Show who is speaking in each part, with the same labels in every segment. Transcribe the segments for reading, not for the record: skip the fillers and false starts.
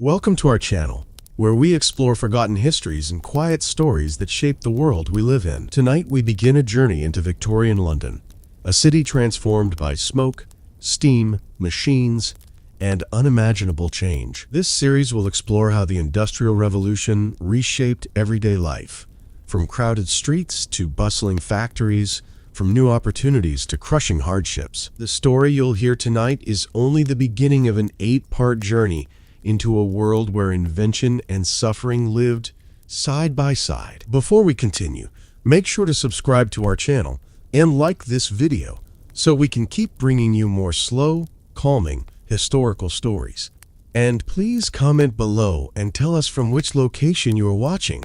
Speaker 1: Welcome to our channel, where we explore forgotten histories and quiet stories that shape the world we live in. Tonight we begin a journey into Victorian London, a city transformed by smoke, steam, machines, and unimaginable change. This series will explore how the Industrial Revolution reshaped everyday life, from crowded streets to bustling factories, from new opportunities to crushing hardships. The story you'll hear tonight is only the beginning of an 8-part journey into a world where invention and suffering lived side by side. Before we continue, make sure to subscribe to our channel and like this video so we can keep bringing you more slow, calming, historical stories. And please comment below and tell us from which location you are watching.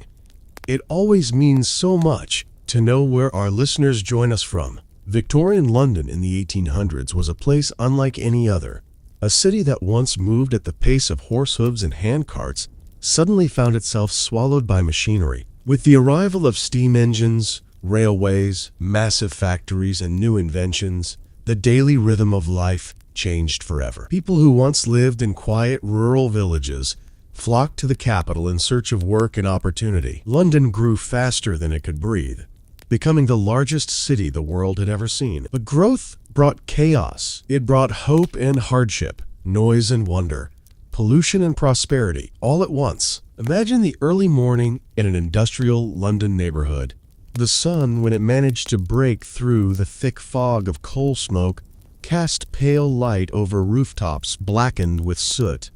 Speaker 1: It always means so much to know where our listeners join us from. Victorian London in the 1800s was a place unlike any other. A city that once moved at the pace of horse hooves and handcarts suddenly found itself swallowed by machinery. With the arrival of steam engines, railways, massive factories, and new inventions, the daily rhythm of life changed forever. People who once lived in quiet rural villages flocked to the capital in search of work and opportunity. London grew faster than it could breathe, becoming the largest city the world had ever seen. But growth brought chaos. It brought hope and hardship, noise and wonder, pollution and prosperity, all at once. Imagine the early morning in an industrial London neighborhood. The sun, when it managed to break through the thick fog of coal smoke, cast pale light over rooftops blackened with soot.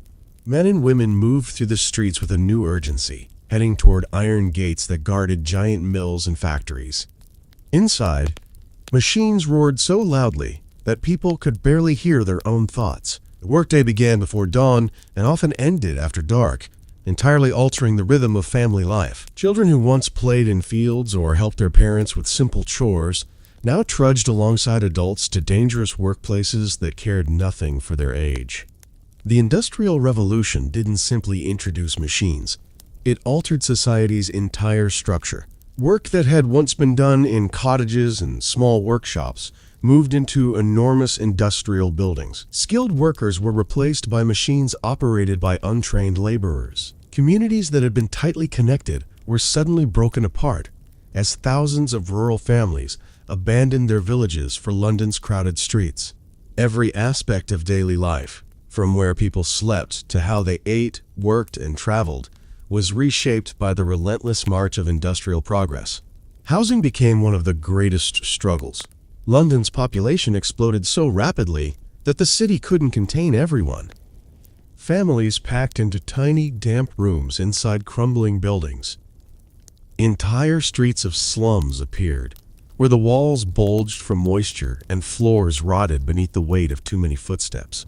Speaker 1: Men and women moved through the streets with a new urgency, heading toward iron gates that guarded giant mills and factories. Inside, machines roared so loudly that people could barely hear their own thoughts. The workday began before dawn and often ended after dark, entirely altering the rhythm of family life. Children who once played in fields or helped their parents with simple chores now trudged alongside adults to dangerous workplaces that cared nothing for their age. The Industrial Revolution didn't simply introduce machines. It altered society's entire structure. Work that had once been done in cottages and small workshops moved into enormous industrial buildings. Skilled workers were replaced by machines operated by untrained laborers. Communities that had been tightly connected were suddenly broken apart as thousands of rural families abandoned their villages for London's crowded streets. Every aspect of daily life, from where people slept to how they ate, worked, and traveled, was reshaped by the relentless march of industrial progress. Housing became one of the greatest struggles. London's population exploded so rapidly that the city couldn't contain everyone. Families packed into tiny, damp rooms inside crumbling buildings. Entire streets of slums appeared, where the walls bulged from moisture and floors rotted beneath the weight of too many footsteps.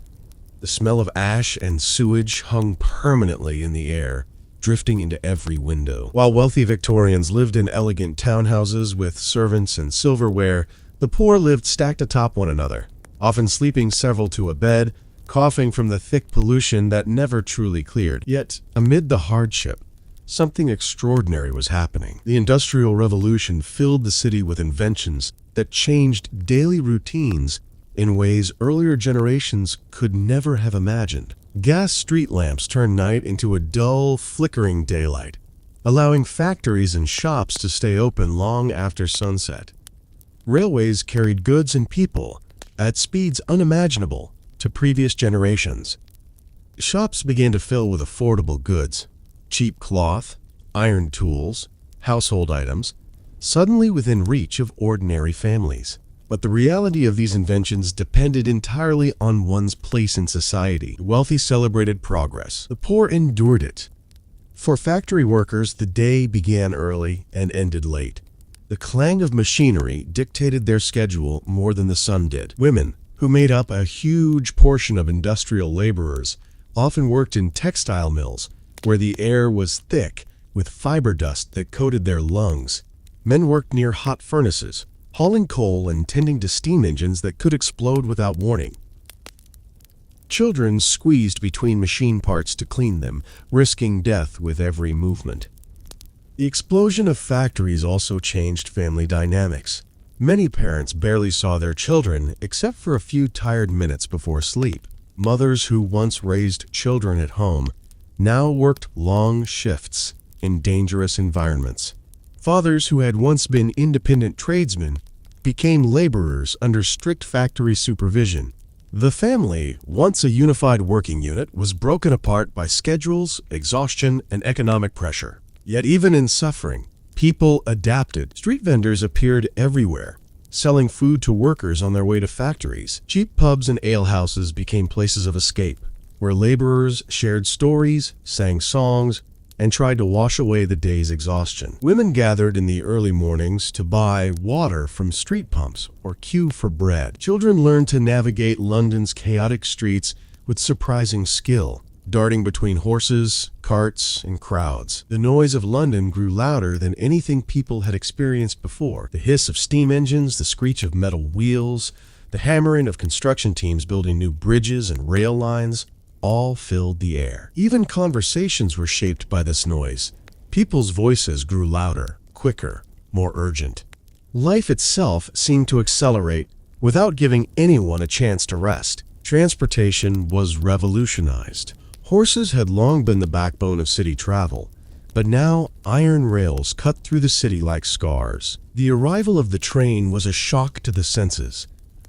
Speaker 1: The smell of ash and sewage hung permanently in the air, drifting into every window. While wealthy Victorians lived in elegant townhouses with servants and silverware, the poor lived stacked atop one another, often sleeping several to a bed, coughing from the thick pollution that never truly cleared. Yet, amid the hardship, something extraordinary was happening. The Industrial Revolution filled the city with inventions that changed daily routines in ways earlier generations could never have imagined. Gas street lamps turned night into a dull, flickering daylight, allowing factories and shops to stay open long after sunset. Railways carried goods and people at speeds unimaginable to previous generations. Shops began to fill with affordable goods, cheap cloth, iron tools, household items, suddenly within reach of ordinary families. But the reality of these inventions depended entirely on one's place in society. The wealthy celebrated progress. The poor endured it. For factory workers, the day began early and ended late. The clang of machinery dictated their schedule more than the sun did. Women, who made up a huge portion of industrial laborers, often worked in textile mills, where the air was thick with fiber dust that coated their lungs. Men worked near hot furnaces, hauling coal and tending to steam engines that could explode without warning. Children squeezed between machine parts to clean them, risking death with every movement. The explosion of factories also changed family dynamics. Many parents barely saw their children except for a few tired minutes before sleep. Mothers who once raised children at home now worked long shifts in dangerous environments. Fathers who had once been independent tradesmen became laborers under strict factory supervision. The family, once a unified working unit, was broken apart by schedules, exhaustion, and economic pressure. Yet even in suffering, people adapted. Street vendors appeared everywhere, selling food to workers on their way to factories. Cheap pubs and alehouses became places of escape, where laborers shared stories, sang songs, and tried to wash away the day's exhaustion. Women gathered in the early mornings to buy water from street pumps or queue for bread. Children learned to navigate London's chaotic streets with surprising skill, darting between horses, carts, and crowds. The noise of London grew louder than anything people had experienced before. The hiss of steam engines, the screech of metal wheels, the hammering of construction teams building new bridges and rail lines, all filled the air. Even conversations were shaped by this noise. People's voices grew louder, quicker, more urgent. Life itself seemed to accelerate without giving anyone a chance to rest. Transportation was revolutionized. Horses had long been the backbone of city travel, but now iron rails cut through the city like scars. The arrival of the train was a shock to the senses.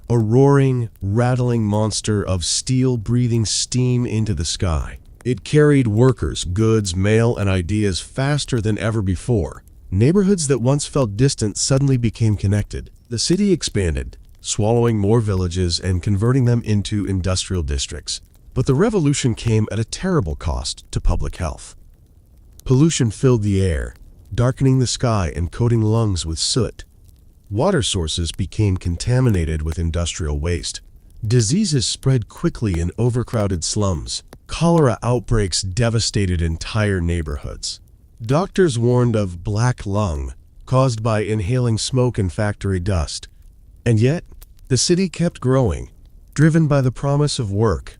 Speaker 1: A roaring, rattling monster of steel breathing steam into the sky. It carried workers, goods, mail, and ideas faster than ever before. Neighborhoods that once felt distant suddenly became connected. The city expanded, swallowing more villages and converting them into industrial districts. But the revolution came at a terrible cost to public health. Pollution filled the air, darkening the sky and coating lungs with soot. Water sources became contaminated with industrial waste. Diseases spread quickly in overcrowded slums. Cholera outbreaks devastated entire neighborhoods. Doctors warned of black lung caused by inhaling smoke and factory dust. And yet, the city kept growing, driven by the promise of work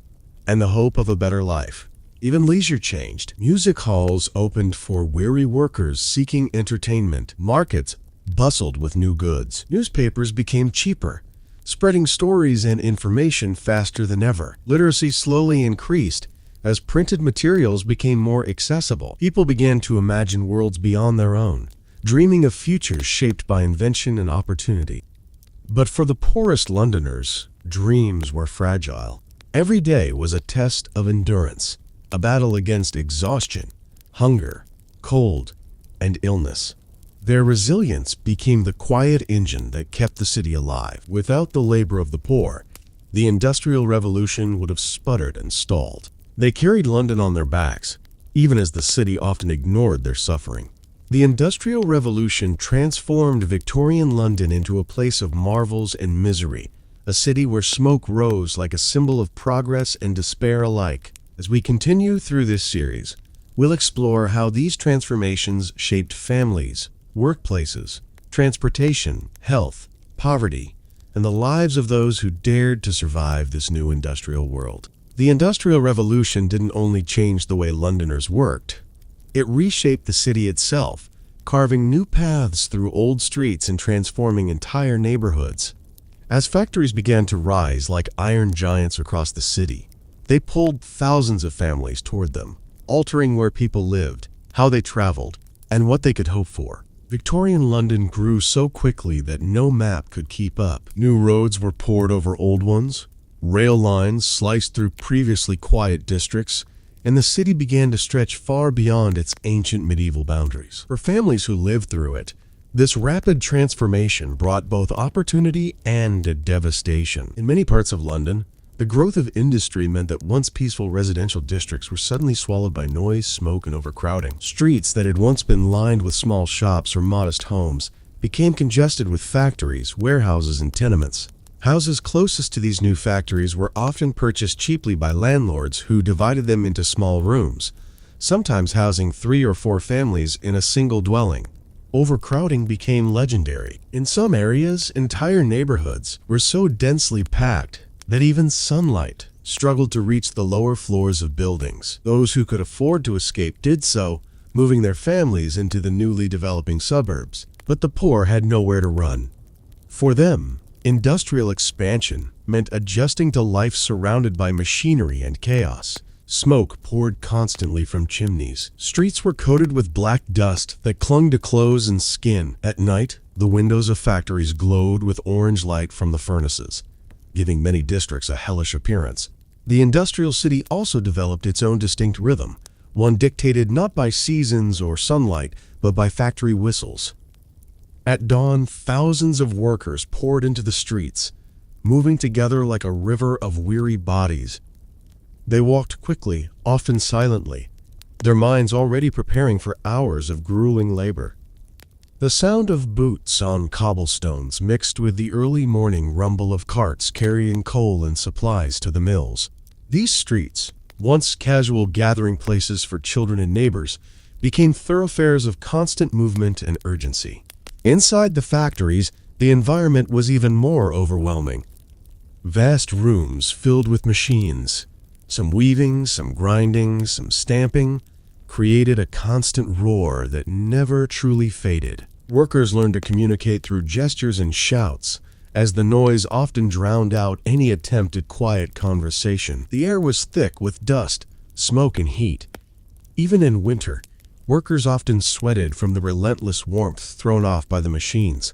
Speaker 1: and the hope of a better life. Even leisure changed. Music halls opened for weary workers seeking entertainment. Markets bustled with new goods. Newspapers became cheaper, spreading stories and information faster than ever. Literacy slowly increased as printed materials became more accessible. People began to imagine worlds beyond their own, dreaming of futures shaped by invention and opportunity. But for the poorest Londoners, dreams were fragile. Every day was a test of endurance, a battle against exhaustion, hunger, cold, and illness. Their resilience became the quiet engine that kept the city alive. Without the labor of the poor, the Industrial Revolution would have sputtered and stalled. They carried London on their backs, even as the city often ignored their suffering. The Industrial Revolution transformed Victorian London into a place of marvels and misery, a city where smoke rose like a symbol of progress and despair alike. As we continue through this series, we'll explore how these transformations shaped families, workplaces, transportation, health, poverty, and the lives of those who dared to survive this new industrial world. The Industrial Revolution didn't only change the way Londoners worked, it reshaped the city itself, carving new paths through old streets and transforming entire neighborhoods. As factories began to rise like iron giants across the city, they pulled thousands of families toward them, altering where people lived, how they traveled, and what they could hope for. Victorian London grew so quickly that no map could keep up. New roads were poured over old ones, rail lines sliced through previously quiet districts, and the city began to stretch far beyond its ancient medieval boundaries. For families who lived through it, this rapid transformation brought both opportunity and devastation. In many parts of London, the growth of industry meant that once peaceful residential districts were suddenly swallowed by noise, smoke, and overcrowding. Streets that had once been lined with small shops or modest homes became congested with factories, warehouses, and tenements. Houses closest to these new factories were often purchased cheaply by landlords who divided them into small rooms, sometimes housing 3 or 4 families in a single dwelling. Overcrowding became legendary. In some areas, entire neighborhoods were so densely packed that even sunlight struggled to reach the lower floors of buildings. Those who could afford to escape did so, moving their families into the newly developing suburbs. But the poor had nowhere to run. For them, industrial expansion meant adjusting to life surrounded by machinery and chaos. Smoke poured constantly from chimneys. Streets were coated with black dust that clung to clothes and skin. At night, the windows of factories glowed with orange light from the furnaces, giving many districts a hellish appearance. The industrial city also developed its own distinct rhythm, one dictated not by seasons or sunlight, but by factory whistles. At dawn, thousands of workers poured into the streets, moving together like a river of weary bodies. They walked quickly, often silently, their minds already preparing for hours of grueling labor. The sound of boots on cobblestones mixed with the early morning rumble of carts carrying coal and supplies to the mills. These streets, once casual gathering places for children and neighbors, became thoroughfares of constant movement and urgency. Inside the factories, the environment was even more overwhelming. Vast rooms filled with machines, some weaving, some grinding, some stamping, created a constant roar that never truly faded. Workers learned to communicate through gestures and shouts, as the noise often drowned out any attempt at quiet conversation. The air was thick with dust, smoke, and heat. Even in winter, workers often sweated from the relentless warmth thrown off by the machines.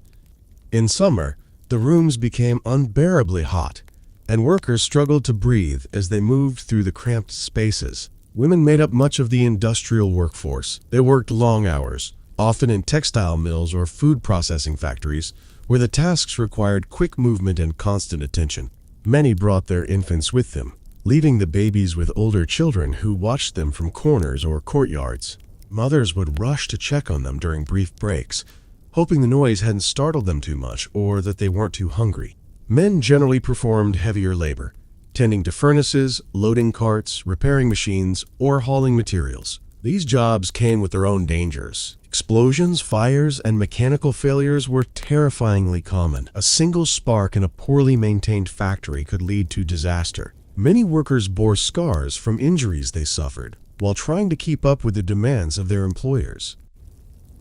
Speaker 1: In summer, the rooms became unbearably hot, and workers struggled to breathe as they moved through the cramped spaces. Women made up much of the industrial workforce. They worked long hours, often in textile mills or food processing factories, where the tasks required quick movement and constant attention. Many brought their infants with them, leaving the babies with older children who watched them from corners or courtyards. Mothers would rush to check on them during brief breaks, hoping the noise hadn't startled them too much or that they weren't too hungry. Men generally performed heavier labor, tending to furnaces, loading carts, repairing machines, or hauling materials. These jobs came with their own dangers. Explosions, fires, and mechanical failures were terrifyingly common. A single spark in a poorly maintained factory could lead to disaster. Many workers bore scars from injuries they suffered while trying to keep up with the demands of their employers.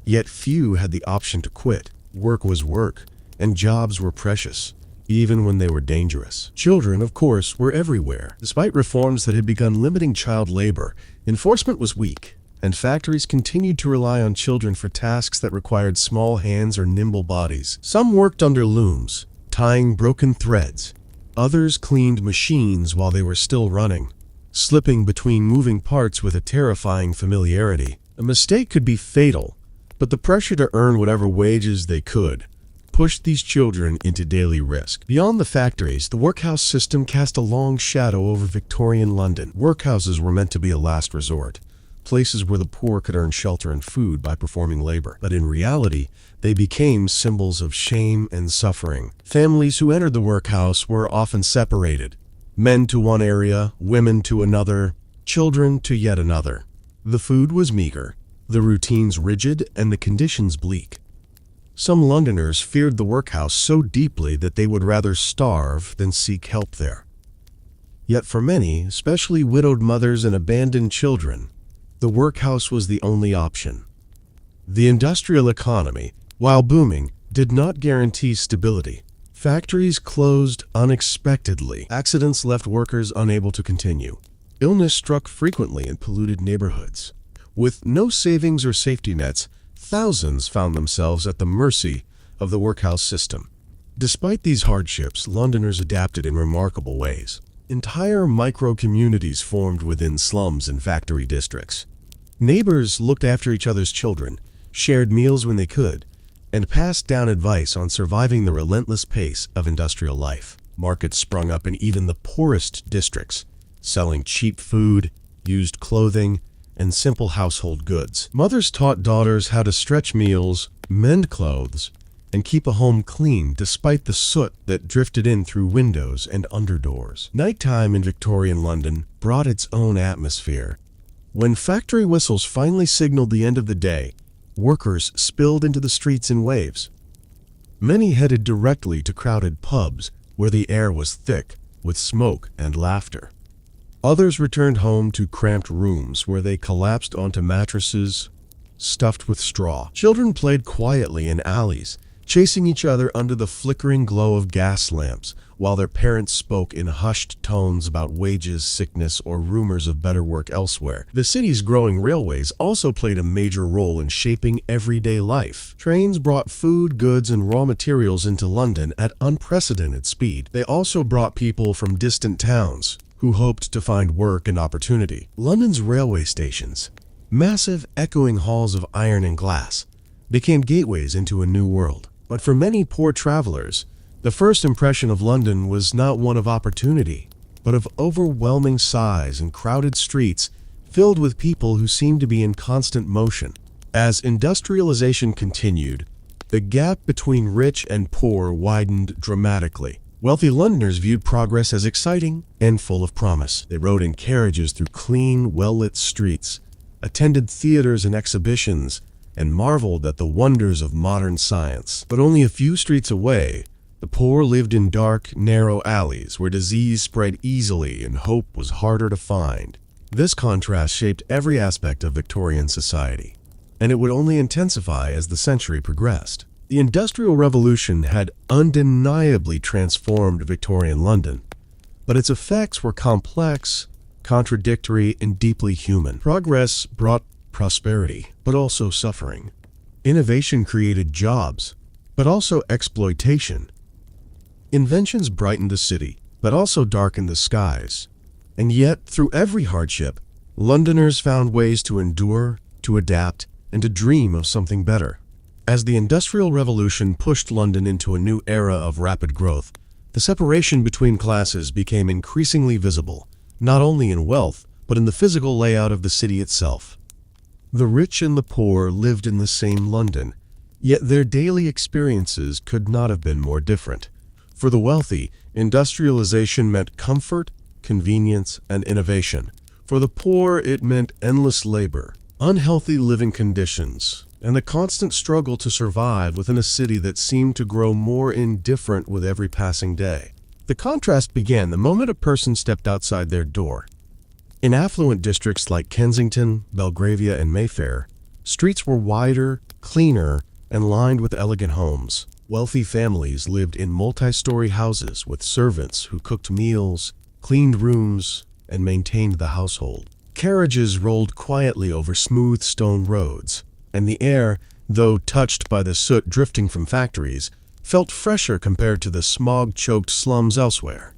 Speaker 1: Yet few had the option to quit. Work was work, and jobs were precious, even when they were dangerous. Children, of course, were everywhere. Despite reforms that had begun limiting child labor, enforcement was weak, and factories continued to rely on children for tasks that required small hands or nimble bodies. Some worked under looms, tying broken threads. Others cleaned machines while they were still running, slipping between moving parts with a terrifying familiarity. A mistake could be fatal, but the pressure to earn whatever wages they could pushed these children into daily risk. Beyond the factories, the workhouse system cast a long shadow over Victorian London. Workhouses were meant to be a last resort, places where the poor could earn shelter and food by performing labor. But in reality, they became symbols of shame and suffering. Families who entered the workhouse were often separated, men to one area, women to another, children to yet another. The food was meager, the routines rigid, and the conditions bleak. Some Londoners feared the workhouse so deeply that they would rather starve than seek help there. Yet for many, especially widowed mothers and abandoned children, the workhouse was the only option. The industrial economy, while booming, did not guarantee stability. Factories closed unexpectedly. Accidents left workers unable to continue. Illness struck frequently in polluted neighborhoods. With no savings or safety nets, thousands found themselves at the mercy of the workhouse system. Despite these hardships, Londoners adapted in remarkable ways. Entire micro-communities formed within slums and factory districts. Neighbors looked after each other's children, shared meals when they could, and passed down advice on surviving the relentless pace of industrial life. Markets sprung up in even the poorest districts, selling cheap food, used clothing, and simple household goods. Mothers taught daughters how to stretch meals, mend clothes, and keep a home clean despite the soot that drifted in through windows and under doors. Nighttime in Victorian London brought its own atmosphere. When factory whistles finally signaled the end of the day, workers spilled into the streets in waves. Many headed directly to crowded pubs where the air was thick with smoke and laughter. Others returned home to cramped rooms where they collapsed onto mattresses stuffed with straw. Children played quietly in alleys, chasing each other under the flickering glow of gas lamps, while their parents spoke in hushed tones about wages, sickness, or rumors of better work elsewhere. The city's growing railways also played a major role in shaping everyday life. Trains brought food, goods, and raw materials into London at unprecedented speed. They also brought people from distant towns who hoped to find work and opportunity. London's railway stations, massive echoing halls of iron and glass, became gateways into a new world. But for many poor travelers, the first impression of London was not one of opportunity, but of overwhelming size and crowded streets filled with people who seemed to be in constant motion. As industrialization continued, the gap between rich and poor widened dramatically. Wealthy Londoners viewed progress as exciting and full of promise. They rode in carriages through clean, well-lit streets, attended theaters and exhibitions, and marveled at the wonders of modern science. But only a few streets away, the poor lived in dark, narrow alleys where disease spread easily and hope was harder to find. This contrast shaped every aspect of Victorian society, and it would only intensify as the century progressed. The Industrial Revolution had undeniably transformed Victorian London, but its effects were complex, contradictory, and deeply human. Progress brought prosperity, but also suffering. Innovation created jobs, but also exploitation. Inventions brightened the city, but also darkened the skies. And yet, through every hardship, Londoners found ways to endure, to adapt, and to dream of something better. As the Industrial Revolution pushed London into a new era of rapid growth, the separation between classes became increasingly visible, not only in wealth, but in the physical layout of the city itself. The rich and the poor lived in the same London, yet their daily experiences could not have been more different. For the wealthy, industrialization meant comfort, convenience, and innovation. For the poor, it meant endless labor, unhealthy living conditions, and the constant struggle to survive within a city that seemed to grow more indifferent with every passing day. The contrast began the moment a person stepped outside their door. In affluent districts like Kensington, Belgravia, and Mayfair, streets were wider, cleaner, and lined with elegant homes. Wealthy families lived in multi-story houses with servants who cooked meals, cleaned rooms, and maintained the household. Carriages rolled quietly over smooth stone roads, and the air, though touched by the soot drifting from factories, felt fresher compared to the smog-choked slums elsewhere.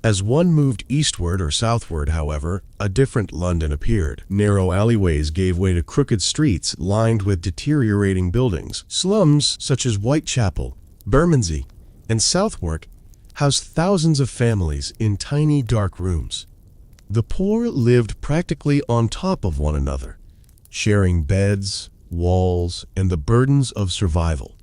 Speaker 1: As one moved eastward or southward, however, a different London appeared. Narrow alleyways gave way to crooked streets lined with deteriorating buildings. Slums such as Whitechapel, Bermondsey, and Southwark housed thousands of families in tiny dark rooms. The poor lived practically on top of one another, sharing beds, walls, and the burdens of survival.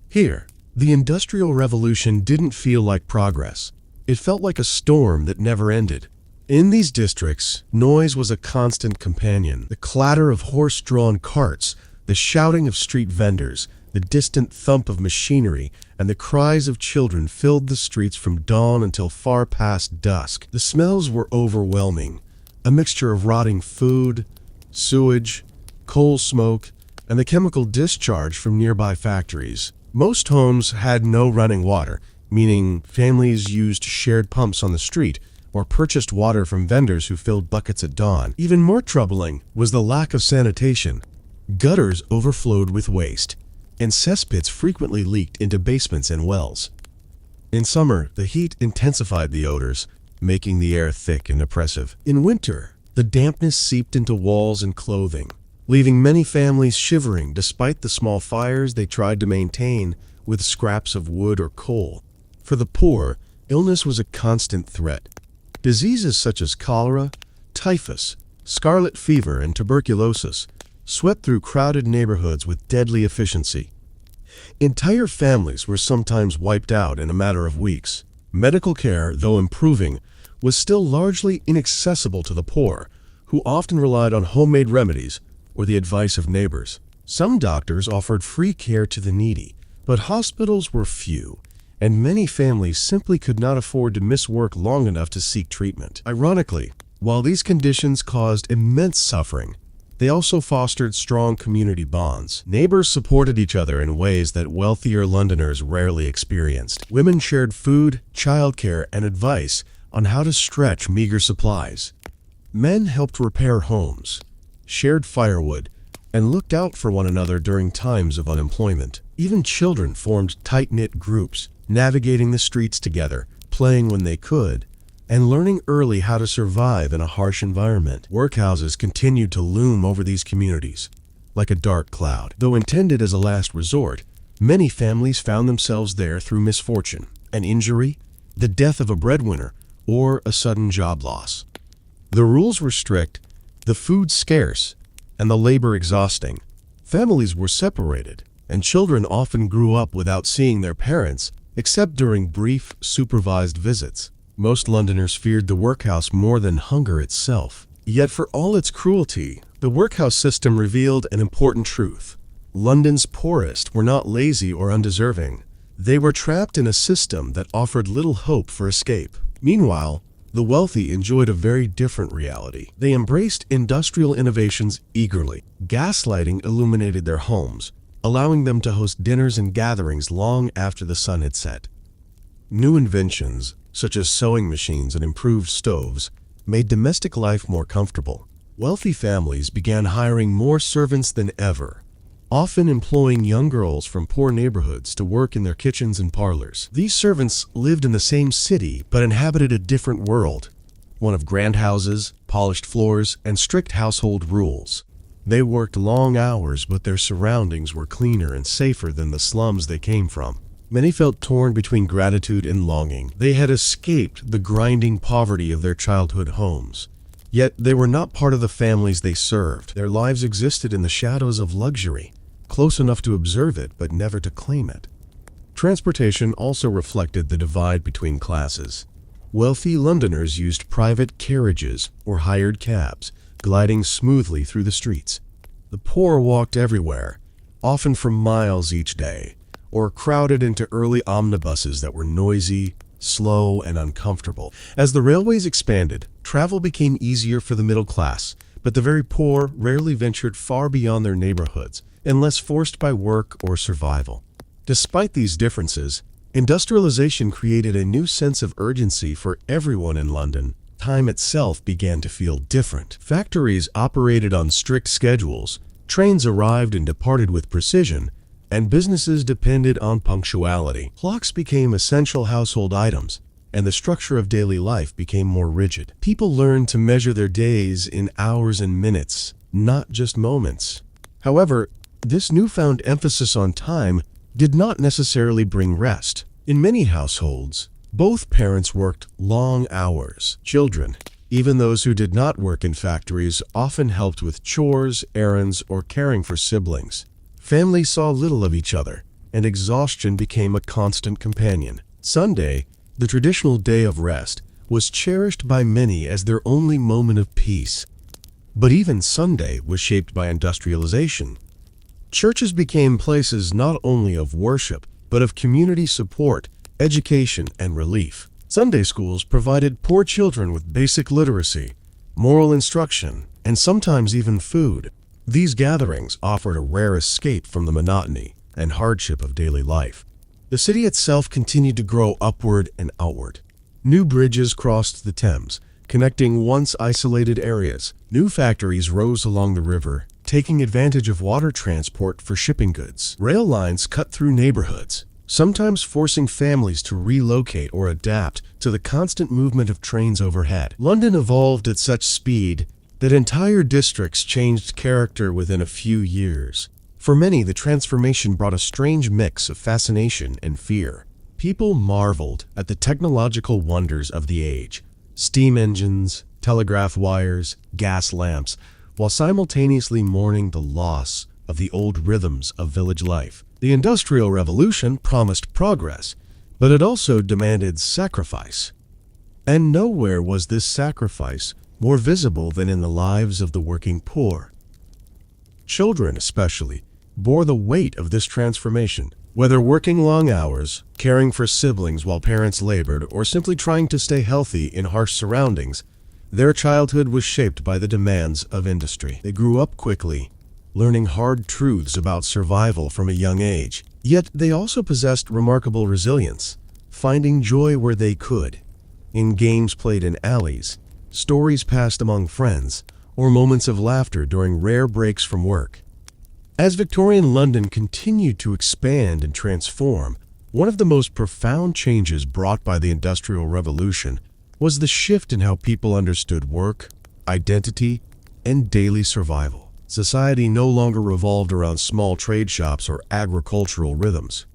Speaker 1: Here, the Industrial Revolution didn't feel like progress. It felt like a storm that never ended. In these districts, noise was a constant companion. The clatter of horse-drawn carts, the shouting of street vendors, the distant thump of machinery, and the cries of children filled the streets from dawn until far past dusk. The smells were overwhelming, a mixture of rotting food, sewage, coal smoke, and the chemical discharge from nearby factories. Most homes had no running water, meaning families used shared pumps on the street or purchased water from vendors who filled buckets at dawn. Even more troubling was the lack of sanitation. Gutters overflowed with waste, and cesspits frequently leaked into basements and wells. In summer, the heat intensified the odors, making the air thick and oppressive. In winter, the dampness seeped into walls and clothing, leaving many families shivering despite the small fires they tried to maintain with scraps of wood or coal. For the poor, illness was a constant threat. Diseases such as cholera, typhus, scarlet fever, and tuberculosis swept through crowded neighborhoods with deadly efficiency. Entire families were sometimes wiped out in a matter of weeks. Medical care, though improving, was still largely inaccessible to the poor, who often relied on homemade remedies or the advice of neighbors. Some doctors offered free care to the needy, but hospitals were few, and many families simply could not afford to miss work long enough to seek treatment. Ironically, while these conditions caused immense suffering, They also fostered strong community bonds. Neighbors supported each other in ways that wealthier Londoners rarely experienced. Women shared food, childcare, and advice on how to stretch meager supplies. Men helped repair homes, shared firewood, and looked out for one another during times of unemployment. Even children formed tight-knit groups, navigating the streets together, playing when they could, and learning early how to survive in a harsh environment. Workhouses continued to loom over these communities, like a dark cloud. Though intended as a last resort, many families found themselves there through misfortune, an injury, the death of a breadwinner, or a sudden job loss. The rules were strict, the food scarce, and the labor exhausting. Families were separated, and children often grew up without seeing their parents, except during brief, supervised visits. Most Londoners feared the workhouse more than hunger itself. Yet for all its cruelty, the workhouse system revealed an important truth. London's poorest were not lazy or undeserving. They were trapped in a system that offered little hope for escape. Meanwhile, the wealthy enjoyed a very different reality. They embraced industrial innovations eagerly. Gaslighting illuminated their homes, allowing them to host dinners and gatherings long after the sun had set. New inventions, such as sewing machines and improved stoves, made domestic life more comfortable. Wealthy families began hiring more servants than ever, often employing young girls from poor neighborhoods to work in their kitchens and parlors. These servants lived in the same city but inhabited a different world, one of grand houses, polished floors, and strict household rules. They worked long hours, but their surroundings were cleaner and safer than the slums they came from. Many felt torn between gratitude and longing. They had escaped the grinding poverty of their childhood homes. Yet they were not part of the families they served. Their lives existed in the shadows of luxury, close enough to observe it but never to claim it. Transportation also reflected the divide between classes. Wealthy Londoners used private carriages or hired cabs, gliding smoothly through the streets. The poor walked everywhere, often for miles each day, or crowded into early omnibuses that were noisy, slow, and uncomfortable. As the railways expanded, travel became easier for the middle class, but the very poor rarely ventured far beyond their neighborhoods, unless forced by work or survival. Despite these differences, industrialization created a new sense of urgency for everyone in London. Time itself began to feel different. Factories operated on strict schedules, trains arrived and departed with precision, and businesses depended on punctuality. Clocks became essential household items, and the structure of daily life became more rigid. People learned to measure their days in hours and minutes, not just moments. However, this newfound emphasis on time did not necessarily bring rest. In many households, both parents worked long hours. Children, even those who did not work in factories, often helped with chores, errands, or caring for siblings. Families saw little of each other, and exhaustion became a constant companion. Sunday, the traditional day of rest, was cherished by many as their only moment of peace. But even Sunday was shaped by industrialization. Churches became places not only of worship, but of community support, education, and relief. Sunday schools provided poor children with basic literacy, moral instruction, and sometimes even food. These gatherings offered a rare escape from the monotony and hardship of daily life. The city itself continued to grow upward and outward. New bridges crossed the Thames, connecting once isolated areas. New factories rose along the river, taking advantage of water transport for shipping goods. Rail lines cut through neighborhoods, sometimes forcing families to relocate or adapt to the constant movement of trains overhead. London evolved at such speed that entire districts changed character within a few years. For many, the transformation brought a strange mix of fascination and fear. People marveled at the technological wonders of the age: steam engines, telegraph wires, gas lamps, while simultaneously mourning the loss of the old rhythms of village life. The Industrial Revolution promised progress, but it also demanded sacrifice. And nowhere was this sacrifice more visible than in the lives of the working poor. Children, especially, bore the weight of this transformation. Whether working long hours, caring for siblings while parents labored, or simply trying to stay healthy in harsh surroundings, Their childhood was shaped by the demands of industry. They grew up quickly, learning hard truths about survival from a young age. Yet they also possessed remarkable resilience, finding joy where they could, in games played in alleys, stories passed among friends, or moments of laughter during rare breaks from work. As Victorian London continued to expand and transform, one of the most profound changes brought by the Industrial Revolution was the shift in how people understood work, identity, and daily survival. Society no longer revolved around small trade shops or agricultural rhythms.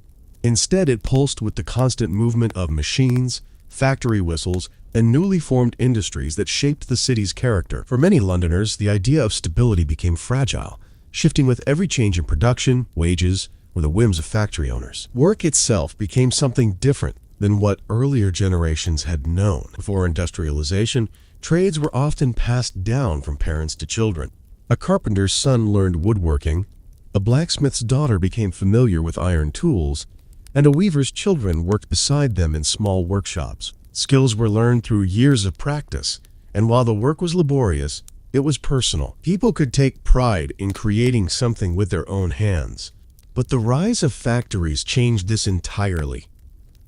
Speaker 1: Instead, it pulsed with the constant movement of machines, factory whistles, and newly formed industries that shaped the city's character. For many Londoners, the idea of stability became fragile, shifting with every change in production, wages, or the whims of factory owners. Work itself became something different than what earlier generations had known. Before industrialization, trades were often passed down from parents to children. A carpenter's son learned woodworking, a blacksmith's daughter became familiar with iron tools, and a weaver's children worked beside them in small workshops. Skills were learned through years of practice, and while the work was laborious, it was personal. People could take pride in creating something with their own hands. But the rise of factories changed this entirely.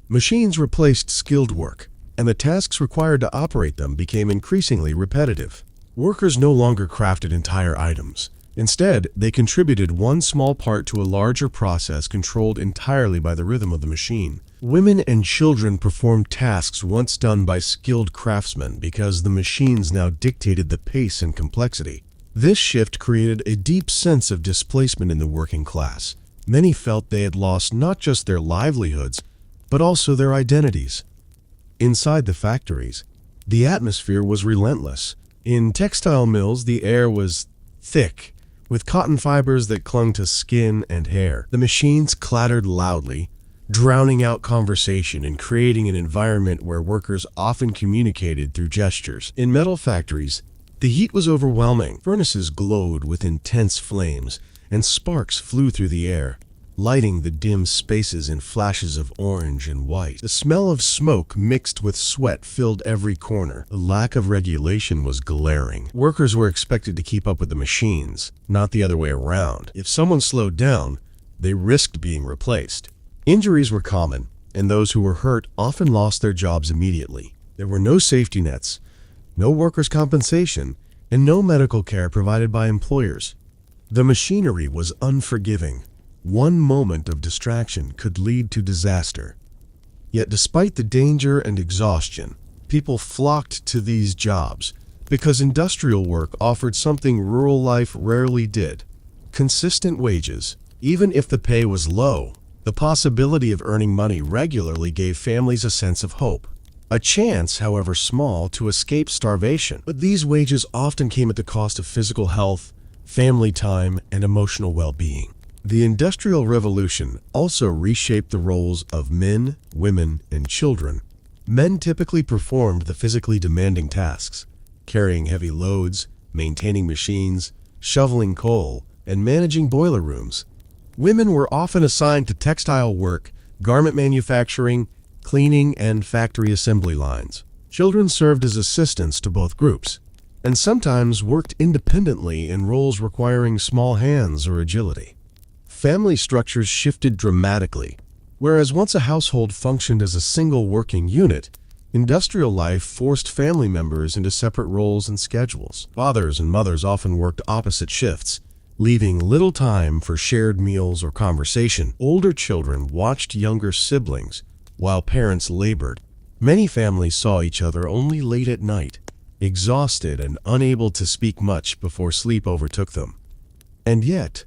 Speaker 1: Machines replaced skilled work, and the tasks required to operate them became increasingly repetitive. Workers no longer crafted entire items. Instead, they contributed one small part to a larger process controlled entirely by the rhythm of the machine. Women and children performed tasks once done by skilled craftsmen because the machines now dictated the pace and complexity. This shift created a deep sense of displacement in the working class. Many felt they had lost not just their livelihoods, but also their identities. Inside the factories, the atmosphere was relentless. In textile mills, the air was thick, with cotton fibers that clung to skin and hair. The machines clattered loudly, drowning out conversation and creating an environment where workers often communicated through gestures. In metal factories, the heat was overwhelming. Furnaces glowed with intense flames, and sparks flew through the air, lighting the dim spaces in flashes of orange and white. The smell of smoke mixed with sweat filled every corner. The lack of regulation was glaring. Workers were expected to keep up with the machines, not the other way around. If someone slowed down, they risked being replaced. Injuries were common, and those who were hurt often lost their jobs immediately. There were no safety nets, no workers' compensation, and no medical care provided by employers. The machinery was unforgiving. One moment of distraction could lead to disaster. Yet despite the danger and exhaustion, people flocked to these jobs because industrial work offered something rural life rarely did: consistent wages. Even if the pay was low, the possibility of earning money regularly gave families a sense of hope. A chance, however small, to escape starvation. But these wages often came at the cost of physical health, family time, and emotional well-being. The Industrial Revolution also reshaped the roles of men, women, and children. Men typically performed the physically demanding tasks, carrying heavy loads, maintaining machines, shoveling coal, and managing boiler rooms. Women were often assigned to textile work, garment manufacturing, cleaning, and factory assembly lines. Children served as assistants to both groups, and sometimes worked independently in roles requiring small hands or agility. Family structures shifted dramatically. Whereas once a household functioned as a single working unit, industrial life forced family members into separate roles and schedules. Fathers and mothers often worked opposite shifts, leaving little time for shared meals or conversation. Older children watched younger siblings, while parents labored. Many families saw each other only late at night, exhausted and unable to speak much before sleep overtook them. And yet,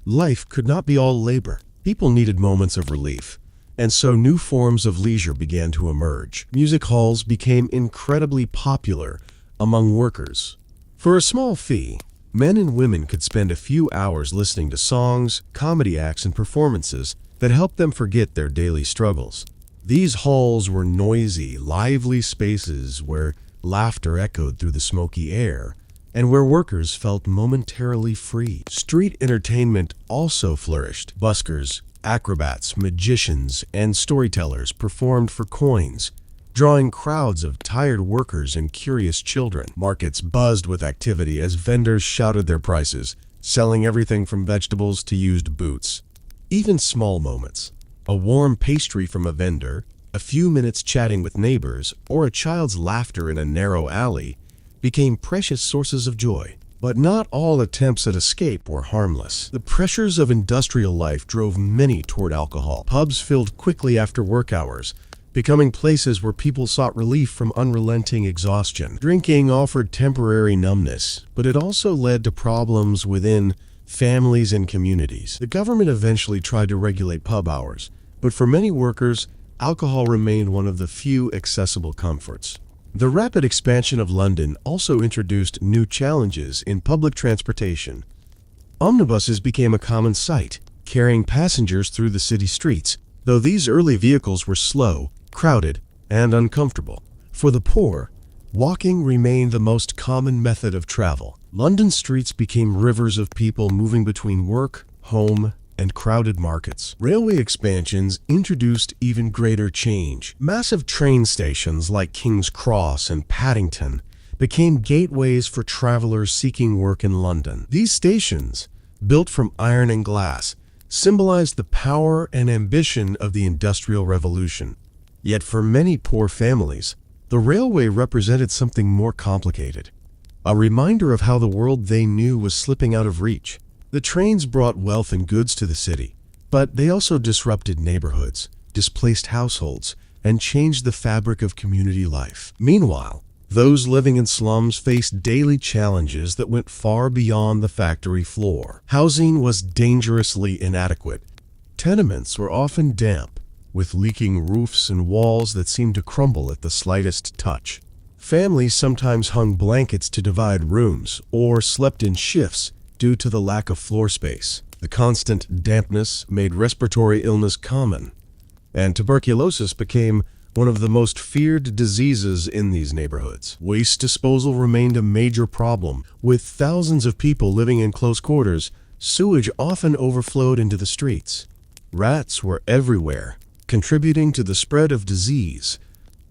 Speaker 1: life could not be all labor. People needed moments of relief, and so new forms of leisure began to emerge. Music halls became incredibly popular among workers. For a small fee, men and women could spend a few hours listening to songs, comedy acts, and performances that helped them forget their daily struggles. These halls were noisy, lively spaces where laughter echoed through the smoky air, and where workers felt momentarily free. Street entertainment also flourished. Buskers, acrobats, magicians, and storytellers performed for coins, drawing crowds of tired workers and curious children. Markets buzzed with activity as vendors shouted their prices, selling everything from vegetables to used boots. Even small moments, a warm pastry from a vendor, a few minutes chatting with neighbors, or a child's laughter in a narrow alley, became precious sources of joy. But not all attempts at escape were harmless. The pressures of industrial life drove many toward alcohol. Pubs filled quickly after work hours, becoming places where people sought relief from unrelenting exhaustion. Drinking offered temporary numbness, but it also led to problems within families and communities. The government eventually tried to regulate pub hours, but for many workers, alcohol remained one of the few accessible comforts. The rapid expansion of London also introduced new challenges in public transportation. Omnibuses became a common sight, carrying passengers through the city streets, though these early vehicles were slow, crowded, and uncomfortable. For the poor, walking remained the most common method of travel. London streets became rivers of people moving between work, home, and crowded markets. Railway expansions introduced even greater change. Massive train stations like King's Cross and Paddington became gateways for travelers seeking work in London. These stations, built from iron and glass, symbolized the power and ambition of the Industrial Revolution. Yet for many poor families, the railway represented something more complicated, a reminder of how the world they knew was slipping out of reach. The trains brought wealth and goods to the city, but they also disrupted neighborhoods, displaced households, and changed the fabric of community life. Meanwhile, those living in slums faced daily challenges that went far beyond the factory floor. Housing was dangerously inadequate. Tenements were often damp, with leaking roofs and walls that seemed to crumble at the slightest touch. Families sometimes hung blankets to divide rooms or slept in shifts due to the lack of floor space. The constant dampness made respiratory illness common, and tuberculosis became one of the most feared diseases in these neighborhoods. Waste disposal remained a major problem. With thousands of people living in close quarters, sewage often overflowed into the streets. Rats were everywhere, contributing to the spread of disease.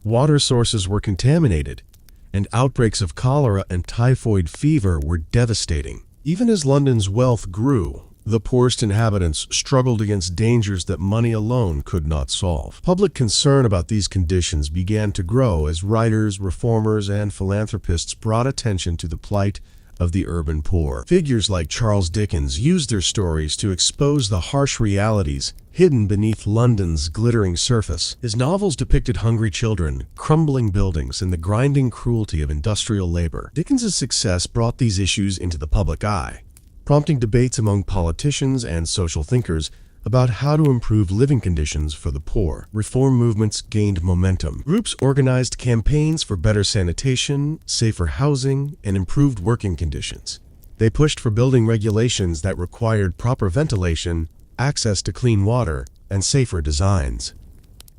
Speaker 1: Water sources were contaminated, and outbreaks of cholera and typhoid fever were devastating. Even as London's wealth grew, the poorest inhabitants struggled against dangers that money alone could not solve. Public concern about these conditions began to grow as writers, reformers, and philanthropists brought attention to the plight of the urban poor. Figures like Charles Dickens used their stories to expose the harsh realities hidden beneath London's glittering surface. His novels depicted hungry children, crumbling buildings, and the grinding cruelty of industrial labor. Dickens's success brought these issues into the public eye, prompting debates among politicians and social thinkers about how to improve living conditions for the poor. Reform movements gained momentum. Groups organized campaigns for better sanitation, safer housing, and improved working conditions. They pushed for building regulations that required proper ventilation, access to clean water, and safer designs.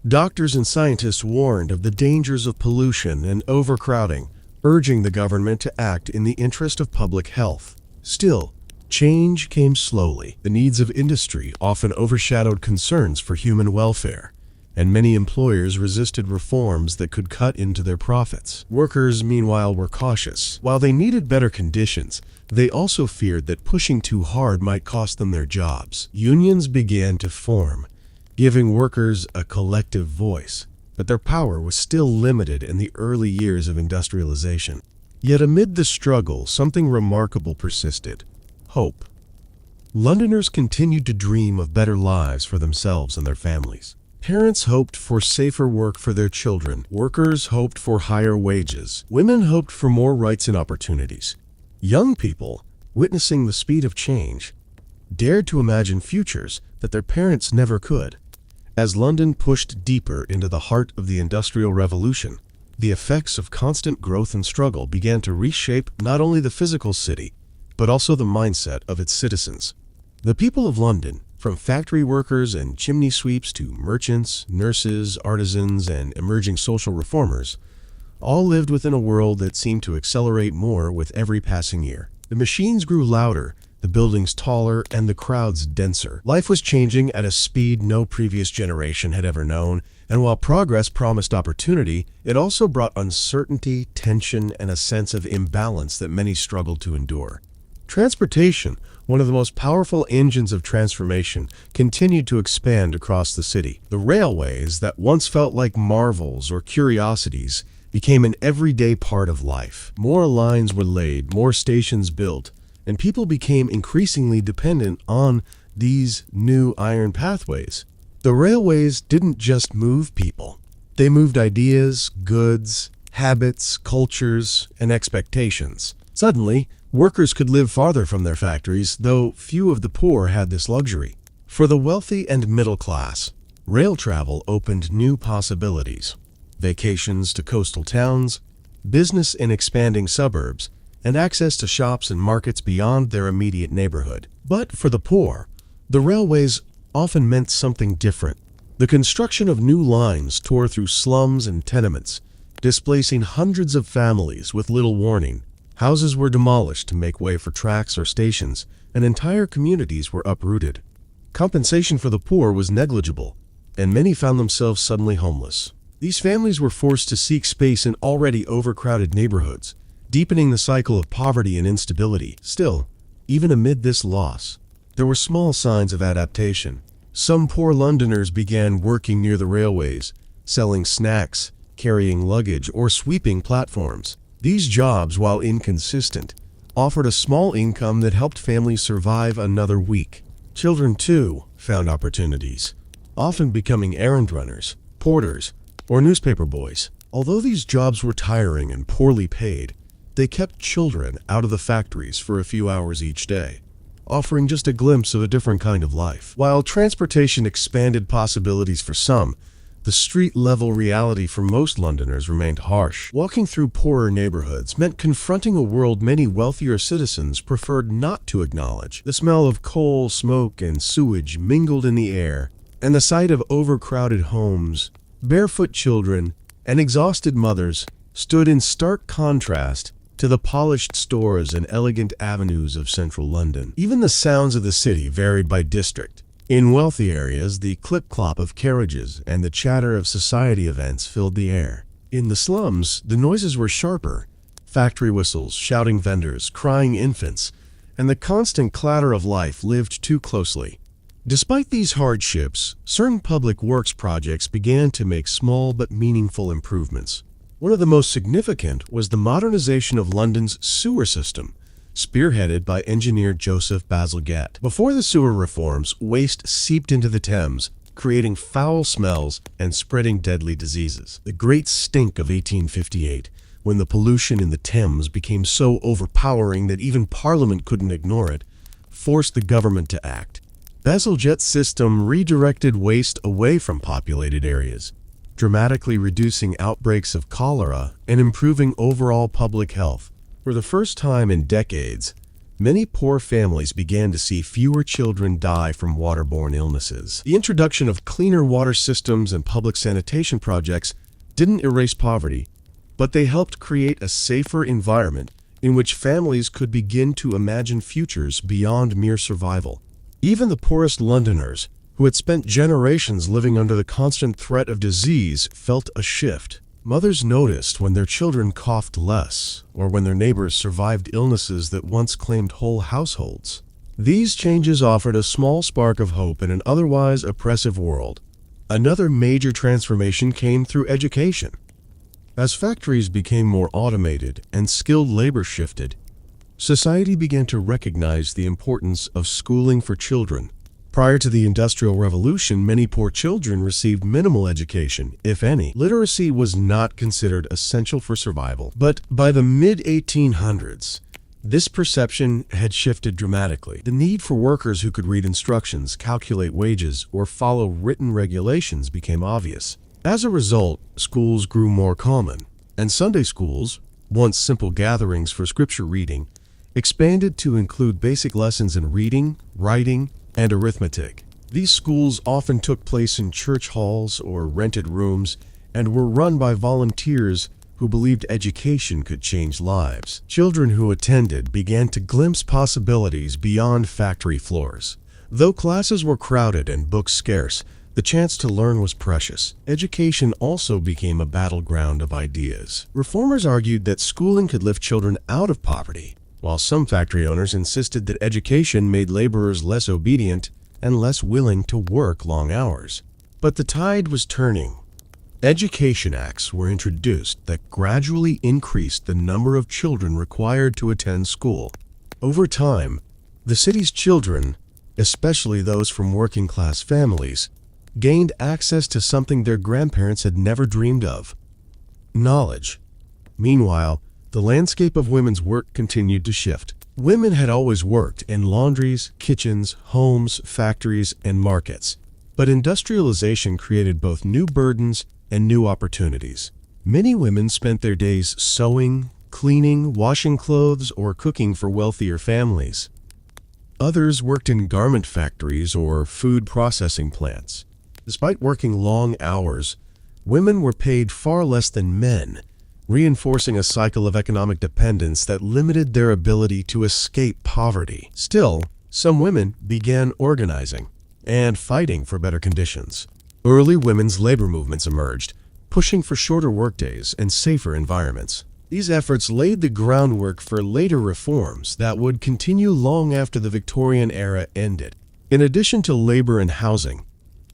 Speaker 1: Doctors and scientists warned of the dangers of pollution and overcrowding, urging the government to act in the interest of public health. Still, change came slowly. The needs of industry often overshadowed concerns for human welfare, and many employers resisted reforms that could cut into their profits. Workers, meanwhile, were cautious. While they needed better conditions, they also feared that pushing too hard might cost them their jobs. Unions began to form, giving workers a collective voice, but their power was still limited in the early years of industrialization. Yet amid the struggle, something remarkable persisted: hope. Londoners continued to dream of better lives for themselves and their families. Parents hoped for safer work for their children. Workers hoped for higher wages. Women hoped for more rights and opportunities. Young people, witnessing the speed of change, dared to imagine futures that their parents never could. As London pushed deeper into the heart of the Industrial Revolution, the effects of constant growth and struggle began to reshape not only the physical city, but also the mindset of its citizens. The people of London, from factory workers and chimney sweeps to merchants, nurses, artisans, and emerging social reformers, all lived within a world that seemed to accelerate more with every passing year. The machines grew louder, the buildings taller and the crowds denser. Life was changing at a speed no previous generation had ever known, and while progress promised opportunity, it also brought uncertainty, tension, and a sense of imbalance that many struggled to endure. Transportation, one of the most powerful engines of transformation, continued to expand across the city. The railways that once felt like marvels or curiosities became an everyday part of life. More lines were laid, more stations built, and people became increasingly dependent on these new iron pathways. The railways didn't just move people. They moved ideas, goods, habits, cultures, and expectations. Suddenly, workers could live farther from their factories, though few of the poor had this luxury. For the wealthy and middle class, rail travel opened new possibilities. Vacations to coastal towns, business in expanding suburbs, and access to shops and markets beyond their immediate neighborhood. But for the poor, the railways often meant something different. The construction of new lines tore through slums and tenements, displacing hundreds of families with little warning. Houses were demolished to make way for tracks or stations, and entire communities were uprooted. Compensation for the poor was negligible, and many found themselves suddenly homeless. These families were forced to seek space in already overcrowded neighborhoods, deepening the cycle of poverty and instability. Still, even amid this loss, there were small signs of adaptation. Some poor Londoners began working near the railways, selling snacks, carrying luggage, or sweeping platforms. These jobs, while inconsistent, offered a small income that helped families survive another week. Children, too, found opportunities, often becoming errand runners, porters, or newspaper boys. Although these jobs were tiring and poorly paid, they kept children out of the factories for a few hours each day, offering just a glimpse of a different kind of life. While transportation expanded possibilities for some, the street-level reality for most Londoners remained harsh. Walking through poorer neighborhoods meant confronting a world many wealthier citizens preferred not to acknowledge. The smell of coal, smoke, and sewage mingled in the air, and the sight of overcrowded homes, barefoot children, and exhausted mothers stood in stark contrast to the polished stores and elegant avenues of central London. Even the sounds of the city varied by district. In wealthy areas, the clip-clop of carriages and the chatter of society events filled the air. In the slums, the noises were sharper. Factory whistles, shouting vendors, crying infants, and the constant clatter of life lived too closely. Despite these hardships, certain public works projects began to make small but meaningful improvements. One of the most significant was the modernization of London's sewer system, spearheaded by engineer Joseph Bazalgette. Before the sewer reforms, waste seeped into the Thames, creating foul smells and spreading deadly diseases. The Great Stink of 1858, when the pollution in the Thames became so overpowering that even Parliament couldn't ignore it, forced the government to act. Bazalgette's system redirected waste away from populated areas, dramatically reducing outbreaks of cholera and improving overall public health. For the first time in decades, many poor families began to see fewer children die from waterborne illnesses. The introduction of cleaner water systems and public sanitation projects didn't erase poverty, but they helped create a safer environment in which families could begin to imagine futures beyond mere survival. Even the poorest Londoners, who had spent generations living under the constant threat of disease, felt a shift. Mothers noticed when their children coughed less, or when their neighbors survived illnesses that once claimed whole households. These changes offered a small spark of hope in an otherwise oppressive world. Another major transformation came through education. As factories became more automated and skilled labor shifted, society began to recognize the importance of schooling for children. Prior to the Industrial Revolution, many poor children received minimal education, if any. Literacy was not considered essential for survival. But by the mid-1800s, this perception had shifted dramatically. The need for workers who could read instructions, calculate wages, or follow written regulations became obvious. As a result, schools grew more common, and Sunday schools, once simple gatherings for scripture reading, expanded to include basic lessons in reading, writing, and arithmetic. These schools often took place in church halls or rented rooms and were run by volunteers who believed education could change lives. Children who attended began to glimpse possibilities beyond factory floors. Though classes were crowded and books scarce, the chance to learn was precious. Education also became a battleground of ideas. Reformers argued that schooling could lift children out of poverty, while some factory owners insisted that education made laborers less obedient and less willing to work long hours. But the tide was turning. Education acts were introduced that gradually increased the number of children required to attend school. Over time, the city's children, especially those from working-class families, gained access to something their grandparents had never dreamed of: knowledge. Meanwhile, the landscape of women's work continued to shift. Women had always worked in laundries, kitchens, homes, factories, and markets. But industrialization created both new burdens and new opportunities. Many women spent their days sewing, cleaning, washing clothes, or cooking for wealthier families. Others worked in garment factories or food processing plants. Despite working long hours, women were paid far less than men, reinforcing a cycle of economic dependence that limited their ability to escape poverty. Still, some women began organizing and fighting for better conditions. Early women's labor movements emerged, pushing for shorter workdays and safer environments. These efforts laid the groundwork for later reforms that would continue long after the Victorian era ended. In addition to labor and housing,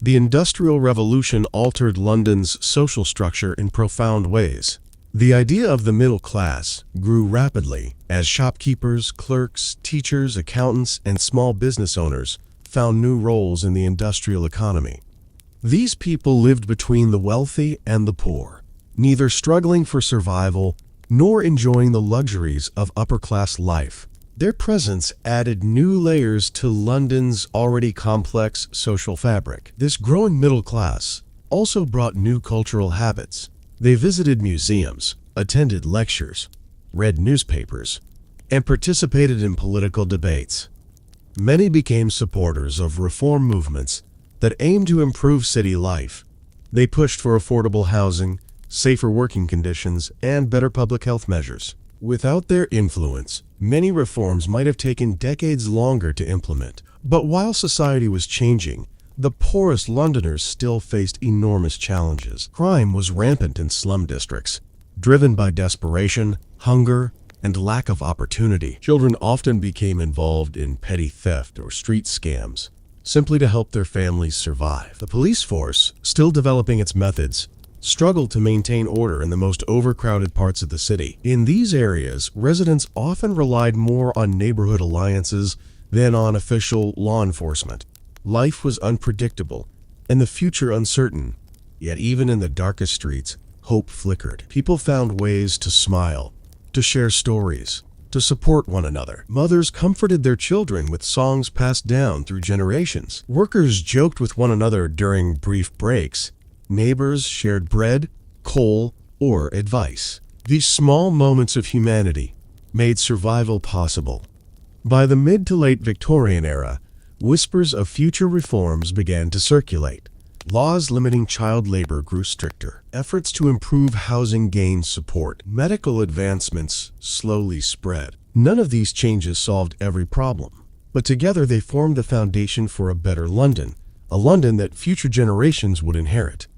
Speaker 1: the Industrial Revolution altered London's social structure in profound ways. The idea of the middle class grew rapidly as shopkeepers, clerks, teachers, accountants, and small business owners found new roles in the industrial economy. These people lived between the wealthy and the poor, neither struggling for survival nor enjoying the luxuries of upper-class life. Their presence added new layers to London's already complex social fabric. This growing middle class also brought new cultural habits. They visited museums, attended lectures, read newspapers, and participated in political debates. Many became supporters of reform movements that aimed to improve city life. They pushed for affordable housing, safer working conditions, and better public health measures. Without their influence, many reforms might have taken decades longer to implement. But while society was changing, the poorest Londoners still faced enormous challenges. Crime was rampant in slum districts, driven by desperation, hunger, and lack of opportunity. Children often became involved in petty theft or street scams, simply to help their families survive. The police force, still developing its methods, struggled to maintain order in the most overcrowded parts of the city. In these areas, residents often relied more on neighborhood alliances than on official law enforcement. Life was unpredictable, and the future uncertain. Yet even in the darkest streets, hope flickered. People found ways to smile, to share stories, to support one another. Mothers comforted their children with songs passed down through generations. Workers joked with one another during brief breaks. Neighbors shared bread, coal, or advice. These small moments of humanity made survival possible. By the mid to late Victorian era, whispers of future reforms began to circulate. Laws limiting child labor grew stricter. Efforts to improve housing gained support. Medical advancements slowly spread. None of these changes solved every problem, but together they formed the foundation for a better London, a London that future generations would inherit.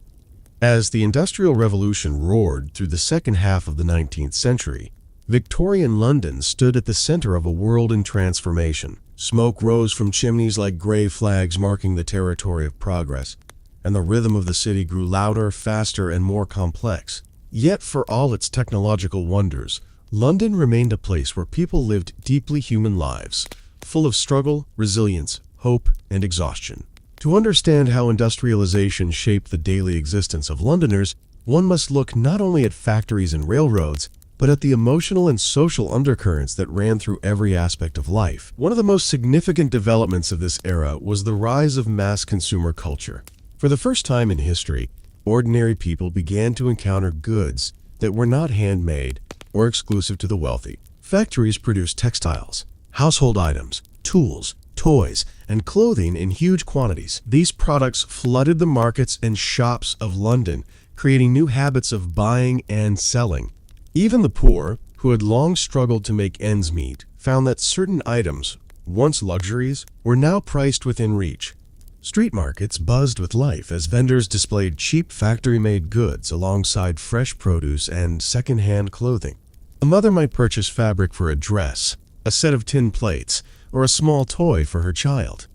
Speaker 1: As the Industrial Revolution roared through the second half of the 19th century, Victorian London stood at the center of a world in transformation. Smoke rose from chimneys like gray flags marking the territory of progress, and the rhythm of the city grew louder, faster, and more complex. Yet for all its technological wonders, London remained a place where people lived deeply human lives, full of struggle, resilience, hope, and exhaustion. To understand how industrialization shaped the daily existence of Londoners, one must look not only at factories and railroads, but at the emotional and social undercurrents that ran through every aspect of life. One of the most significant developments of this era was the rise of mass consumer culture. For the first time in history, ordinary people began to encounter goods that were not handmade or exclusive to the wealthy. Factories produced textiles, household items, tools, toys, and clothing in huge quantities. These products flooded the markets and shops of London, creating new habits of buying and selling. Even the poor, who had long struggled to make ends meet, found that certain items, once luxuries, were now priced within reach. Street markets buzzed with life as vendors displayed cheap factory-made goods alongside fresh produce and second-hand clothing. A mother might purchase fabric for a dress, a set of tin plates, or a small toy for her child.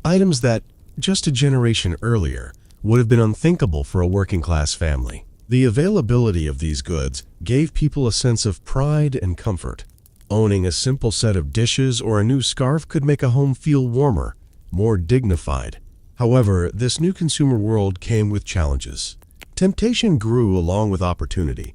Speaker 1: Items that, just a generation earlier, would have been unthinkable for a working-class family. The availability of these goods gave people a sense of pride and comfort. Owning a simple set of dishes or a new scarf could make a home feel warmer, more dignified. However, this new consumer world came with challenges. Temptation grew along with opportunity.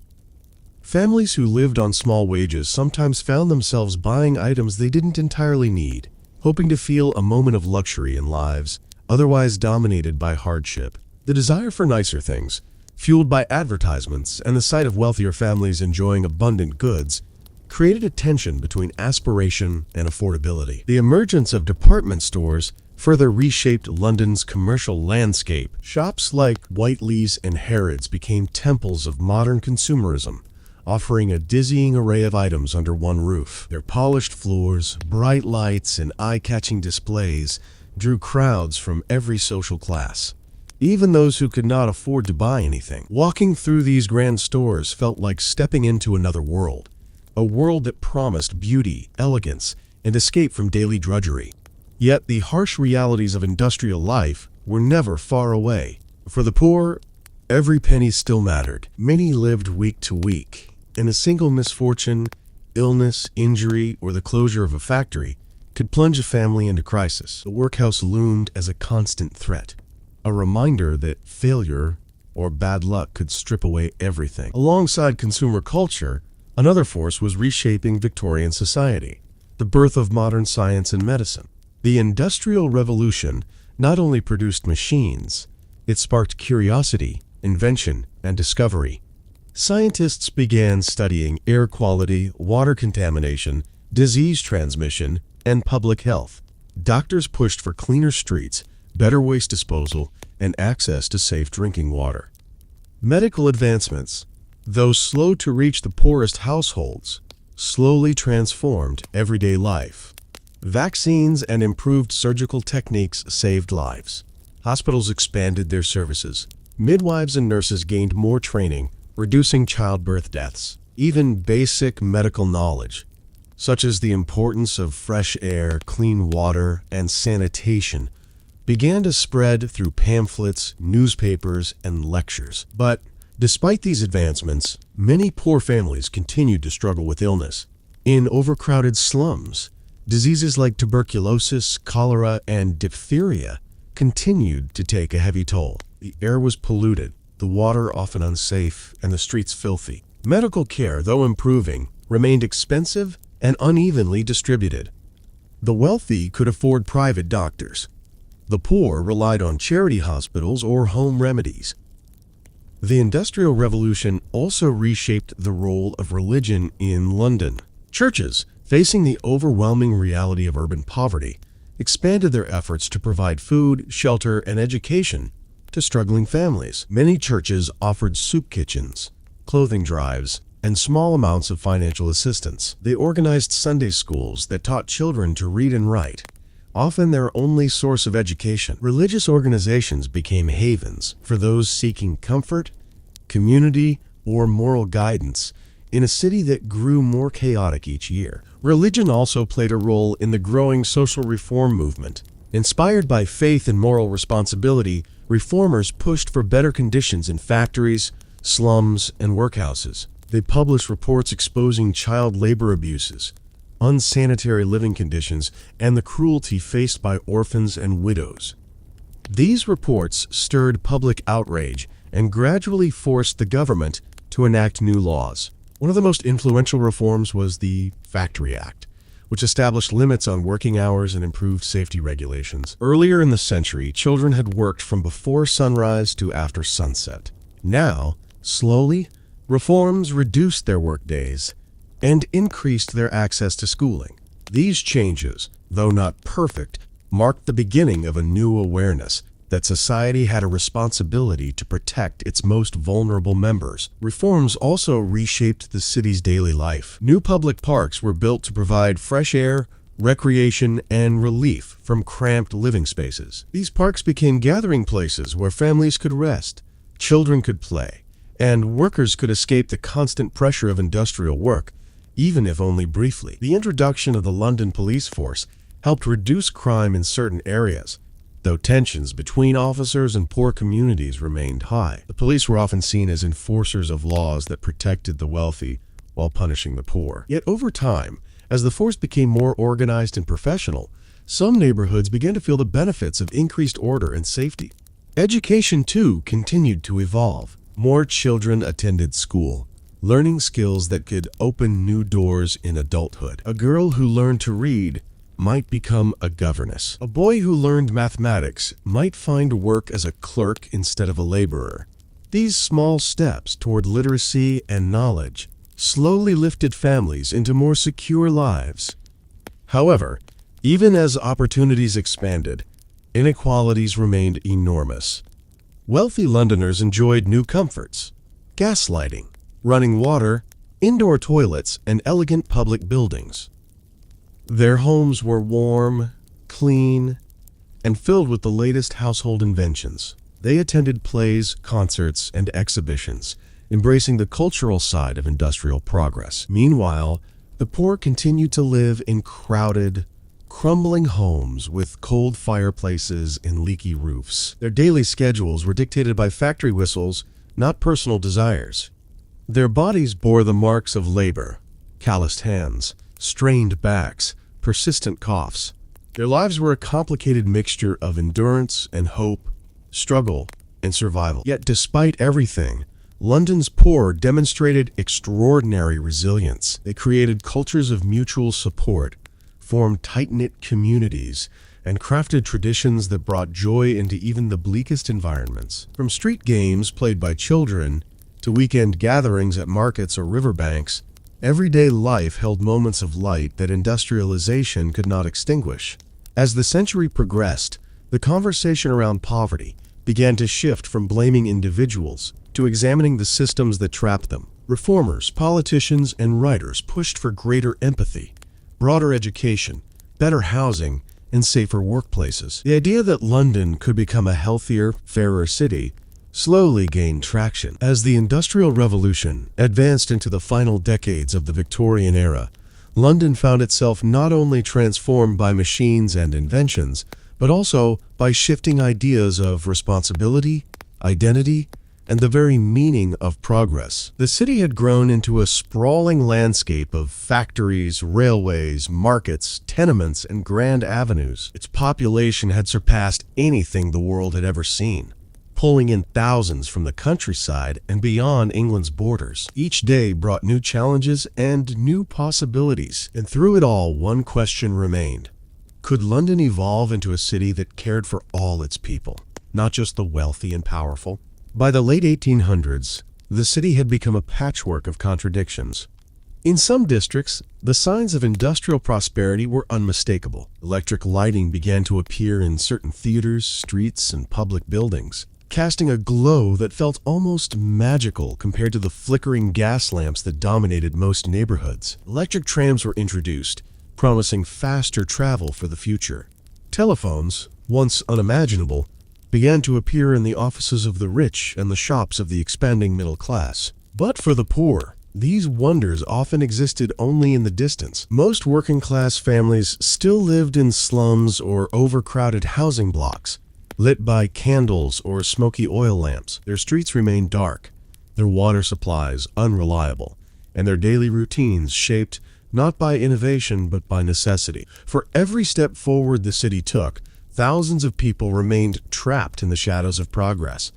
Speaker 1: Families who lived on small wages sometimes found themselves buying items they didn't entirely need, hoping to feel a moment of luxury in lives otherwise dominated by hardship. The desire for nicer things, fueled by advertisements and the sight of wealthier families enjoying abundant goods, created a tension between aspiration and affordability. The emergence of department stores further reshaped London's commercial landscape. Shops like Whiteley's and Harrods became temples of modern consumerism, offering a dizzying array of items under one roof. Their polished floors, bright lights, and eye-catching displays drew crowds from every social class, even those who could not afford to buy anything. Walking through these grand stores felt like stepping into another world, a world that promised beauty, elegance, and escape from daily drudgery. Yet the harsh realities of industrial life were never far away. For the poor, every penny still mattered. Many lived week to week, and a single misfortune, illness, injury, or the closure of a factory could plunge a family into crisis. The workhouse loomed as a constant threat, a reminder that failure or bad luck could strip away everything. Alongside consumer culture, another force was reshaping Victorian society, the birth of modern science and medicine. The Industrial Revolution not only produced machines, it sparked curiosity, invention, and discovery. Scientists began studying air quality, water contamination, disease transmission, and public health. Doctors pushed for cleaner streets, better waste disposal, and access to safe drinking water. Medical advancements, though slow to reach the poorest households, slowly transformed everyday life. Vaccines and improved surgical techniques saved lives. Hospitals expanded their services. Midwives and nurses gained more training, reducing childbirth deaths. Even basic medical knowledge, such as the importance of fresh air, clean water, and sanitation, began to spread through pamphlets, newspapers, and lectures. But despite these advancements, many poor families continued to struggle with illness. In overcrowded slums, diseases like tuberculosis, cholera, and diphtheria continued to take a heavy toll. The air was polluted, the water often unsafe, and the streets filthy. Medical care, though improving, remained expensive and unevenly distributed. The wealthy could afford private doctors. The poor relied on charity hospitals or home remedies. The Industrial Revolution also reshaped the role of religion in London. Churches, facing the overwhelming reality of urban poverty, expanded their efforts to provide food, shelter, and education to struggling families. Many churches offered soup kitchens, clothing drives, and small amounts of financial assistance. They organized Sunday schools that taught children to read and write, often their only source of education. Religious organizations became havens for those seeking comfort, community, or moral guidance in a city that grew more chaotic each year. Religion also played a role in the growing social reform movement. Inspired by faith and moral responsibility, reformers pushed for better conditions in factories, slums, and workhouses. They published reports exposing child labor abuses, unsanitary living conditions, and the cruelty faced by orphans and widows. These reports stirred public outrage and gradually forced the government to enact new laws. One of the most influential reforms was the Factory Act, which established limits on working hours and improved safety regulations. Earlier in the century, children had worked from before sunrise to after sunset. Now, slowly, reforms reduced their work days and increased their access to schooling. These changes, though not perfect, marked the beginning of a new awareness that society had a responsibility to protect its most vulnerable members. Reforms also reshaped the city's daily life. New public parks were built to provide fresh air, recreation, and relief from cramped living spaces. These parks became gathering places where families could rest, children could play, and workers could escape the constant pressure of industrial work, even if only briefly. The introduction of the London police force helped reduce crime in certain areas, though tensions between officers and poor communities remained high. The police were often seen as enforcers of laws that protected the wealthy while punishing the poor. Yet over time, as the force became more organized and professional, some neighborhoods began to feel the benefits of increased order and safety. Education, too, continued to evolve. More children attended school, learning skills that could open new doors in adulthood. A girl who learned to read might become a governess. A boy who learned mathematics might find work as a clerk instead of a laborer. These small steps toward literacy and knowledge slowly lifted families into more secure lives. However, even as opportunities expanded, inequalities remained enormous. Wealthy Londoners enjoyed new comforts: gas lighting, running water, indoor toilets, and elegant public buildings. Their homes were warm, clean, and filled with the latest household inventions. They attended plays, concerts, and exhibitions, embracing the cultural side of industrial progress. Meanwhile, the poor continued to live in crowded, crumbling homes with cold fireplaces and leaky roofs. Their daily schedules were dictated by factory whistles, not personal desires. Their bodies bore the marks of labor: calloused hands, strained backs, persistent coughs. Their lives were a complicated mixture of endurance and hope, struggle and survival. Yet despite everything, London's poor demonstrated extraordinary resilience. They created cultures of mutual support, formed tight-knit communities, and crafted traditions that brought joy into even the bleakest environments. From street games played by children to weekend gatherings at markets or riverbanks, everyday life held moments of light that industrialization could not extinguish. As the century progressed, the conversation around poverty began to shift from blaming individuals to examining the systems that trapped them. Reformers, politicians, and writers pushed for greater empathy, broader education, better housing, and safer workplaces. The idea that London could become a healthier, fairer city slowly gained traction. As the Industrial Revolution advanced into the final decades of the Victorian era, London found itself not only transformed by machines and inventions, but also by shifting ideas of responsibility, identity, and the very meaning of progress. The city had grown into a sprawling landscape of factories, railways, markets, tenements, and grand avenues. Its population had surpassed anything the world had ever seen, pulling in thousands from the countryside and beyond England's borders. Each day brought new challenges and new possibilities, and through it all, one question remained: could London evolve into a city that cared for all its people, not just the wealthy and powerful? By the late 1800s, the city had become a patchwork of contradictions. In some districts, the signs of industrial prosperity were unmistakable. Electric lighting began to appear in certain theaters, streets, and public buildings, casting a glow that felt almost magical compared to the flickering gas lamps that dominated most neighborhoods. Electric trams were introduced, promising faster travel for the future. Telephones, once unimaginable, began to appear in the offices of the rich and the shops of the expanding middle class. But for the poor, these wonders often existed only in the distance. Most working-class families still lived in slums or overcrowded housing blocks, lit by candles or smoky oil lamps. Their streets remained dark, their water supplies unreliable, and their daily routines shaped not by innovation but by necessity. For every step forward the city took, thousands of people remained trapped in the shadows of progress.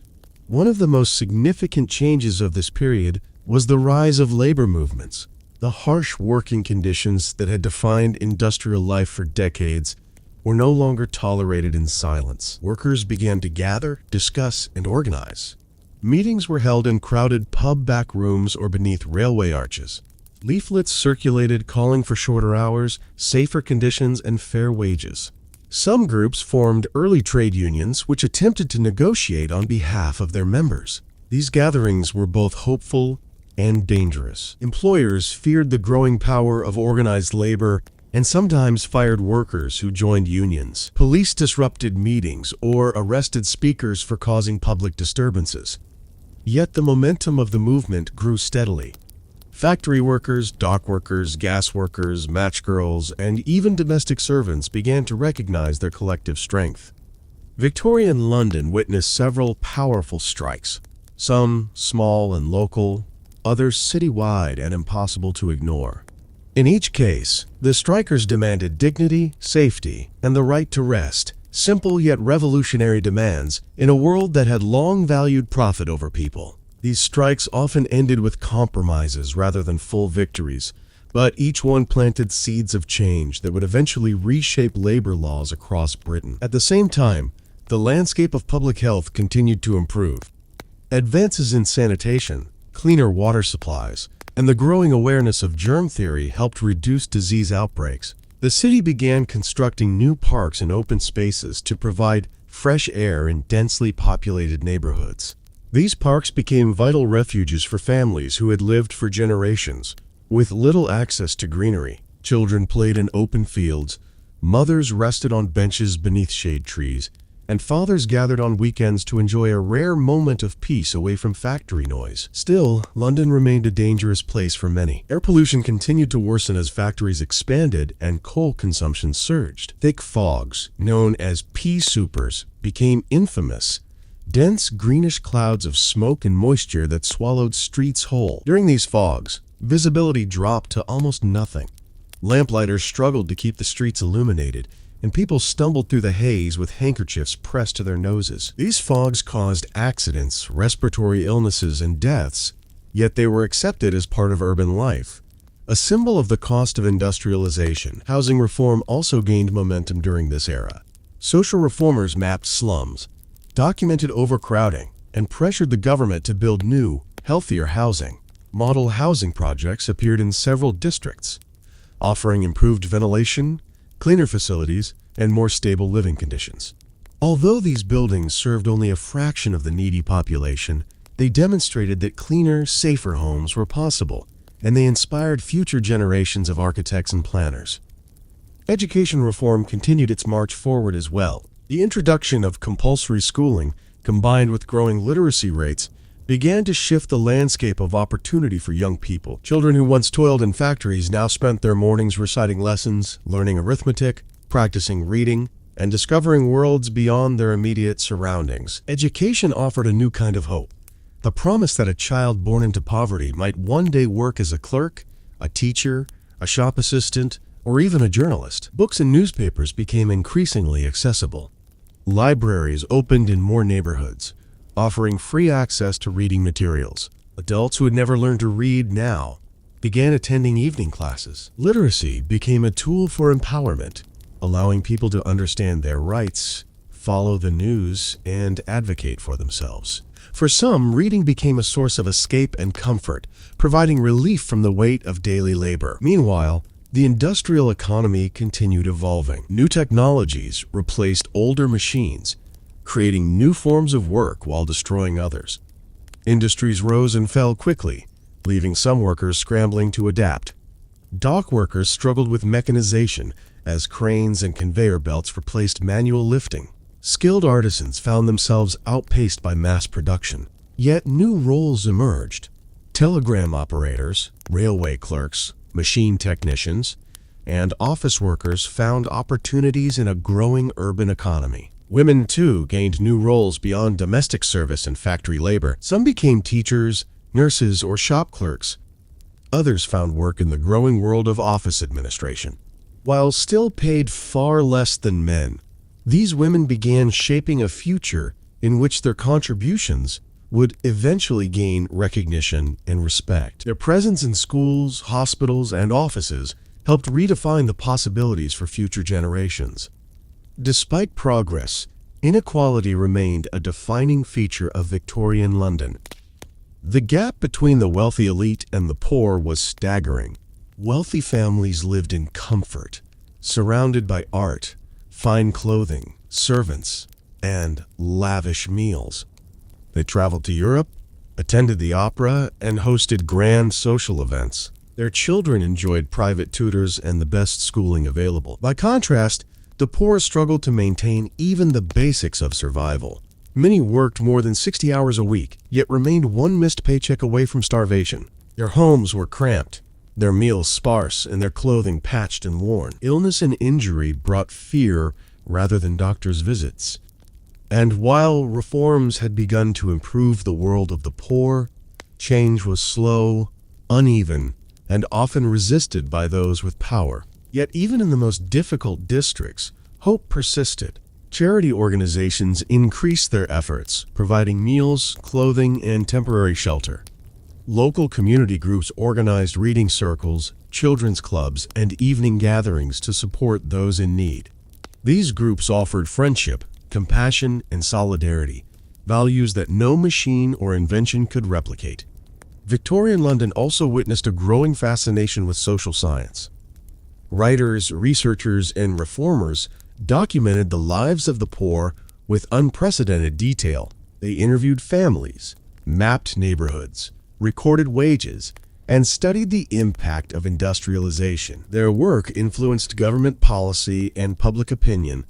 Speaker 1: One of the most significant changes of this period was the rise of labor movements. The harsh working conditions that had defined industrial life for decades were no longer tolerated in silence. Workers began to gather, discuss, and organize. Meetings were held in crowded pub back rooms or beneath railway arches. Leaflets circulated calling for shorter hours, safer conditions, and fair wages. Some groups formed early trade unions which attempted to negotiate on behalf of their members. These gatherings were both hopeful and dangerous. Employers feared the growing power of organized labor and sometimes fired workers who joined unions. Police disrupted meetings or arrested speakers for causing public disturbances. Yet the momentum of the movement grew steadily. Factory workers, dock workers, gas workers, match girls, and even domestic servants began to recognize their collective strength. Victorian London witnessed several powerful strikes, some small and local, others citywide and impossible to ignore. In each case, the strikers demanded dignity, safety, and the right to rest, simple yet revolutionary demands in a world that had long valued profit over people. These strikes often ended with compromises rather than full victories, but each one planted seeds of change that would eventually reshape labor laws across Britain. At the same time, the landscape of public health continued to improve. Advances in sanitation, cleaner water supplies, and the growing awareness of germ theory helped reduce disease outbreaks. The city began constructing new parks and open spaces to provide fresh air in densely populated neighborhoods. These parks became vital refuges for families who had lived for generations with little access to greenery. Children played in open fields, mothers rested on benches beneath shade trees, and fathers gathered on weekends to enjoy a rare moment of peace away from factory noise. Still, London remained a dangerous place for many. Air pollution continued to worsen as factories expanded and coal consumption surged. Thick fogs, known as pea soupers, became infamous. Dense greenish clouds of smoke and moisture that swallowed streets whole. During these fogs, visibility dropped to almost nothing. Lamplighters struggled to keep the streets illuminated, and people stumbled through the haze with handkerchiefs pressed to their noses. These fogs caused accidents, respiratory illnesses, and deaths, yet they were accepted as part of urban life. A symbol of the cost of industrialization, housing reform also gained momentum during this era. Social reformers mapped slums, documented overcrowding, and pressured the government to build new, healthier housing. Model housing projects appeared in several districts, offering improved ventilation, cleaner facilities, and more stable living conditions. Although these buildings served only a fraction of the needy population, they demonstrated that cleaner, safer homes were possible, and they inspired future generations of architects and planners. Education reform continued its march forward as well. The introduction of compulsory schooling, combined with growing literacy rates, began to shift the landscape of opportunity for young people. Children who once toiled in factories now spent their mornings reciting lessons, learning arithmetic, practicing reading, and discovering worlds beyond their immediate surroundings. Education offered a new kind of hope. The promise that a child born into poverty might one day work as a clerk, a teacher, a shop assistant, or even a journalist. Books and newspapers became increasingly accessible. Libraries opened in more neighborhoods, offering free access to reading materials. Adults who had never learned to read now began attending evening classes. Literacy became a tool for empowerment, allowing people to understand their rights, follow the news, and advocate for themselves. For some, reading became a source of escape and comfort, providing relief from the weight of daily labor. Meanwhile, the industrial economy continued evolving. New technologies replaced older machines, creating new forms of work while destroying others. Industries rose and fell quickly, leaving some workers scrambling to adapt. Dock workers struggled with mechanization as cranes and conveyor belts replaced manual lifting. Skilled artisans found themselves outpaced by mass production. Yet new roles emerged. Telegram operators, railway clerks, machine technicians, and office workers found opportunities in a growing urban economy. Women, too, gained new roles beyond domestic service and factory labor. Some became teachers, nurses, or shop clerks. Others found work in the growing world of office administration. While still paid far less than men, these women began shaping a future in which their contributions would eventually gain recognition and respect. Their presence in schools, hospitals, and offices helped redefine the possibilities for future generations. Despite progress, inequality remained a defining feature of Victorian London. The gap between the wealthy elite and the poor was staggering. Wealthy families lived in comfort, surrounded by art, fine clothing, servants, and lavish meals. They traveled to Europe, attended the opera, and hosted grand social events. Their children enjoyed private tutors and the best schooling available. By contrast, the poor struggled to maintain even the basics of survival. Many worked more than 60 hours a week, yet remained one missed paycheck away from starvation. Their homes were cramped, their meals sparse, and their clothing patched and worn. Illness and injury brought fear rather than doctors' visits. And while reforms had begun to improve the world of the poor, change was slow, uneven, and often resisted by those with power. Yet even in the most difficult districts, hope persisted. Charity organizations increased their efforts, providing meals, clothing, and temporary shelter. Local community groups organized reading circles, children's clubs, and evening gatherings to support those in need. These groups offered friendship, compassion, and solidarity, values that no machine or invention could replicate. Victorian London also witnessed a growing fascination with social science. Writers, researchers, and reformers documented the lives of the poor with unprecedented detail. They interviewed families, mapped neighborhoods, recorded wages, and studied the impact of industrialization. Their work influenced government policy and public opinion,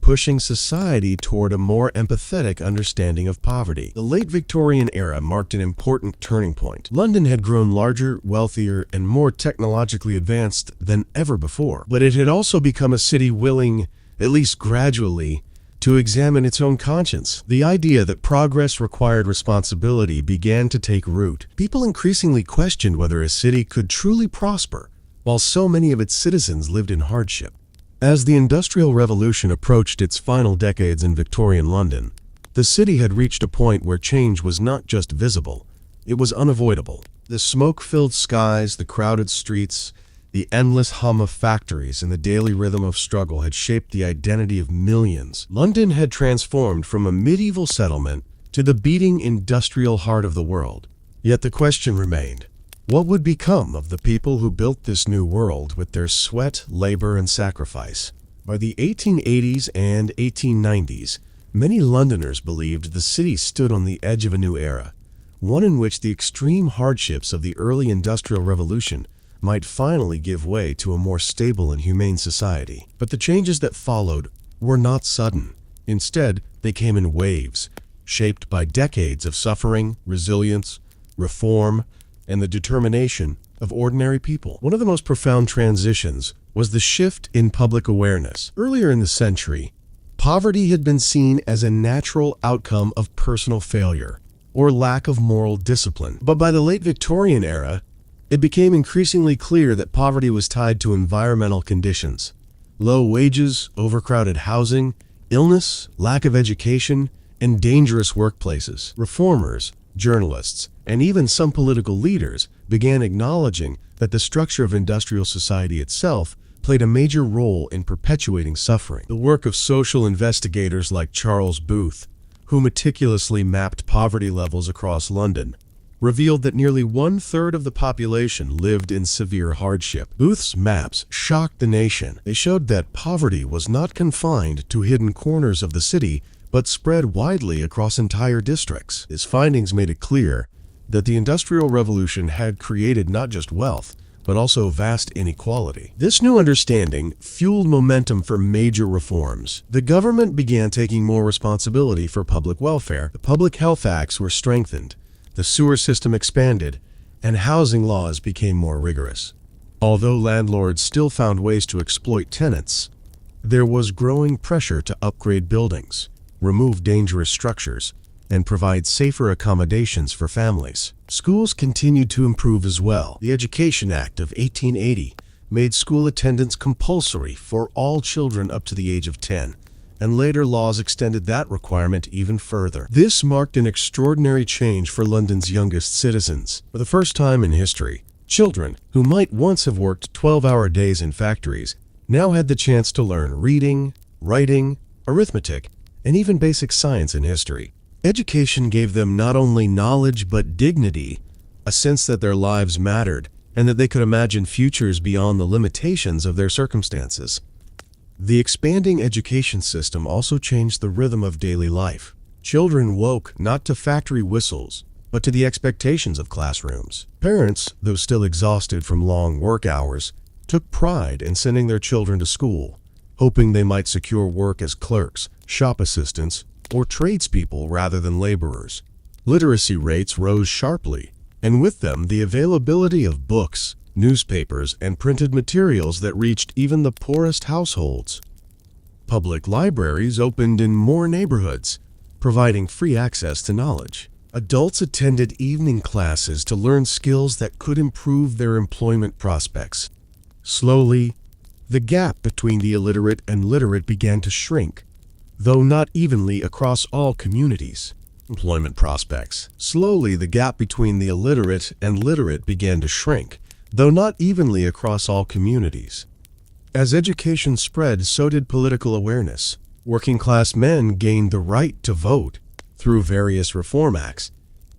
Speaker 1: pushing society toward a more empathetic understanding of poverty. The late Victorian era marked an important turning point. London had grown larger, wealthier, and more technologically advanced than ever before, but it had also become a city willing, at least gradually, to examine its own conscience. The idea that progress required responsibility began to take root. People increasingly questioned whether a city could truly prosper, while so many of its citizens lived in hardship. As the Industrial Revolution approached its final decades in Victorian London, the city had reached a point where change was not just visible, it was unavoidable. The smoke-filled skies, the crowded streets, the endless hum of factories, and the daily rhythm of struggle had shaped the identity of millions. London had transformed from a medieval settlement to the beating industrial heart of the world. Yet the question remained: what would become of the people who built this new world with their sweat, labor, and sacrifice? By the 1880s and 1890s, many Londoners believed the city stood on the edge of a new era, one in which the extreme hardships of the early Industrial Revolution might finally give way to a more stable and humane society. But the changes that followed were not sudden. Instead, they came in waves, shaped by decades of suffering, resilience, reform, and the determination of ordinary people. One of the most profound transitions was the shift in public awareness. Earlier in the century, poverty had been seen as a natural outcome of personal failure or lack of moral discipline. But by the late Victorian era, it became increasingly clear that poverty was tied to environmental conditions. Low wages, overcrowded housing, illness, lack of education, and dangerous workplaces. Reformers, journalists, and even some political leaders began acknowledging that the structure of industrial society itself played a major role in perpetuating suffering. The work of social investigators like Charles Booth, who meticulously mapped poverty levels across London, revealed that nearly one-third of the population lived in severe hardship. Booth's maps shocked the nation. They showed that poverty was not confined to hidden corners of the city, but spread widely across entire districts. His findings made it clear that the Industrial Revolution had created not just wealth, but also vast inequality. This new understanding fueled momentum for major reforms. The government began taking more responsibility for public welfare. The Public Health Acts were strengthened, the sewer system expanded, and housing laws became more rigorous. Although landlords still found ways to exploit tenants, there was growing pressure to upgrade buildings, remove dangerous structures, and provide safer accommodations for families. Schools continued to improve as well. The Education Act of 1880 made school attendance compulsory for all children up to the age of 10, and later laws extended that requirement even further. This marked an extraordinary change for London's youngest citizens. For the first time in history, children who might once have worked 12-hour days in factories now had the chance to learn reading, writing, arithmetic, and even basic science and history. Education gave them not only knowledge but dignity, a sense that their lives mattered, and that they could imagine futures beyond the limitations of their circumstances. The expanding education system also changed the rhythm of daily life. Children woke not to factory whistles, but to the expectations of classrooms. Parents, though still exhausted from long work hours, took pride in sending their children to school, hoping they might secure work as clerks, shop assistants, or tradespeople rather than laborers. Literacy rates rose sharply, and with them the availability of books, newspapers, and printed materials that reached even the poorest households. Public libraries opened in more neighborhoods, providing free access to knowledge. Adults attended evening classes to learn skills that could improve their employment prospects. Slowly, the gap between the illiterate and literate began to shrink, though not evenly across all communities. Employment prospects. Slowly, the gap between the illiterate and literate began to shrink, though not evenly across all communities. As education spread, so did political awareness. Working-class men gained the right to vote through various reform acts,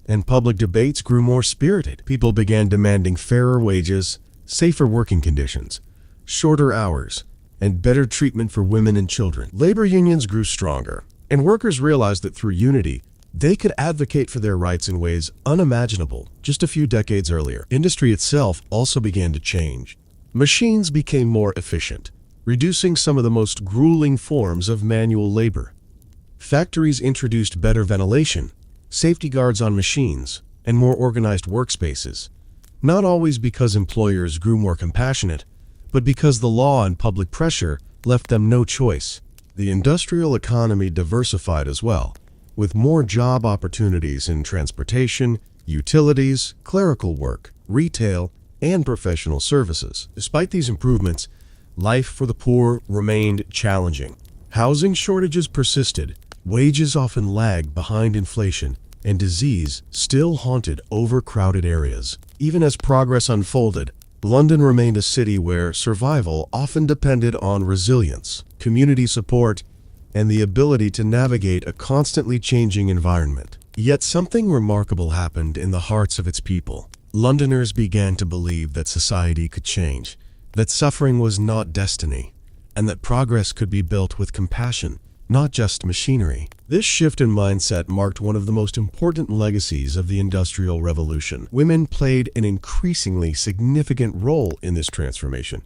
Speaker 1: and public debates grew more spirited. People began demanding fairer wages, safer working conditions, shorter hours, and better treatment for women and children. Labor unions grew stronger, and workers realized that through unity, they could advocate for their rights in ways unimaginable just a few decades earlier. Industry itself also began to change. Machines became more efficient, reducing some of the most grueling forms of manual labor. Factories introduced better ventilation, safety guards on machines, and more organized workspaces, not always because employers grew more compassionate, but because the law and public pressure left them no choice. The industrial economy diversified as well, with more job opportunities in transportation, utilities, clerical work, retail, and professional services. Despite these improvements, life for the poor remained challenging. Housing shortages persisted, wages often lagged behind inflation, and disease still haunted overcrowded areas. Even as progress unfolded, London remained a city where survival often depended on resilience, community support, and the ability to navigate a constantly changing environment. Yet something remarkable happened in the hearts of its people. Londoners began to believe that society could change, that suffering was not destiny, and that progress could be built with compassion, not just machinery. This shift in mindset marked one of the most important legacies of the Industrial Revolution. Women played an increasingly significant role in this transformation.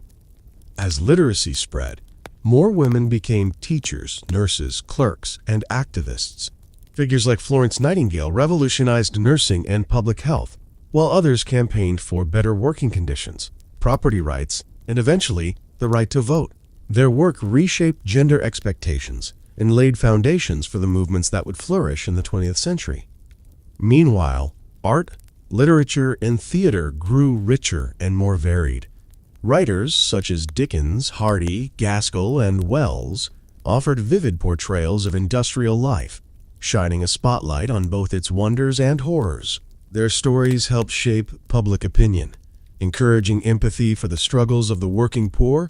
Speaker 1: As literacy spread, more women became teachers, nurses, clerks, and activists. Figures like Florence Nightingale revolutionized nursing and public health, while others campaigned for better working conditions, property rights, and eventually, the right to vote. Their work reshaped gender expectations and laid foundations for the movements that would flourish in the 20th century. Meanwhile, art, literature, and theater grew richer and more varied. Writers such as Dickens, Hardy, Gaskell, and Wells offered vivid portrayals of industrial life, shining a spotlight on both its wonders and horrors. Their stories helped shape public opinion, encouraging empathy for the struggles of the working poor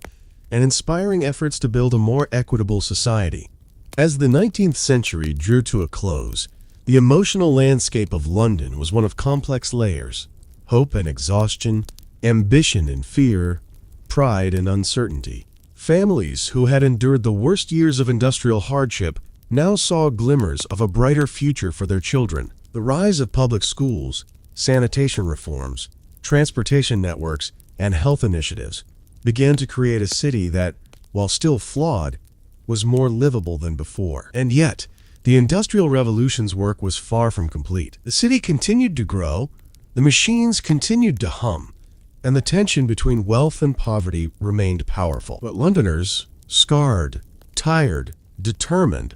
Speaker 1: and inspiring efforts to build a more equitable society. As the 19th century drew to a close, the emotional landscape of London was one of complex layers: hope and exhaustion, ambition and fear, pride and uncertainty. Families who had endured the worst years of industrial hardship now saw glimmers of a brighter future for their children. The rise of public schools, sanitation reforms, transportation networks, and health initiatives began to create a city that, while still flawed, was more livable than before. And yet, the Industrial Revolution's work was far from complete. The city continued to grow, the machines continued to hum, and the tension between wealth and poverty remained powerful. But Londoners, scarred, tired, determined,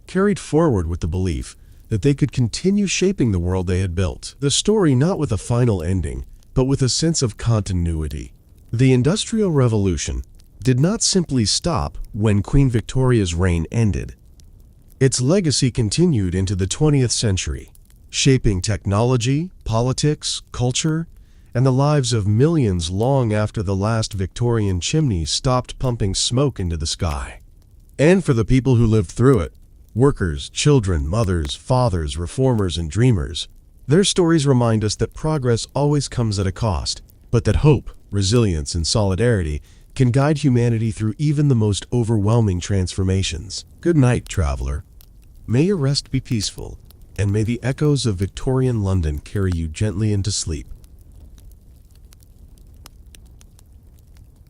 Speaker 1: carried forward with the belief that they could continue shaping the world they had built. The story not with a final ending, but with a sense of continuity. The Industrial Revolution did not simply stop when Queen Victoria's reign ended. Its legacy continued into the 20th century, shaping technology, politics, culture, and the lives of millions long after the last Victorian chimney stopped pumping smoke into the sky. And for the people who lived through it, workers, children, mothers, fathers, reformers, and dreamers, their stories remind us that progress always comes at a cost, but that hope, resilience, and solidarity can guide humanity through even the most overwhelming transformations. Good night, traveler. May your rest be peaceful, and may the echoes of Victorian London carry you gently into sleep.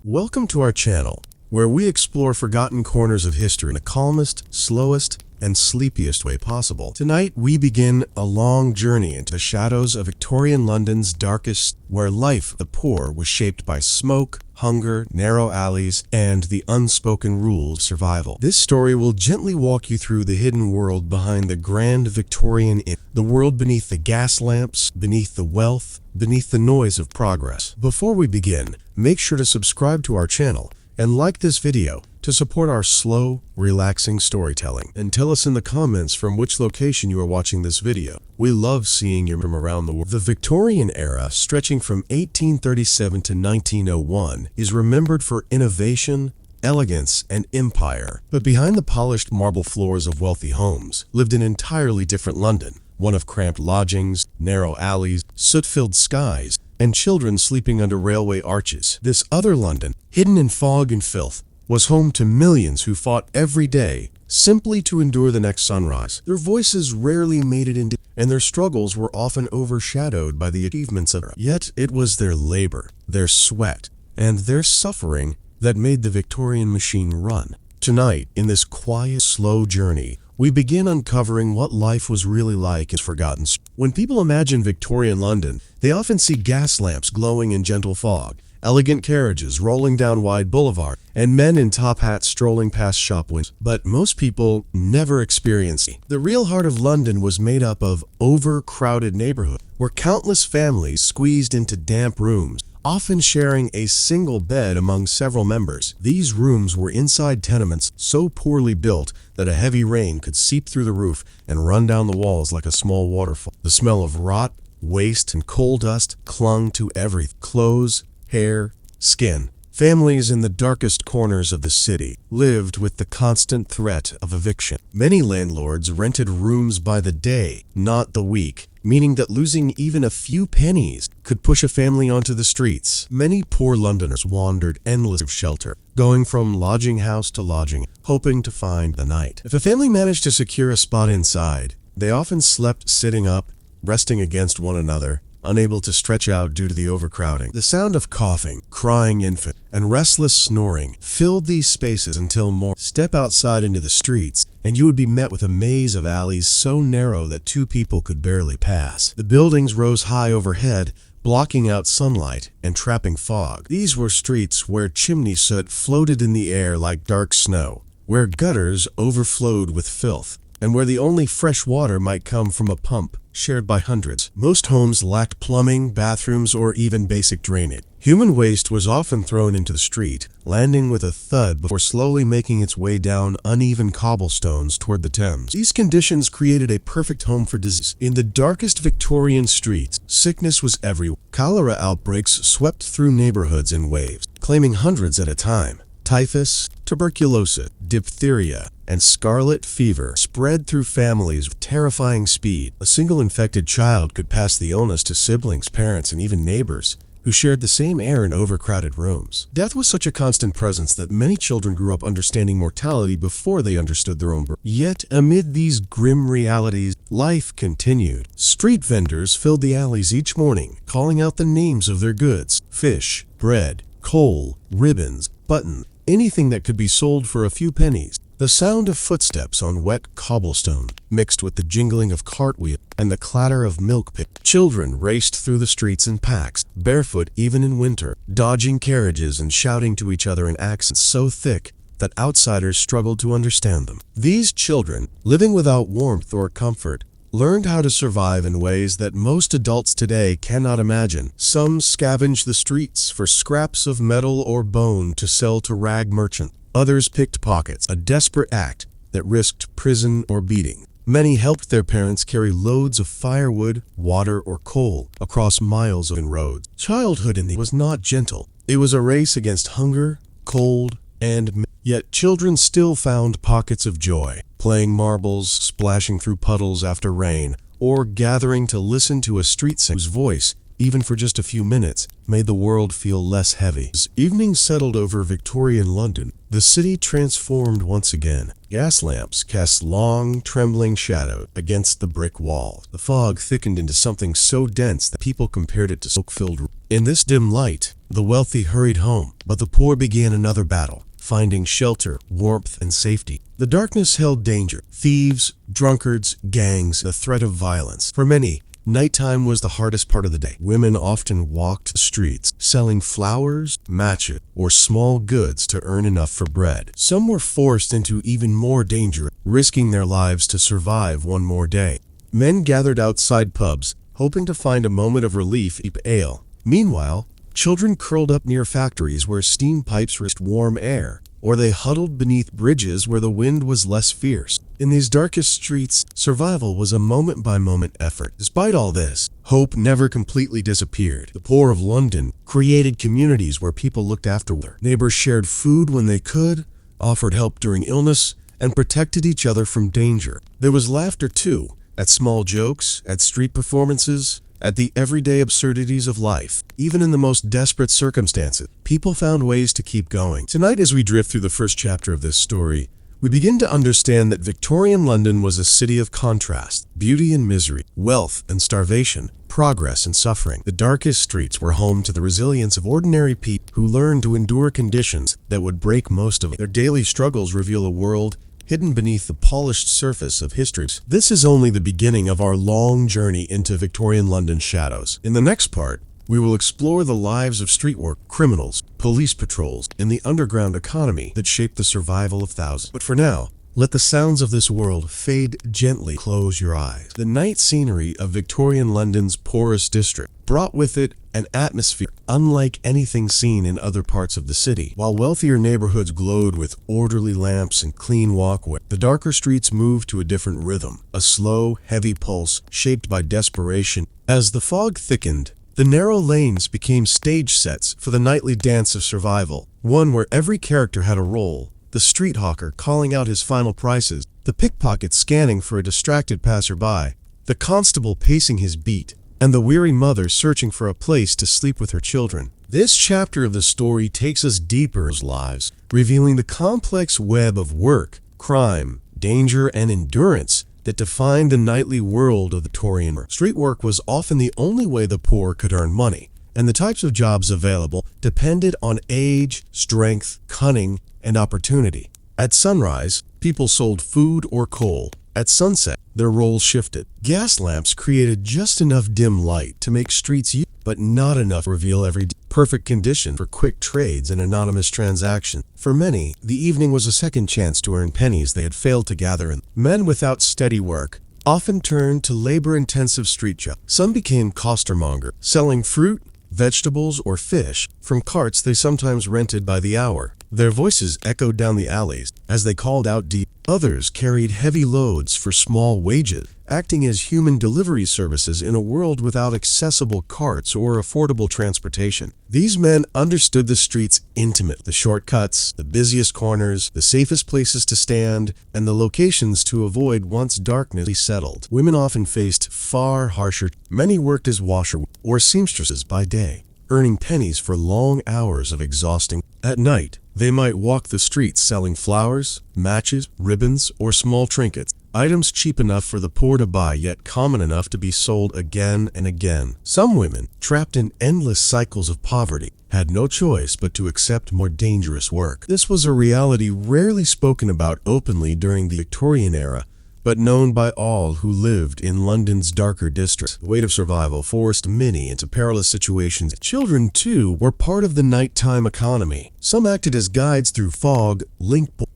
Speaker 1: Welcome to our channel, where we explore forgotten corners of history in the calmest, slowest, and sleepiest way possible. Tonight, we begin a long journey into the shadows of Victorian London's darkest, where life of the poor was shaped by smoke, hunger, narrow alleys, and the unspoken rules of survival. This story will gently walk you through the hidden world behind the grand Victorian inn, the world beneath the gas lamps, beneath the wealth, beneath the noise of progress. Before we begin, make sure to subscribe to our channel and like this video to support our slow, relaxing storytelling. And tell us in the comments from which location you are watching this video. We love seeing you from around the world. The Victorian era, stretching from 1837 to 1901, is remembered for innovation, elegance, and empire. But behind the polished marble floors of wealthy homes lived an entirely different London, one of cramped lodgings, narrow alleys, soot-filled skies, and children sleeping under railway arches. This other London, hidden in fog and filth, was home to millions who fought every day simply to endure the next sunrise. Their voices rarely made it into, and their struggles were often overshadowed by the achievements of others. Yet it was their labor, their sweat, and their suffering that made the Victorian machine run. Tonight, in this quiet, slow journey, we begin uncovering what life was really like in forgotten. When people imagine Victorian London, they often see gas lamps glowing in gentle fog, elegant carriages rolling down wide boulevards, and men in top hats strolling past shop windows. But most people never experience it. The real heart of London was made up of overcrowded neighborhoods, where countless families squeezed into damp rooms, often sharing a single bed among several members. These rooms were inside tenements so poorly built that a heavy rain could seep through the roof and run down the walls like a small waterfall. The smell of rot, waste, and coal dust clung to everything: clothes, hair, skin. Families in the darkest corners of the city lived with the constant threat of eviction. Many landlords rented rooms by the day, not the week, meaning that losing even a few pennies could push a family onto the streets. Many poor Londoners wandered endless of shelter, going from lodging house to lodging, hoping to find the night. If a family managed to secure a spot inside, they often slept sitting up, resting against one another, unable to stretch out due to the overcrowding. The sound of coughing, crying infant, and restless snoring filled these spaces until morning. Step outside into the streets, and you would be met with a maze of alleys so narrow that two people could barely pass. The buildings rose high overhead, blocking out sunlight and trapping fog. These were streets where chimney soot floated in the air like dark snow, where gutters overflowed with filth, and where the only fresh water might come from a pump shared by hundreds. Most homes lacked plumbing, bathrooms, or even basic drainage. Human waste was often thrown into the street, landing with a thud before slowly making its way down uneven cobblestones toward the Thames. These conditions created a perfect home for disease. In the darkest Victorian streets, sickness was everywhere. Cholera outbreaks swept through neighborhoods in waves, claiming hundreds at a time. Typhus, tuberculosis, diphtheria, and scarlet fever spread through families with terrifying speed. A single infected child could pass the illness to siblings, parents, and even neighbors who shared the same air in overcrowded rooms. Death was such a constant presence that many children grew up understanding mortality before they understood their own birth. Yet, amid these grim realities, life continued. Street vendors filled the alleys each morning, calling out the names of their goods: fish, bread, coal, ribbons, buttons, anything that could be sold for a few pennies. The sound of footsteps on wet cobblestone mixed with the jingling of cartwheels and the clatter of milk pits. Children raced through the streets in packs, barefoot even in winter, dodging carriages and shouting to each other in accents so thick that outsiders struggled to understand them. These children, living without warmth or comfort, learned how to survive in ways that most adults today cannot imagine. Some scavenged the streets for scraps of metal or bone to sell to rag merchants. Others picked pockets, a desperate act that risked prison or beating. Many helped their parents carry loads of firewood, water, or coal across miles of roads. Childhood in the was not gentle. It was a race against hunger, cold, and yet children still found pockets of joy, playing marbles, splashing through puddles after rain, or gathering to listen to a street singer's voice even for just a few minutes, made the world feel less heavy. As evening settled over Victorian London, the city transformed once again. Gas lamps cast long, trembling shadows against the brick wall. The fog thickened into something so dense that people compared it to smoke-filled. In this dim light, the wealthy hurried home, but the poor began another battle, finding shelter, warmth, and safety. The darkness held danger: thieves, drunkards, gangs, the threat of violence. For many, nighttime was the hardest part of the day. Women often walked the streets, selling flowers, matches, or small goods to earn enough for bread. Some were forced into even more danger, risking their lives to survive one more day. Men gathered outside pubs, hoping to find a moment of relief in ale. Meanwhile, children curled up near factories where steam pipes reached warm air, or they huddled beneath bridges where the wind was less fierce. In these darkest streets, survival was a moment-by-moment effort. Despite all this, hope never completely disappeared. The poor of London created communities where people looked after one another. Neighbors shared food when they could, offered help during illness, and protected each other from danger. There was laughter too, at small jokes, at street performances, at the everyday absurdities of life. Even in the most desperate circumstances, people found ways to keep going. Tonight, as we drift through the first chapter of this story, we begin to understand that Victorian London was a city of contrast: beauty and misery, wealth and starvation, progress and suffering. The darkest streets were home to the resilience of ordinary people who learned to endure conditions that would break most of them. Their daily struggles reveal a world hidden beneath the polished surface of history. This is only the beginning of our long journey into Victorian London's shadows. In the next part, we will explore the lives of streetwork, criminals, police patrols, and the underground economy that shaped the survival of thousands. But for now, let the sounds of this world fade gently. Close your eyes. The night scenery of Victorian London's poorest district brought with it an atmosphere unlike anything seen in other parts of the city. While wealthier neighborhoods glowed with orderly lamps and clean walkways, the darker streets moved to a different rhythm, a slow, heavy pulse shaped by desperation. As the fog thickened, the narrow lanes became stage sets for the nightly dance of survival, one where every character had a role: the street hawker calling out his final prices, the pickpocket scanning for a distracted passerby, the constable pacing his beat, and the weary mother searching for a place to sleep with her children. This chapter of the story takes us deeper into lives, revealing the complex web of work, crime, danger, and endurance that defined the nightly world of the Victorian era. Street work was often the only way the poor could earn money, and the types of jobs available depended on age, strength, cunning, and opportunity. At sunrise, people sold food or coal. At sunset, their roles shifted. Gas lamps created just enough dim light to make streets useful, but not enough to reveal every perfect condition for quick trades and anonymous transactions. For many, the evening was a second chance to earn pennies they had failed to gather in. Men without steady work often turned to labor-intensive street jobs. Some became costermongers, selling fruit, vegetables, or fish from carts they sometimes rented by the hour. Their voices echoed down the alleys as they called out deep. Others carried heavy loads for small wages, acting as human delivery services in a world without accessible carts or affordable transportation. These men understood the streets intimately: the shortcuts, the busiest corners, the safest places to stand, and the locations to avoid once darkness settled. Women often faced far harsher. Many worked as washerwomen or seamstresses by day, earning pennies for long hours of exhausting. At night, they might walk the streets selling flowers, matches, ribbons, or small trinkets, items cheap enough for the poor to buy yet common enough to be sold again and again. Some women, trapped in endless cycles of poverty, had no choice but to accept more dangerous work. This was a reality rarely spoken about openly during the Victorian era, but known by all who lived in London's darker districts. The weight of survival forced many into perilous situations. Children, too, were part of the nighttime economy. Some acted as guides through fog,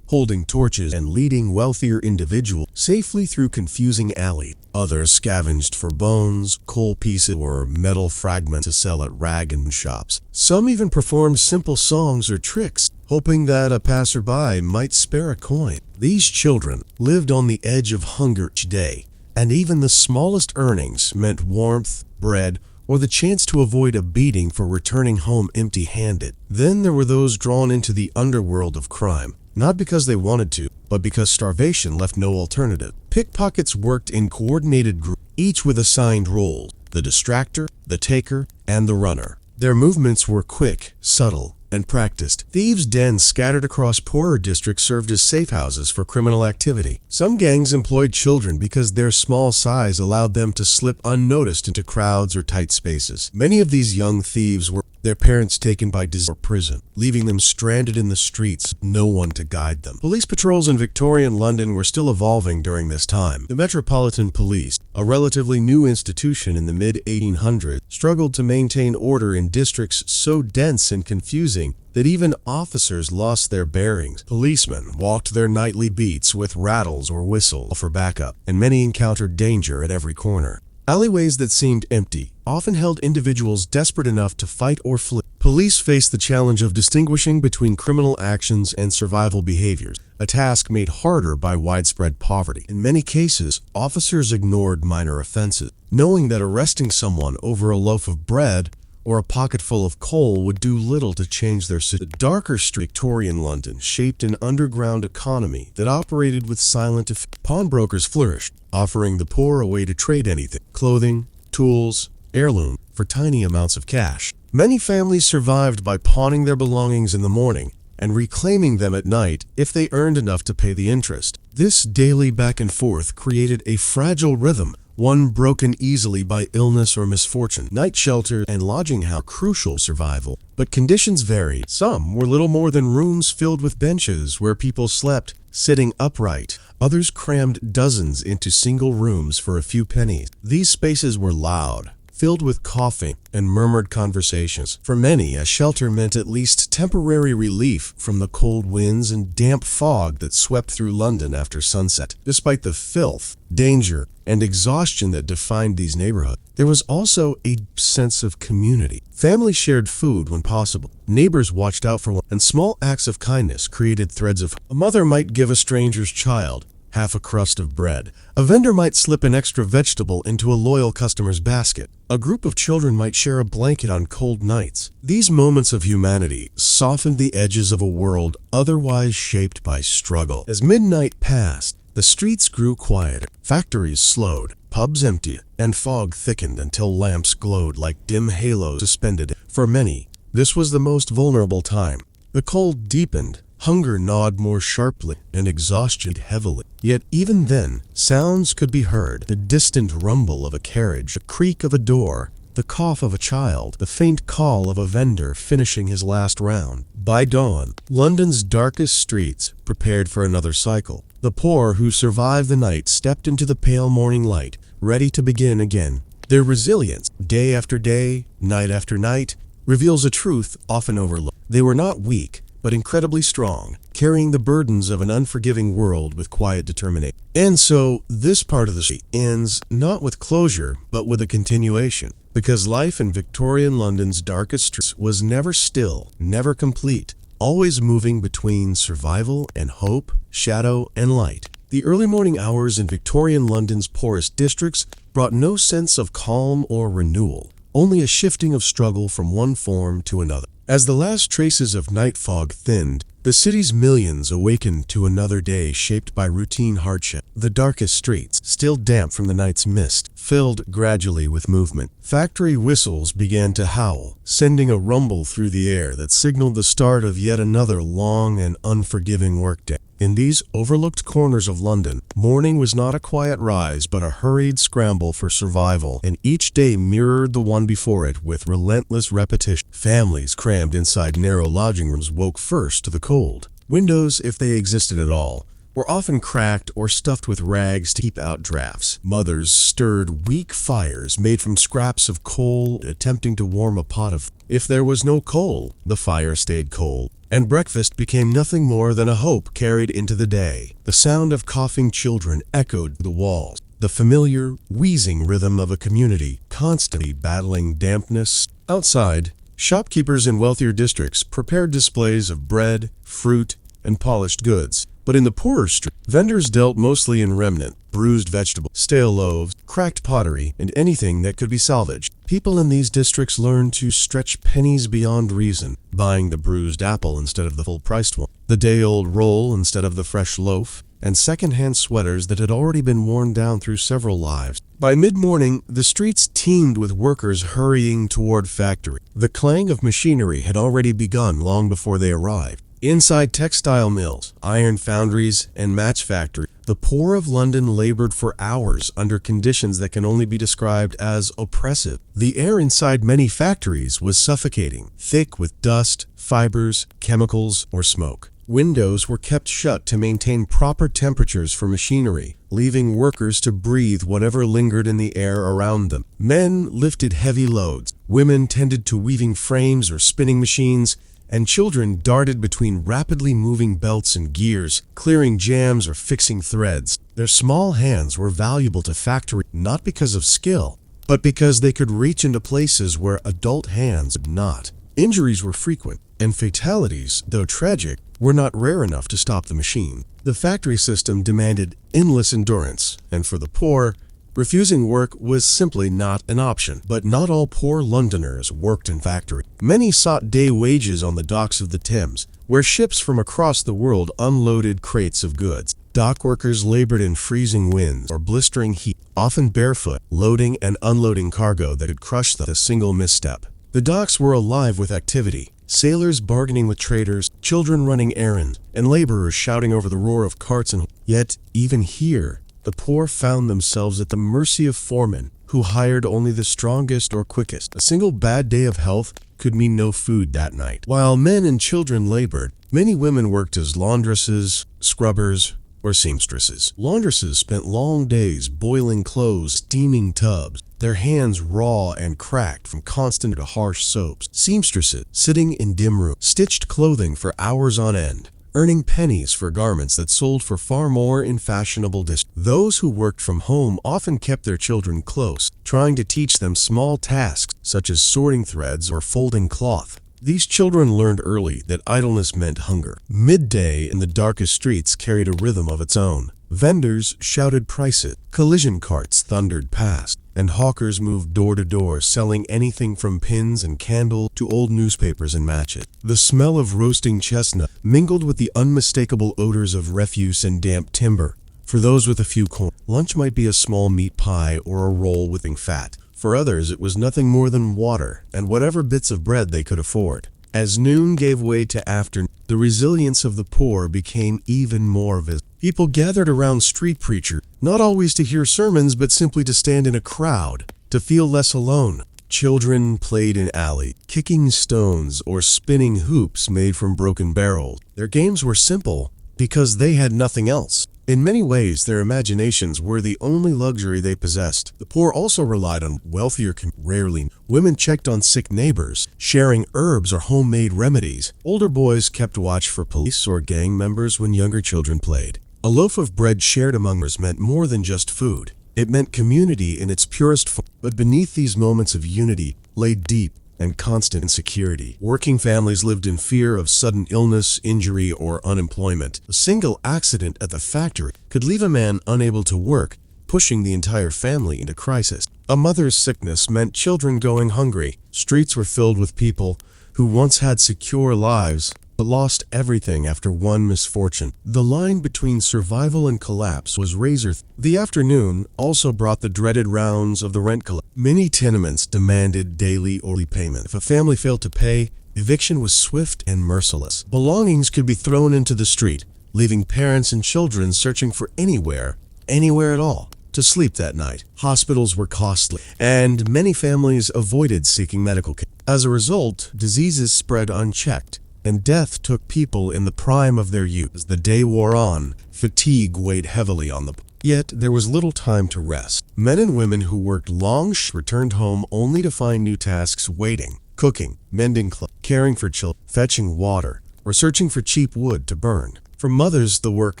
Speaker 1: holding torches and leading wealthier individuals safely through confusing alleys. Others scavenged for bones, coal pieces, or metal fragments to sell at rag shops. Some even performed simple songs or tricks, hoping that a passerby might spare a coin. These children lived on the edge of hunger each day, and even the smallest earnings meant warmth, bread, or the chance to avoid a beating for returning home empty-handed. Then there were those drawn into the underworld of crime, not because they wanted to, but because starvation left no alternative. Pickpockets worked in coordinated groups, each with assigned roles. the distractor, the taker, and the runner. Their movements were quick, subtle, and practiced. Thieves' dens scattered across poorer districts served as safe houses for criminal activity. Some gangs employed children because their small size allowed them to slip unnoticed into crowds or tight spaces. Many of these young thieves were their parents taken by disease or prison, leaving them stranded in the streets, no one to guide them. Police patrols in Victorian London were still evolving during this time. The Metropolitan Police, a relatively new institution in the mid-1800s, struggled to maintain order in districts so dense and confusing that even officers lost their bearings. Policemen walked their nightly beats with rattles or whistles for backup, and many encountered danger at every corner. Alleyways that seemed empty often held individuals desperate enough to fight or flee. Police faced the challenge of distinguishing between criminal actions and survival behaviors, a task made harder by widespread poverty. In many cases, officers ignored minor offenses, knowing that arresting someone over a loaf of bread or a pocketful of coal would do little to change their situation. The darker street Victorian London shaped an underground economy that operated with silent effect. Pawnbrokers flourished, offering the poor a way to trade anything, clothing, tools, heirloom, for tiny amounts of cash. Many families survived by pawning their belongings in the morning and reclaiming them at night if they earned enough to pay the interest. This daily back and forth created a fragile rhythm, one broken easily by illness or misfortune. Night shelter and lodging house were crucial survival, but conditions varied. Some were little more than rooms filled with benches where people slept, sitting upright. Others crammed dozens into single rooms for a few pennies. These spaces were loud, filled with coughing and murmured conversations. For many, a shelter meant at least temporary relief from the cold winds and damp fog that swept through London after sunset. Despite the filth, danger, and exhaustion that defined these neighborhoods, there was also a sense of community. Families shared food when possible. Neighbors watched out for one, and small acts of kindness created threads of hope. A mother might give a stranger's child half a crust of bread. A vendor might slip an extra vegetable into a loyal customer's basket. A group of children might share a blanket on cold nights. These moments of humanity softened the edges of a world otherwise shaped by struggle. As midnight passed, the streets grew quieter. Factories slowed, pubs emptied, and fog thickened until lamps glowed like dim halos suspended. For many, this was the most vulnerable time. The cold deepened, hunger gnawed more sharply, and exhaustion heavily. Yet even then, sounds could be heard. The distant rumble of a carriage, the creak of a door, the cough of a child, the faint call of a vendor finishing his last round. By dawn, London's darkest streets prepared for another cycle. The poor who survived the night stepped into the pale morning light, ready to begin again. Their resilience, day after day, night after night, reveals a truth often overlooked. They were not weak, but incredibly strong, carrying the burdens of an unforgiving world with quiet determination. And so, this part of the story ends not with closure, but with a continuation. Because life in Victorian London's darkest streets was never still, never complete, always moving between survival and hope, shadow and light. The early morning hours in Victorian London's poorest districts brought no sense of calm or renewal, only a shifting of struggle from one form to another. As the last traces of night fog thinned, the city's millions awakened to another day shaped by routine hardship. The darkest streets, still damp from the night's mist, filled gradually with movement. Factory whistles began to howl, sending a rumble through the air that signaled the start of yet another long and unforgiving workday. In these overlooked corners of London, morning was not a quiet rise but a hurried scramble for survival, and each day mirrored the one before it with relentless repetition. Families crammed inside narrow lodging rooms woke first to the cold. Windows, if they existed at all, were often cracked or stuffed with rags to keep out drafts. Mothers stirred weak fires made from scraps of coal, attempting to warm a pot of. If there was no coal, the fire stayed cold, and breakfast became nothing more than a hope carried into the day. The sound of coughing children echoed the walls, the familiar, wheezing rhythm of a community constantly battling dampness. Outside, shopkeepers in wealthier districts prepared displays of bread, fruit, and polished goods. But in the poorer streets, vendors dealt mostly in remnant, bruised vegetables, stale loaves, cracked pottery, and anything that could be salvaged. People in these districts learned to stretch pennies beyond reason, buying the bruised apple instead of the full-priced one, the day-old roll instead of the fresh loaf, and second-hand sweaters that had already been worn down through several lives. By mid-morning, the streets teemed with workers hurrying toward factory. The clang of machinery had already begun long before they arrived. Inside textile mills, iron foundries, and match factories, the poor of London labored for hours under conditions that can only be described as oppressive. The air inside many factories was suffocating, thick with dust, fibers, chemicals, or smoke. Windows were kept shut to maintain proper temperatures for machinery, leaving workers to breathe whatever lingered in the air around them. Men lifted heavy loads, women tended to weaving frames or spinning machines, and children darted between rapidly moving belts and gears, clearing jams or fixing threads. Their small hands were valuable to factory not because of skill, but because they could reach into places where adult hands could not. Injuries were frequent, and fatalities, though tragic, were not rare enough to stop the machine. The factory system demanded endless endurance, and for the poor, refusing work was simply not an option. But not all poor Londoners worked in factory. Many sought day wages on the docks of the Thames, where ships from across the world unloaded crates of goods. Dock workers labored in freezing winds or blistering heat, often barefoot, loading and unloading cargo that could crush them with a single misstep. The docks were alive with activity. Sailors bargaining with traders, children running errands, and laborers shouting over the roar of carts and... Yet, even here, the poor found themselves at the mercy of foremen who hired only the strongest or quickest. A single bad day of health could mean no food that night. While men and children labored, many women worked as laundresses, scrubbers, or seamstresses. Laundresses spent long days boiling clothes, steaming tubs, their hands raw and cracked from constant harsh soaps. Seamstresses, sitting in dim rooms, stitched clothing for hours on end, earning pennies for garments that sold for far more in fashionable districts. Those who worked from home often kept their children close, trying to teach them small tasks such as sorting threads or folding cloth. These children learned early that idleness meant hunger. Midday in the darkest streets carried a rhythm of its own. Vendors shouted prices, collision carts thundered past, and hawkers moved door to door selling anything from pins and candles to old newspapers and matches. The smell of roasting chestnut mingled with the unmistakable odors of refuse and damp timber. For those with a few coins, lunch might be a small meat pie or a roll with fat. For others, it was nothing more than water and whatever bits of bread they could afford. As noon gave way to afternoon, the resilience of the poor became even more visible. People gathered around street preachers, not always to hear sermons, but simply to stand in a crowd, to feel less alone. Children played in alleys, kicking stones or spinning hoops made from broken barrels. Their games were simple because they had nothing else. In many ways, their imaginations were the only luxury they possessed. The poor also relied on wealthier rarely. Women checked on sick neighbors, sharing herbs or homemade remedies. Older boys kept watch for police or gang members when younger children played. A loaf of bread shared among us meant more than just food. It meant community in its purest form. But beneath these moments of unity lay deep and constant insecurity. Working families lived in fear of sudden illness, injury, or unemployment. A single accident at the factory could leave a man unable to work, pushing the entire family into crisis. A mother's sickness meant children going hungry. Streets were filled with people who once had secure lives, but lost everything after one misfortune. The line between survival and collapse was razor-thin. The afternoon also brought the dreaded rounds of the rent collector. Many tenements demanded daily or weekly payment. If a family failed to pay, eviction was swift and merciless. Belongings could be thrown into the street, leaving parents and children searching for anywhere at all, to sleep that night. Hospitals were costly, and many families avoided seeking medical care. As a result, diseases spread unchecked, and death took people in the prime of their youth. As the day wore on, fatigue weighed heavily on them. Yet there was little time to rest. Men and women who worked long shifts returned home only to find new tasks waiting: cooking, mending clothes, caring for children, fetching water, or searching for cheap wood to burn. For mothers, the work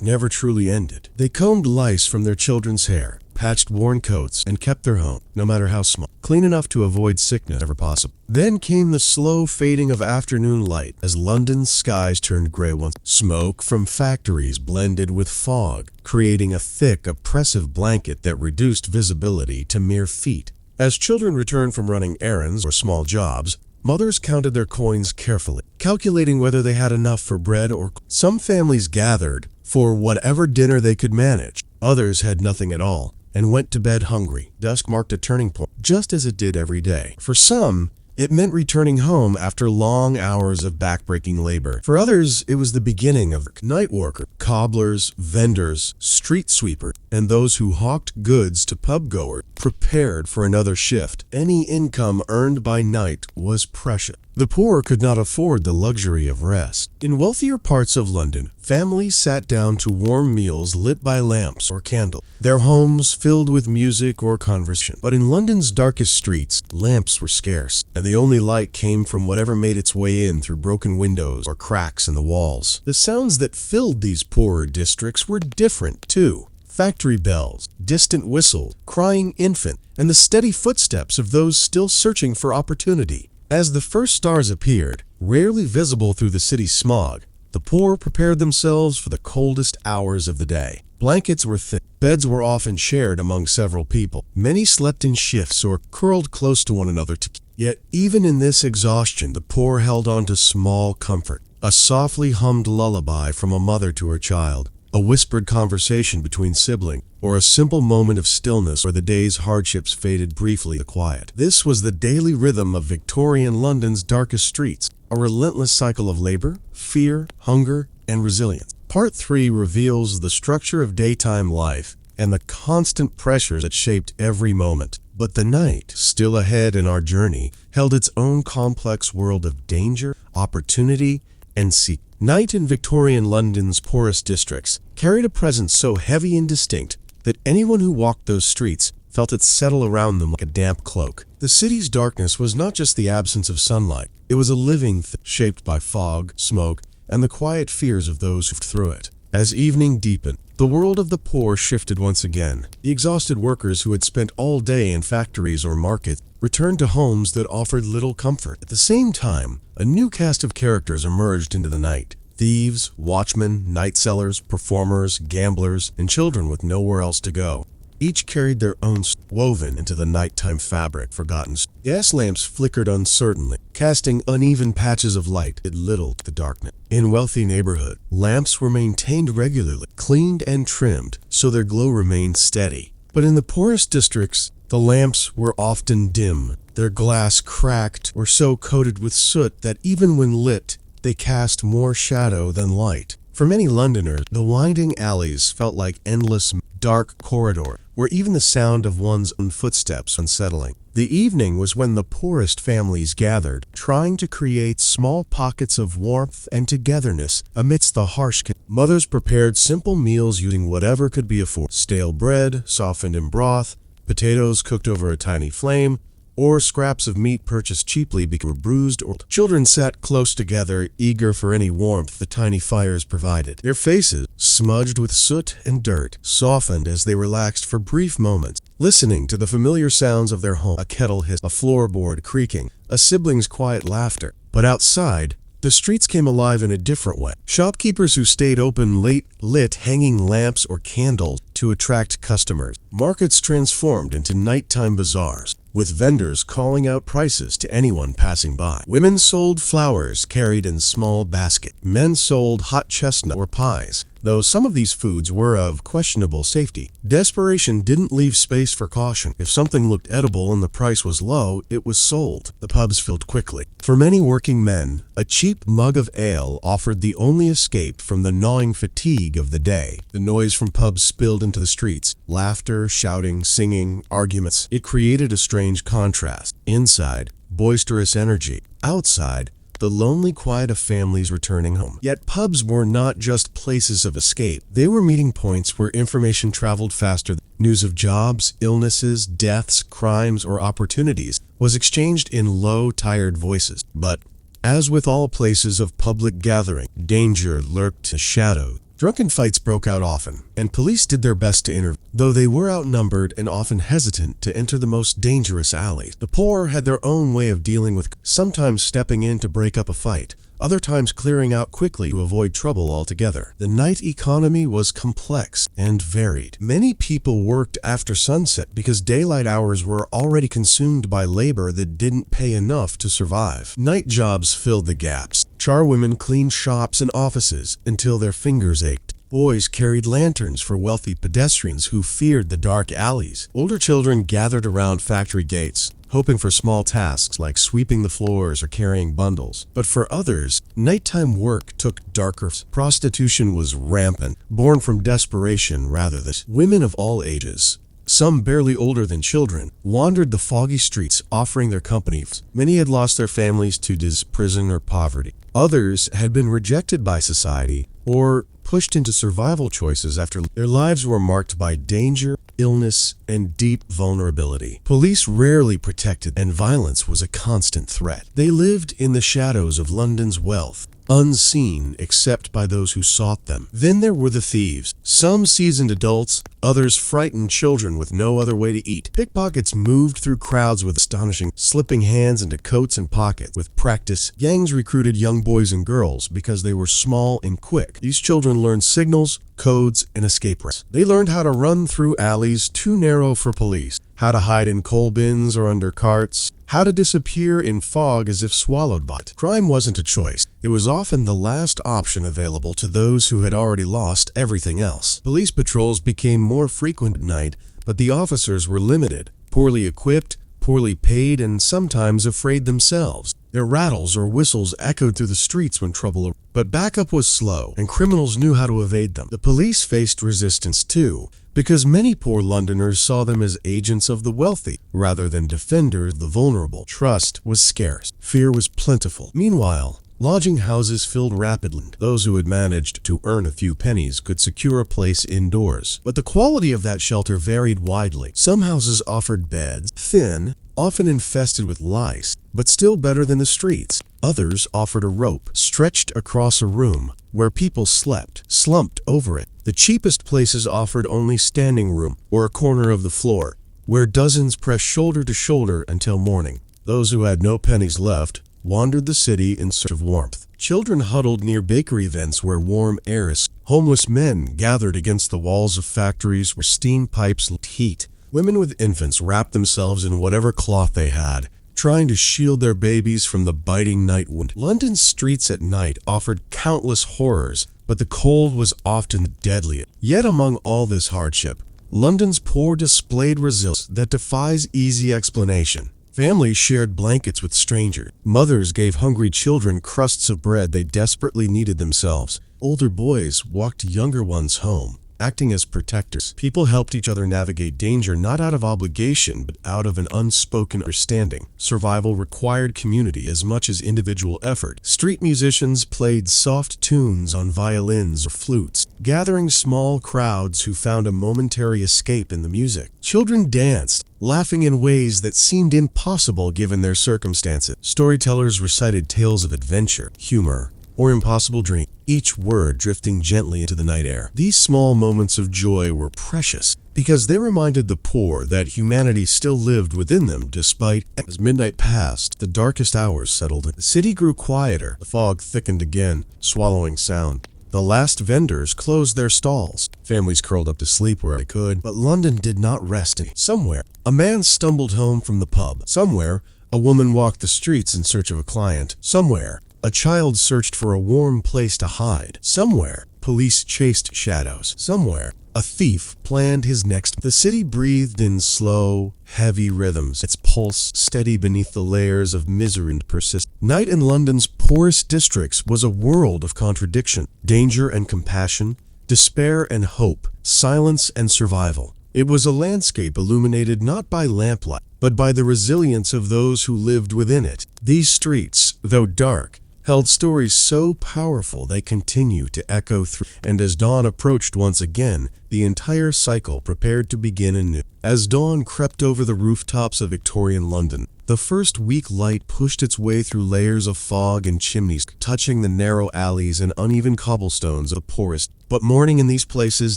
Speaker 1: never truly ended. They combed lice from their children's hair, patched worn coats, and kept their home, no matter how small, clean enough to avoid sickness whenever possible. Then came the slow fading of afternoon light as London's skies turned gray once. Smoke from factories blended with fog, creating a thick, oppressive blanket that reduced visibility to mere feet. As children returned from running errands or small jobs, mothers counted their coins carefully, calculating whether they had enough for bread or... Some families gathered for whatever dinner they could manage. Others had nothing at all, and went to bed hungry. Dusk marked a turning point, just as it did every day. For some, it meant returning home after long hours of backbreaking labor. For others, it was the beginning of night workers, cobblers, vendors, street sweepers, and those who hawked goods to pub goers prepared for another shift. Any income earned by night was precious. The poor could not afford the luxury of rest. In wealthier parts of London, families sat down to warm meals lit by lamps or candles, their homes filled with music or conversation. But in London's darkest streets, lamps were scarce, and the only light came from whatever made its way in through broken windows or cracks in the walls. The sounds that filled these poorer districts were different, too. Factory bells, distant whistles, crying infant, and the steady footsteps of those still searching for opportunity. As the first stars appeared, rarely visible through the city's smog, the poor prepared themselves for the coldest hours of the day. Blankets were thick. Beds were often shared among several people. Many slept in shifts or curled close to one another. Yet, even in this exhaustion, the poor held on to small comfort. A softly hummed lullaby from a mother to her child, a whispered conversation between siblings, or a simple moment of stillness where the day's hardships faded briefly to quiet. This was the daily rhythm of Victorian London's darkest streets, a relentless cycle of labor, fear, hunger, and resilience. Part 3 reveals the structure of daytime life and the constant pressures that shaped every moment. But the night, still ahead in our journey, held its own complex world of danger, opportunity, and secret. Night in Victorian London's poorest districts carried a presence so heavy and distinct that anyone who walked those streets felt it settle around them like a damp cloak. The city's darkness was not just the absence of sunlight. It was a living thing shaped by fog, smoke, and the quiet fears of those who through it. As evening deepened, the world of the poor shifted once again. The exhausted workers who had spent all day in factories or markets returned to homes that offered little comfort. At the same time, a new cast of characters emerged into the night. Thieves, watchmen, night sellers, performers, gamblers, and children with nowhere else to go. Each carried their own woven into the nighttime fabric forgotten. Gas lamps flickered uncertainly, casting uneven patches of light that little the darkness. In wealthy neighborhoods, lamps were maintained regularly, cleaned and trimmed, so their glow remained steady. But in the poorest districts, the lamps were often dim, their glass cracked or so coated with soot that even when lit, they cast more shadow than light. For many Londoners, the winding alleys felt like endless, dark corridors, where even the sound of one's own footsteps was unsettling. The evening was when the poorest families gathered, trying to create small pockets of warmth and togetherness amidst the harsh Mothers prepared simple meals using whatever could be afforded. Stale bread, softened in broth, potatoes cooked over a tiny flame, or scraps of meat purchased cheaply because they were bruised or children sat close together, eager for any warmth the tiny fires provided. Their faces, smudged with soot and dirt, softened as they relaxed for brief moments, listening to the familiar sounds of their home, a kettle hiss, a floorboard creaking, a sibling's quiet laughter. But outside, the streets came alive in a different way. Shopkeepers who stayed open late lit hanging lamps or candles to attract customers. Markets transformed into nighttime bazaars, with vendors calling out prices to anyone passing by. Women sold flowers carried in small baskets. Men sold hot chestnut or pies, though some of these foods were of questionable safety. Desperation didn't leave space for caution. If something looked edible and the price was low, it was sold. The pubs filled quickly. For many working men, a cheap mug of ale offered the only escape from the gnawing fatigue of the day. The noise from pubs spilled into the streets. Laughter, shouting, singing, arguments. It created a strange contrast. Inside, boisterous energy. Outside, the lonely quiet of families returning home. Yet pubs were not just places of escape. They were meeting points where information traveled faster. News of jobs, illnesses, deaths, crimes, or opportunities was exchanged in low, tired voices. But, as with all places of public gathering, danger lurked in shadow. Drunken fights broke out often, and police did their best to intervene, though they were outnumbered and often hesitant to enter the most dangerous alleys. The poor had their own way of dealing with, sometimes stepping in to break up a fight, other times clearing out quickly to avoid trouble altogether. The night economy was complex and varied. Many people worked after sunset because daylight hours were already consumed by labor that didn't pay enough to survive. Night jobs filled the gaps. Charwomen cleaned shops and offices until their fingers ached. Boys carried lanterns for wealthy pedestrians who feared the dark alleys. Older children gathered around factory gates, hoping for small tasks like sweeping the floors or carrying bundles. But for others, nighttime work took darker. Prostitution was rampant, born from desperation rather than. Women of all ages, some barely older than children, wandered the foggy streets offering their company. Many had lost their families to prison or poverty. Others had been rejected by society or pushed into survival choices after their lives were marked by danger, illness, and deep vulnerability. Police rarely protected, and violence was a constant threat. They lived in the shadows of London's wealth, unseen except by those who sought them. Then there were the thieves, some seasoned adults, others frightened children with no other way to eat. Pickpockets moved through crowds with astonishing, slipping hands into coats and pockets. With practice, gangs recruited young boys and girls because they were small and quick. These children learned signals, codes, and escape routes. They learned how to run through alleys too narrow for police, how to hide in coal bins or under carts, how to disappear in fog as if swallowed by it. Crime wasn't a choice. It was often the last option available to those who had already lost everything else. Police patrols became more frequent at night, but the officers were limited, poorly equipped, poorly paid, and sometimes afraid themselves. Their rattles or whistles echoed through the streets when trouble arose. But backup was slow, and criminals knew how to evade them. The police faced resistance too, because many poor Londoners saw them as agents of the wealthy, rather than defenders of the vulnerable. Trust was scarce. Fear was plentiful. Meanwhile, lodging houses filled rapidly. Those who had managed to earn a few pennies could secure a place indoors. But the quality of that shelter varied widely. Some houses offered beds, thin, often infested with lice, but still better than the streets. Others offered a rope stretched across a room where people slept, slumped over it. The cheapest places offered only standing room or a corner of the floor, where dozens pressed shoulder to shoulder until morning. Those who had no pennies left wandered the city in search of warmth. Children huddled near bakery vents where warm air escaped. Homeless men gathered against the walls of factories where steam pipes lit heat. Women with infants wrapped themselves in whatever cloth they had, trying to shield their babies from the biting night wind. London's streets at night offered countless horrors, but the cold was often deadly. Yet among all this hardship, London's poor displayed resilience that defies easy explanation. Families shared blankets with strangers. Mothers gave hungry children crusts of bread they desperately needed themselves. Older boys walked younger ones home, acting as protectors. People helped each other navigate danger not out of obligation, but out of an unspoken understanding. Survival required community as much as individual effort. Street musicians played soft tunes on violins or flutes, gathering small crowds who found a momentary escape in the music. Children danced, laughing in ways that seemed impossible given their circumstances. Storytellers recited tales of adventure, humor, or impossible dream, each word drifting gently into the night air. These small moments of joy were precious because they reminded the poor that humanity still lived within them despite. As midnight passed, the darkest hours settled in. The city grew quieter. The fog thickened again, swallowing sound. The last vendors closed their stalls. Families curled up to sleep where they could, but London did not rest. Somewhere, a man stumbled home from the pub. Somewhere, a woman walked the streets in search of a client. Somewhere, a child searched for a warm place to hide. Somewhere, police chased shadows. Somewhere, a thief planned his next. The city breathed in slow, heavy rhythms, its pulse steady beneath the layers of misery and persistence. Night in London's poorest districts was a world of contradiction, danger and compassion, despair and hope, silence and survival. It was a landscape illuminated not by lamplight, but by the resilience of those who lived within it. These streets, though dark, held stories so powerful they continue to echo through. And as dawn approached once again, the entire cycle prepared to begin anew. As dawn crept over the rooftops of Victorian London, the first weak light pushed its way through layers of fog and chimneys, touching the narrow alleys and uneven cobblestones of the poorest. But morning in these places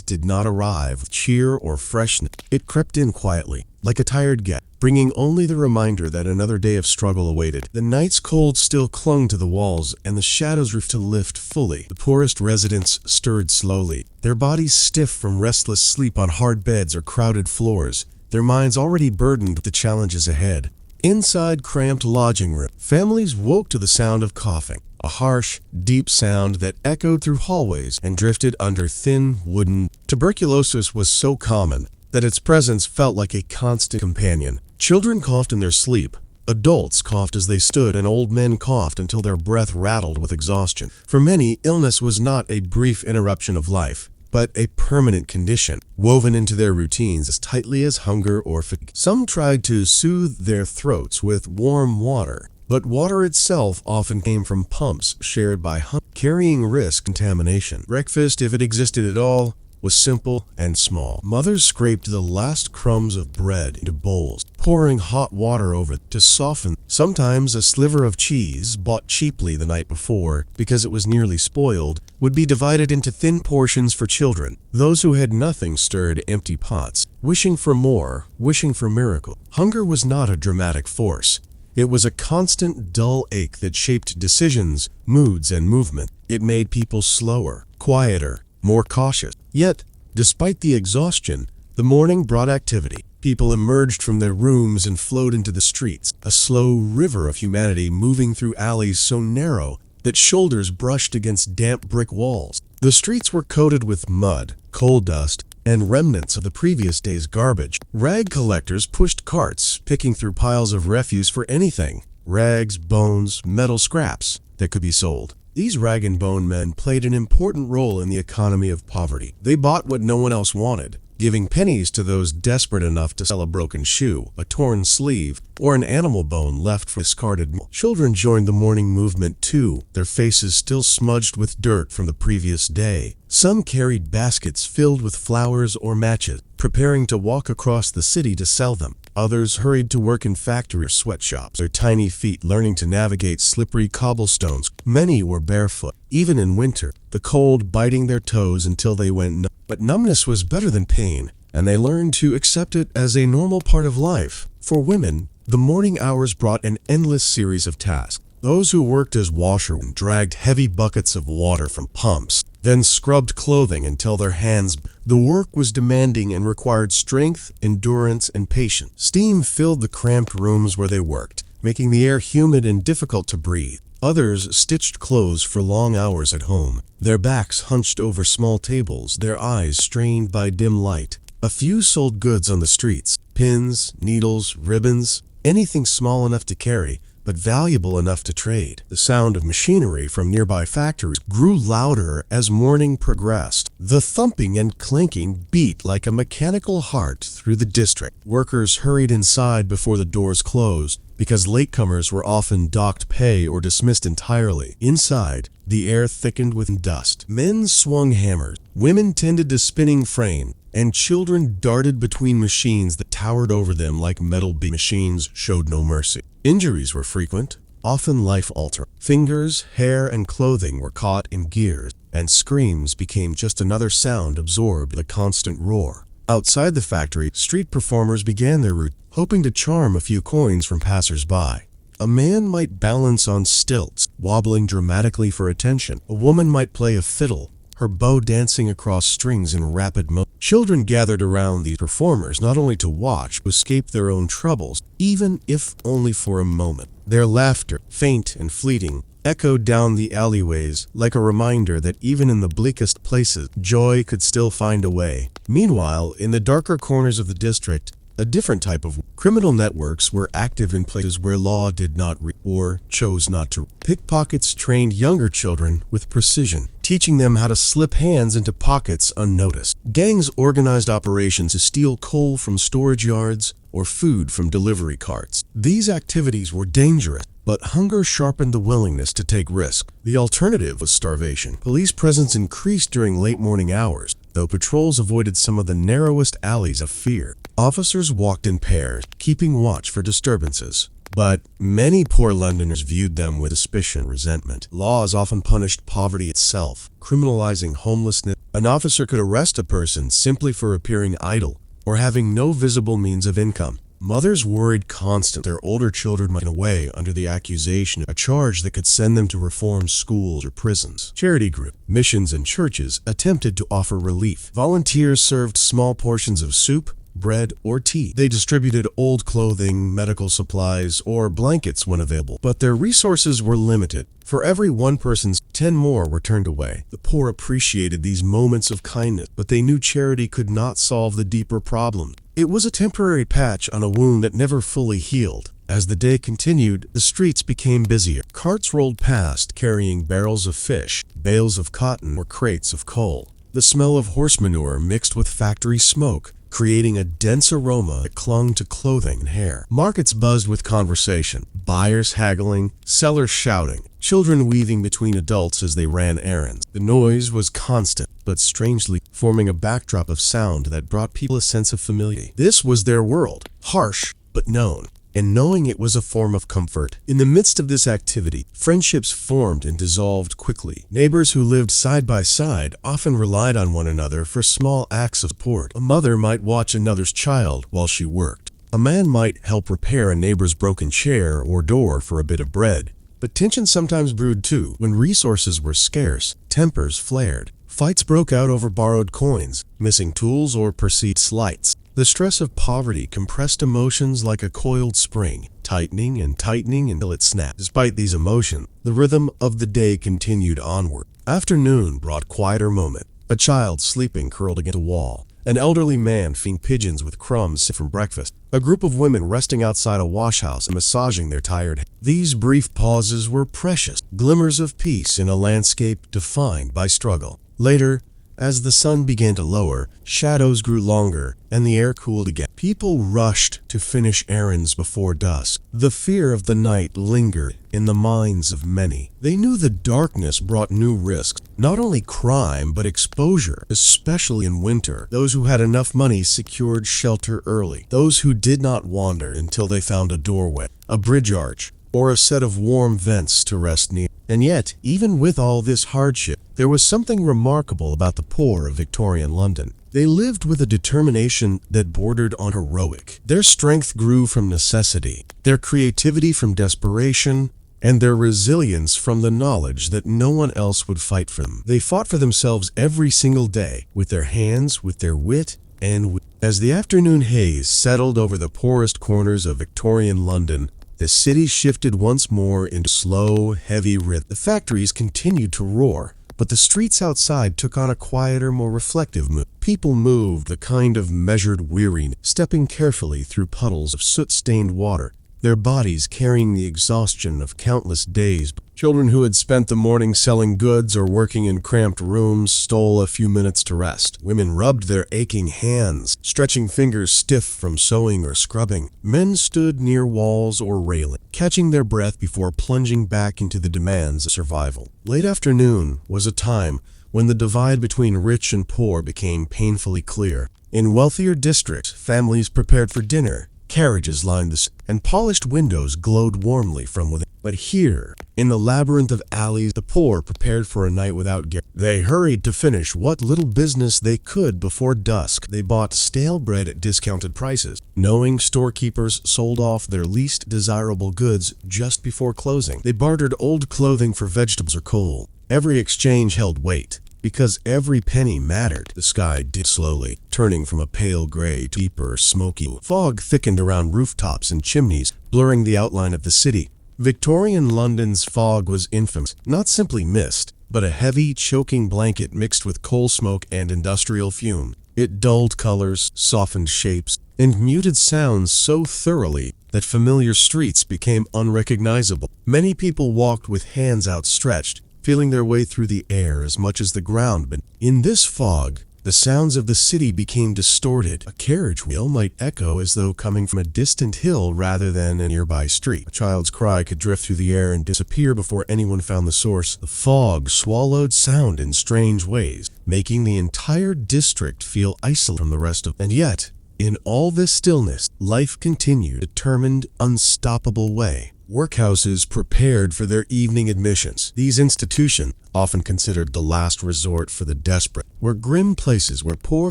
Speaker 1: did not arrive with cheer or freshness. It crept in quietly, like a tired guest, bringing only the reminder that another day of struggle awaited. The night's cold still clung to the walls, and the shadows refused to lift fully. The poorest residents stirred slowly, their bodies stiff from restless sleep on hard beds or crowded floors, their minds already burdened with the challenges ahead. Inside cramped lodging room, families woke to the sound of coughing. a harsh, deep sound that echoed through hallways and drifted under thin wooden. Tuberculosis was so common that its presence felt like a constant companion. Children coughed in their sleep, adults coughed as they stood, and old men coughed until their breath rattled with exhaustion. For many, illness was not a brief interruption of life, but a permanent condition, woven into their routines as tightly as hunger or fatigue. Some tried to soothe their throats with warm water, but water itself often came from pumps shared by carrying risk contamination. Breakfast, if it existed at all, was simple and small. Mothers scraped the last crumbs of bread into bowls, pouring hot water over it to soften. Sometimes a sliver of cheese, bought cheaply the night before because it was nearly spoiled, would be divided into thin portions for children. Those who had nothing stirred empty pots, wishing for more, wishing for miracle. Hunger was not a dramatic force. It was a constant, dull ache that shaped decisions, moods, and movement. It made people slower, quieter, more cautious. Yet, despite the exhaustion, the morning brought activity. People emerged from their rooms and flowed into the streets, a slow river of humanity moving through alleys so narrow that shoulders brushed against damp brick walls. The streets were coated with mud, coal dust, and remnants of the previous day's garbage. Rag collectors pushed carts, picking through piles of refuse for anything, rags, bones, metal scraps, that could be sold. These rag and bone men played an important role in the economy of poverty. They bought what no one else wanted, giving pennies to those desperate enough to sell a broken shoe, a torn sleeve, or an animal bone left for discarded. Children joined the morning movement too, their faces still smudged with dirt from the previous day. Some carried baskets filled with flowers or matches, preparing to walk across the city to sell them. Others hurried to work in factory or sweatshops, their tiny feet learning to navigate slippery cobblestones. Many were barefoot, even in winter, the cold biting their toes until they went numb. But numbness was better than pain, and they learned to accept it as a normal part of life. For women, the morning hours brought an endless series of tasks. Those who worked as washerwomen dragged heavy buckets of water from pumps, then scrubbed clothing until their hands. The work was demanding and required strength, endurance, and patience. Steam filled the cramped rooms where they worked, making the air humid and difficult to breathe. Others stitched clothes for long hours at home, their backs hunched over small tables, their eyes strained by dim light. A few sold goods on the streets, pins, needles, ribbons, anything small enough to carry, but valuable enough to trade. The sound of machinery from nearby factories grew louder as morning progressed. The thumping and clinking beat like a mechanical heart through the district. Workers hurried inside before the doors closed, because latecomers were often docked pay or dismissed entirely. Inside, the air thickened with dust. Men swung hammers, women tended to spinning frames, and children darted between machines that towered over them like metal beams. Machines showed no mercy. Injuries were frequent, often life-altering. Fingers, hair, and clothing were caught in gears, and screams became just another sound absorbed in the constant roar. Outside the factory, street performers began their route, hoping to charm a few coins from passers-by. A man might balance on stilts, wobbling dramatically for attention. A woman might play a fiddle, her bow dancing across strings in rapid motion. Children gathered around these performers not only to watch, but to escape their own troubles, even if only for a moment. Their laughter, faint and fleeting, echoed down the alleyways like a reminder that even in the bleakest places, joy could still find a way. Meanwhile, in the darker corners of the district, a different type of criminal networks were active in places where law did not reach or chose not to. Pickpockets trained younger children with precision, teaching them how to slip hands into pockets unnoticed. Gangs organized operations to steal coal from storage yards or food from delivery carts. These activities were dangerous, but hunger sharpened the willingness to take risks. The alternative was starvation. Police presence increased during late morning hours, though patrols avoided some of the narrowest alleys of fear. Officers walked in pairs, keeping watch for disturbances. But many poor Londoners viewed them with suspicion and resentment. Laws often punished poverty itself, criminalizing homelessness. An officer could arrest a person simply for appearing idle or having no visible means of income. Mothers worried constantly their older children might run away under the accusation of a charge that could send them to reform schools or prisons. Charity groups, missions, and churches attempted to offer relief. Volunteers served small portions of soup, bread, or tea. They distributed old clothing, medical supplies, or blankets when available. But their resources were limited. For every one person's, 10 more were turned away. The poor appreciated these moments of kindness, but they knew charity could not solve the deeper problem. It was a temporary patch on a wound that never fully healed. As the day continued, the streets became busier. Carts rolled past carrying barrels of fish, bales of cotton, or crates of coal. The smell of horse manure mixed with factory smoke, creating a dense aroma that clung to clothing and hair. Markets buzzed with conversation, buyers haggling, sellers shouting, children weaving between adults as they ran errands. The noise was constant, but strangely forming a backdrop of sound that brought people a sense of familiarity. This was their world, harsh but known, and knowing it was a form of comfort. In the midst of this activity, friendships formed and dissolved quickly. Neighbors who lived side by side often relied on one another for small acts of support. A mother might watch another's child while she worked. A man might help repair a neighbor's broken chair or door for a bit of bread. But tension sometimes brewed too. When resources were scarce, tempers flared. Fights broke out over borrowed coins, missing tools, or perceived slights. The stress of poverty compressed emotions like a coiled spring, tightening and tightening until it snapped. Despite these emotions, the rhythm of the day continued onward. Afternoon brought quieter moments. A child sleeping curled against a wall. An elderly man feeding pigeons with crumbs from breakfast. A group of women resting outside a washhouse and massaging their tired heads. These brief pauses were precious, glimmers of peace in a landscape defined by struggle. Later, as the sun began to lower, shadows grew longer, and the air cooled again. People rushed to finish errands before dusk. The fear of the night lingered in the minds of many. They knew the darkness brought new risks, not only crime, but exposure, especially in winter. Those who had enough money secured shelter early. Those who did not wander until they found a doorway, a bridge arch, or a set of warm vents to rest near. And yet, even with all this hardship, there was something remarkable about the poor of Victorian London. They lived with a determination that bordered on heroic. Their strength grew from necessity, their creativity from desperation, and their resilience from the knowledge that no one else would fight for them. They fought for themselves every single day, with their hands, with their wit, and as the afternoon haze settled over the poorest corners of Victorian London, the city shifted once more into slow, heavy rhythm. The factories continued to roar, but the streets outside took on a quieter, more reflective mood. People moved the kind of measured weariness, stepping carefully through puddles of soot-stained water, their bodies carrying the exhaustion of countless days. Children who had spent the morning selling goods or working in cramped rooms stole a few minutes to rest. Women rubbed their aching hands, stretching fingers stiff from sewing or scrubbing. Men stood near walls or railing, catching their breath before plunging back into the demands of survival. Late afternoon was a time when the divide between rich and poor became painfully clear. In wealthier districts, families prepared for dinner. Carriages lined the streets, and polished windows glowed warmly from within. But here, in the labyrinth of alleys, the poor prepared for a night without gear. They hurried to finish what little business they could before dusk. They bought stale bread at discounted prices, knowing storekeepers sold off their least desirable goods just before closing. They bartered old clothing for vegetables or coal. Every exchange held weight, because every penny mattered. The sky dipped slowly, turning from a pale gray to deeper, smoky. Fog thickened around rooftops and chimneys, blurring the outline of the city. Victorian London's fog was infamous, not simply mist, but a heavy, choking blanket mixed with coal smoke and industrial fume. It dulled colors, softened shapes, and muted sounds so thoroughly that familiar streets became unrecognizable. Many people walked with hands outstretched, feeling their way through the air as much as the ground. But in this fog, the sounds of the city became distorted. A carriage wheel might echo as though coming from a distant hill rather than a nearby street. A child's cry could drift through the air and disappear before anyone found the source. The fog swallowed sound in strange ways, making the entire district feel isolated from the rest of. And yet, in all this stillness, life continued, determined, unstoppable way. Workhouses prepared for their evening admissions. These institutions, often considered the last resort for the desperate, were grim places where poor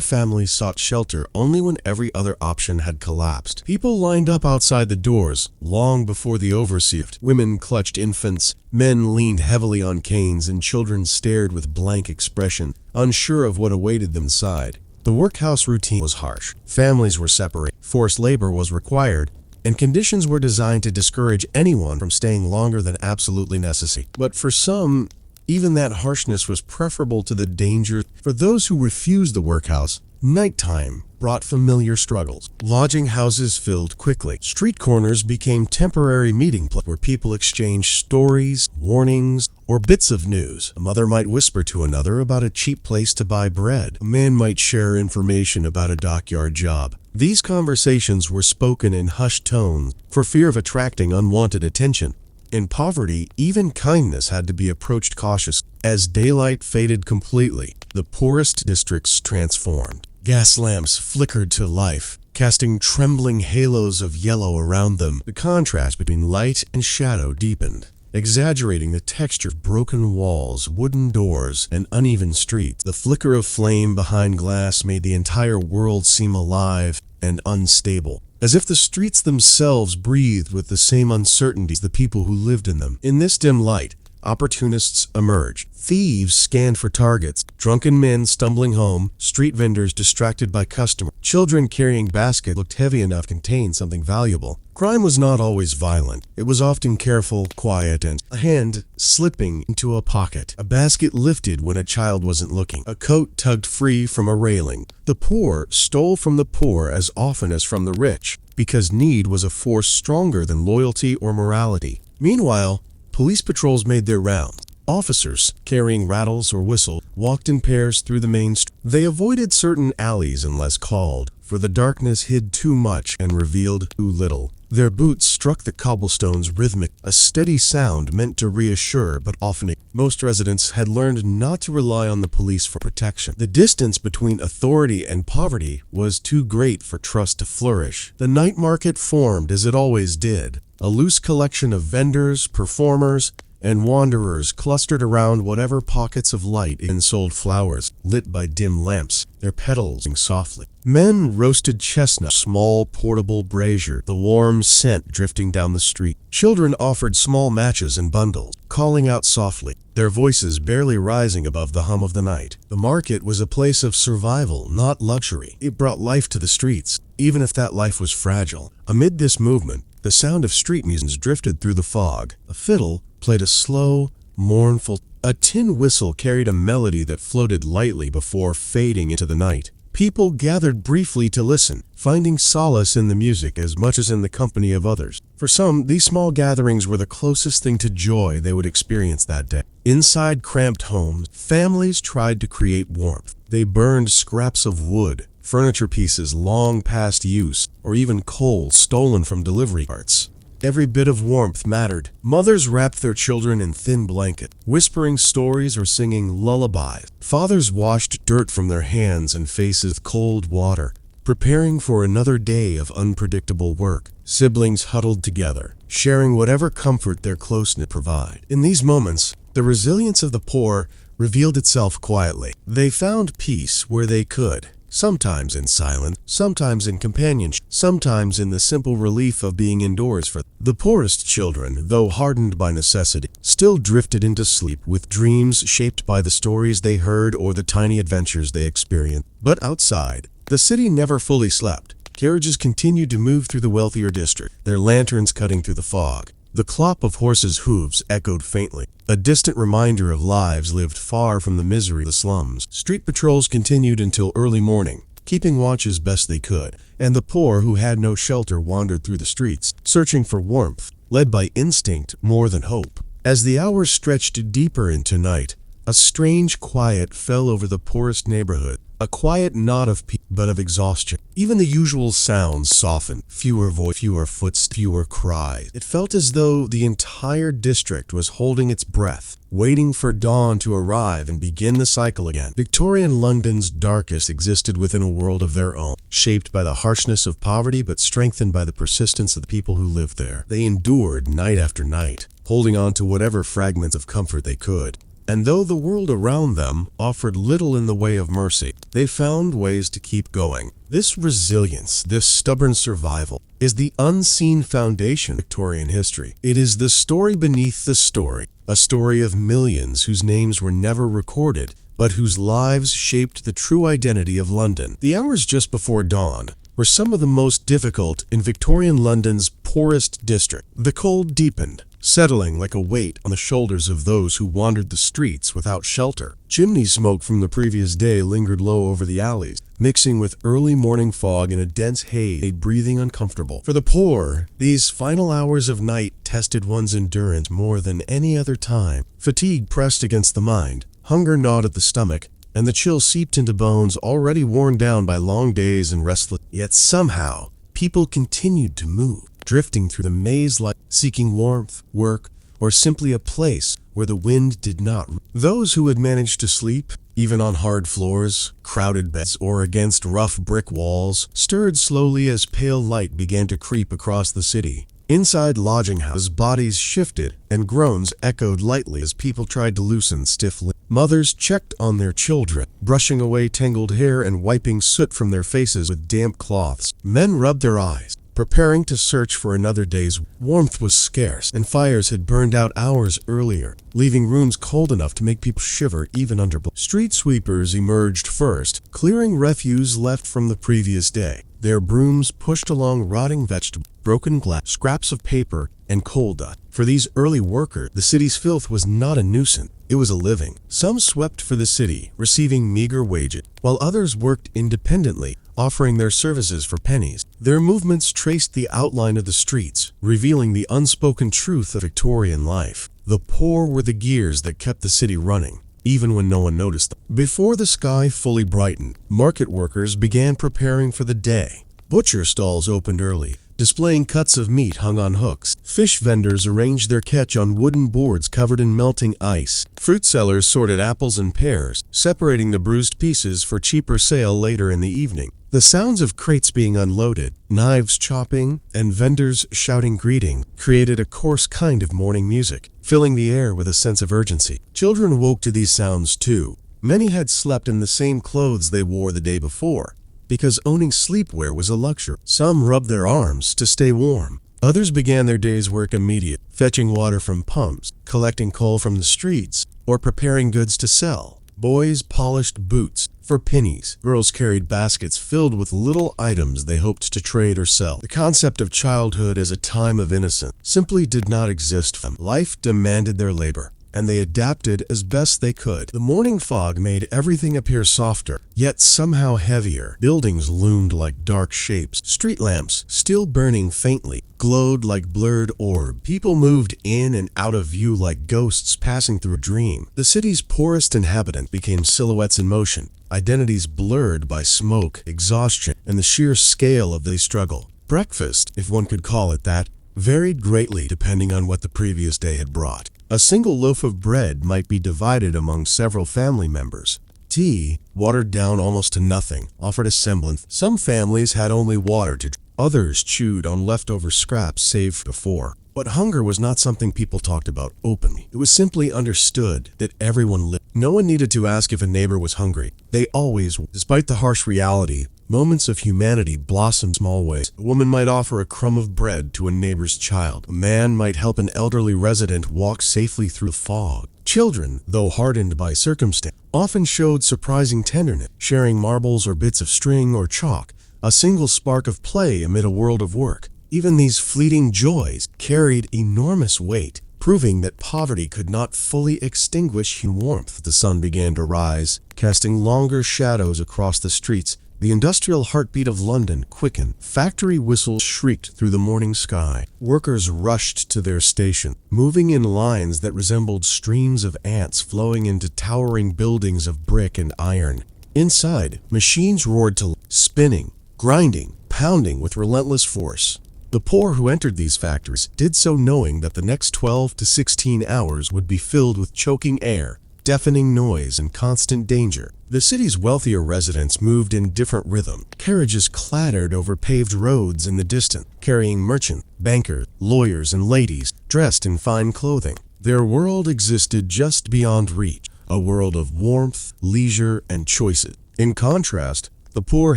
Speaker 1: families sought shelter only when every other option had collapsed. People lined up outside the doors long before the overseer. Women clutched infants, men leaned heavily on canes, and children stared with blank expression, unsure of what awaited them inside. The workhouse routine was harsh. Families were separated, forced labor was required, and conditions were designed to discourage anyone from staying longer than absolutely necessary. But for some, even that harshness was preferable to the danger. For those who refused the workhouse, nighttime brought familiar struggles. Lodging houses filled quickly. Street corners became temporary meeting places where people exchanged stories, warnings, or bits of news. A mother might whisper to another about a cheap place to buy bread. A man might share information about a dockyard job. These conversations were spoken in hushed tones for fear of attracting unwanted attention. In poverty, even kindness had to be approached cautiously. As daylight faded completely, the poorest districts transformed. Gas lamps flickered to life, casting trembling halos of yellow around them. The contrast between light and shadow deepened, exaggerating the texture of broken walls, wooden doors, and uneven streets. The flicker of flame behind glass made the entire world seem alive and unstable, as if the streets themselves breathed with the same uncertainty as the people who lived in them. In this dim light, opportunists emerged. Thieves scanned for targets, drunken men stumbling home, street vendors distracted by customers, children carrying baskets looked heavy enough to contain something valuable. Crime was not always violent. It was often careful, quiet, and a hand slipping into a pocket, a basket lifted when a child wasn't looking, a coat tugged free from a railing. The poor stole from the poor as often as from the rich, because need was a force stronger than loyalty or morality. Meanwhile, police patrols made their rounds. Officers, carrying rattles or whistles, walked in pairs through the main street. They avoided certain alleys unless called, for the darkness hid too much and revealed too little. Their boots struck the cobblestones rhythmic, a steady sound meant to reassure but often ignore. Most residents had learned not to rely on the police for protection. The distance between authority and poverty was too great for trust to flourish. The night market formed as it always did, a loose collection of vendors, performers, and wanderers clustered around whatever pockets of light and sold flowers, lit by dim lamps, their petals softly. Men roasted chestnuts, small portable brazier, the warm scent drifting down the street. Children offered small matches and bundles, calling out softly, their voices barely rising above the hum of the night. The market was a place of survival, not luxury. It brought life to the streets, even if that life was fragile. Amid this movement, the sound of street musicians drifted through the fog. A fiddle played a slow, mournful. A tin whistle carried a melody that floated lightly before fading into the night. People gathered briefly to listen, finding solace in the music as much as in the company of others. For some, these small gatherings were the closest thing to joy they would experience that day. Inside cramped homes, families tried to create warmth. They burned scraps of wood, furniture pieces long past use, or even coal stolen from delivery carts. Every bit of warmth mattered. Mothers wrapped their children in thin blankets, whispering stories or singing lullabies. Fathers washed dirt from their hands and faces with cold water, preparing for another day of unpredictable work. Siblings huddled together, sharing whatever comfort their closeness provided. In these moments, the resilience of the poor revealed itself quietly. They found peace where they could. Sometimes in silence, sometimes in companionship, sometimes in the simple relief of being indoors. For the poorest children, though hardened by necessity, still drifted into sleep with dreams shaped by the stories they heard or the tiny adventures they experienced. But outside, the city never fully slept. Carriages continued to move through the wealthier district, their lanterns cutting through the fog. The clop of horses' hooves echoed faintly, a distant reminder of lives lived far from the misery of the slums. Street patrols continued until early morning, keeping watch as best they could, and the poor who had no shelter wandered through the streets, searching for warmth, led by instinct more than hope. As the hours stretched deeper into night, a strange quiet fell over the poorest neighborhood, a quiet not of peace but of exhaustion. Even the usual sounds softened, fewer voices, fewer footsteps, fewer cries. It felt as though the entire district was holding its breath, waiting for dawn to arrive and begin the cycle again. Victorian London's darkest existed within a world of their own, shaped by the harshness of poverty but strengthened by the persistence of the people who lived there. They endured night after night, holding on to whatever fragments of comfort they could. And though the world around them offered little in the way of mercy, they found ways to keep going. This resilience, this stubborn survival, is the unseen foundation of Victorian history. It is the story beneath the story, a story of millions whose names were never recorded, but whose lives shaped the true identity of London. The hours just before dawn were some of the most difficult in Victorian London's poorest district. The cold deepened, settling like a weight on the shoulders of those who wandered the streets without shelter. Chimney smoke from the previous day lingered low over the alleys, mixing with early morning fog in a dense haze made breathing uncomfortable. For the poor, these final hours of night tested one's endurance more than any other time. Fatigue pressed against the mind, hunger gnawed at the stomach, and the chill seeped into bones already worn down by long days and restless. Yet somehow, people continued to move, drifting through the maze like seeking warmth, work, or simply a place where the wind did not. Those who had managed to sleep, even on hard floors, crowded beds, or against rough brick walls, stirred slowly as pale light began to creep across the city. Inside lodging houses, bodies shifted and groans echoed lightly as people tried to loosen stiff limbs. Mothers checked on their children, brushing away tangled hair and wiping soot from their faces with damp cloths. Men rubbed their eyes, preparing to search for another day's warmth was scarce, and fires had burned out hours earlier, leaving rooms cold enough to make people shiver even under. Street sweepers emerged first, clearing refuse left from the previous day. Their brooms pushed along rotting vegetables, broken glass, scraps of paper, and coal dust. For these early workers, the city's filth was not a nuisance, it was a living. Some swept for the city, receiving meager wages, while others worked independently, offering their services for pennies. Their movements traced the outline of the streets, revealing the unspoken truth of Victorian life. The poor were the gears that kept the city running, even when no one noticed them. Before the sky fully brightened, market workers began preparing for the day. Butcher stalls opened early, displaying cuts of meat hung on hooks. Fish vendors arranged their catch on wooden boards covered in melting ice. Fruit sellers sorted apples and pears, separating the bruised pieces for cheaper sale later in the evening. The sounds of crates being unloaded, knives chopping, and vendors shouting greetings created a coarse kind of morning music, filling the air with a sense of urgency. Children woke to these sounds too. Many had slept in the same clothes they wore the day before, because owning sleepwear was a luxury. Some rubbed their arms to stay warm. Others began their day's work immediately, fetching water from pumps, collecting coal from the streets, or preparing goods to sell. Boys polished boots for pennies. Girls carried baskets filled with little items they hoped to trade or sell. The concept of childhood as a time of innocence simply did not exist for them. Life demanded their labor, and they adapted as best they could. The morning fog made everything appear softer, yet somehow heavier. Buildings loomed like dark shapes. Street lamps, still burning faintly, glowed like blurred orbs. People moved in and out of view like ghosts passing through a dream. The city's poorest inhabitant became silhouettes in motion, identities blurred by smoke, exhaustion, and the sheer scale of the struggle. Breakfast, if one could call it that, varied greatly depending on what the previous day had brought. A single loaf of bread might be divided among several family members. Tea, watered down almost to nothing, offered a semblance. Some families had only water to drink. Others chewed on leftover scraps saved before. But hunger was not something people talked about openly. It was simply understood that everyone lived. No one needed to ask if a neighbor was hungry. They always were. Despite the harsh reality, moments of humanity blossomed in small ways. A woman might offer a crumb of bread to a neighbor's child. A man might help an elderly resident walk safely through the fog. Children, though hardened by circumstance, often showed surprising tenderness, sharing marbles or bits of string or chalk, a single spark of play amid a world of work. Even these fleeting joys carried enormous weight, proving that poverty could not fully extinguish warmth. The sun began to rise, casting longer shadows across the streets. The industrial heartbeat of London quickened. Factory whistles shrieked through the morning sky. Workers rushed to their station, moving in lines that resembled streams of ants flowing into towering buildings of brick and iron. Inside, machines roared to life, spinning, grinding, pounding with relentless force. The poor who entered these factories did so knowing that the next 12 to 16 hours would be filled with choking air, deafening noise, and constant danger. The city's wealthier residents moved in different rhythm. Carriages clattered over paved roads in the distance, carrying merchants, bankers, lawyers, and ladies dressed in fine clothing. Their world existed just beyond reach, a world of warmth, leisure, and choices. In contrast, the poor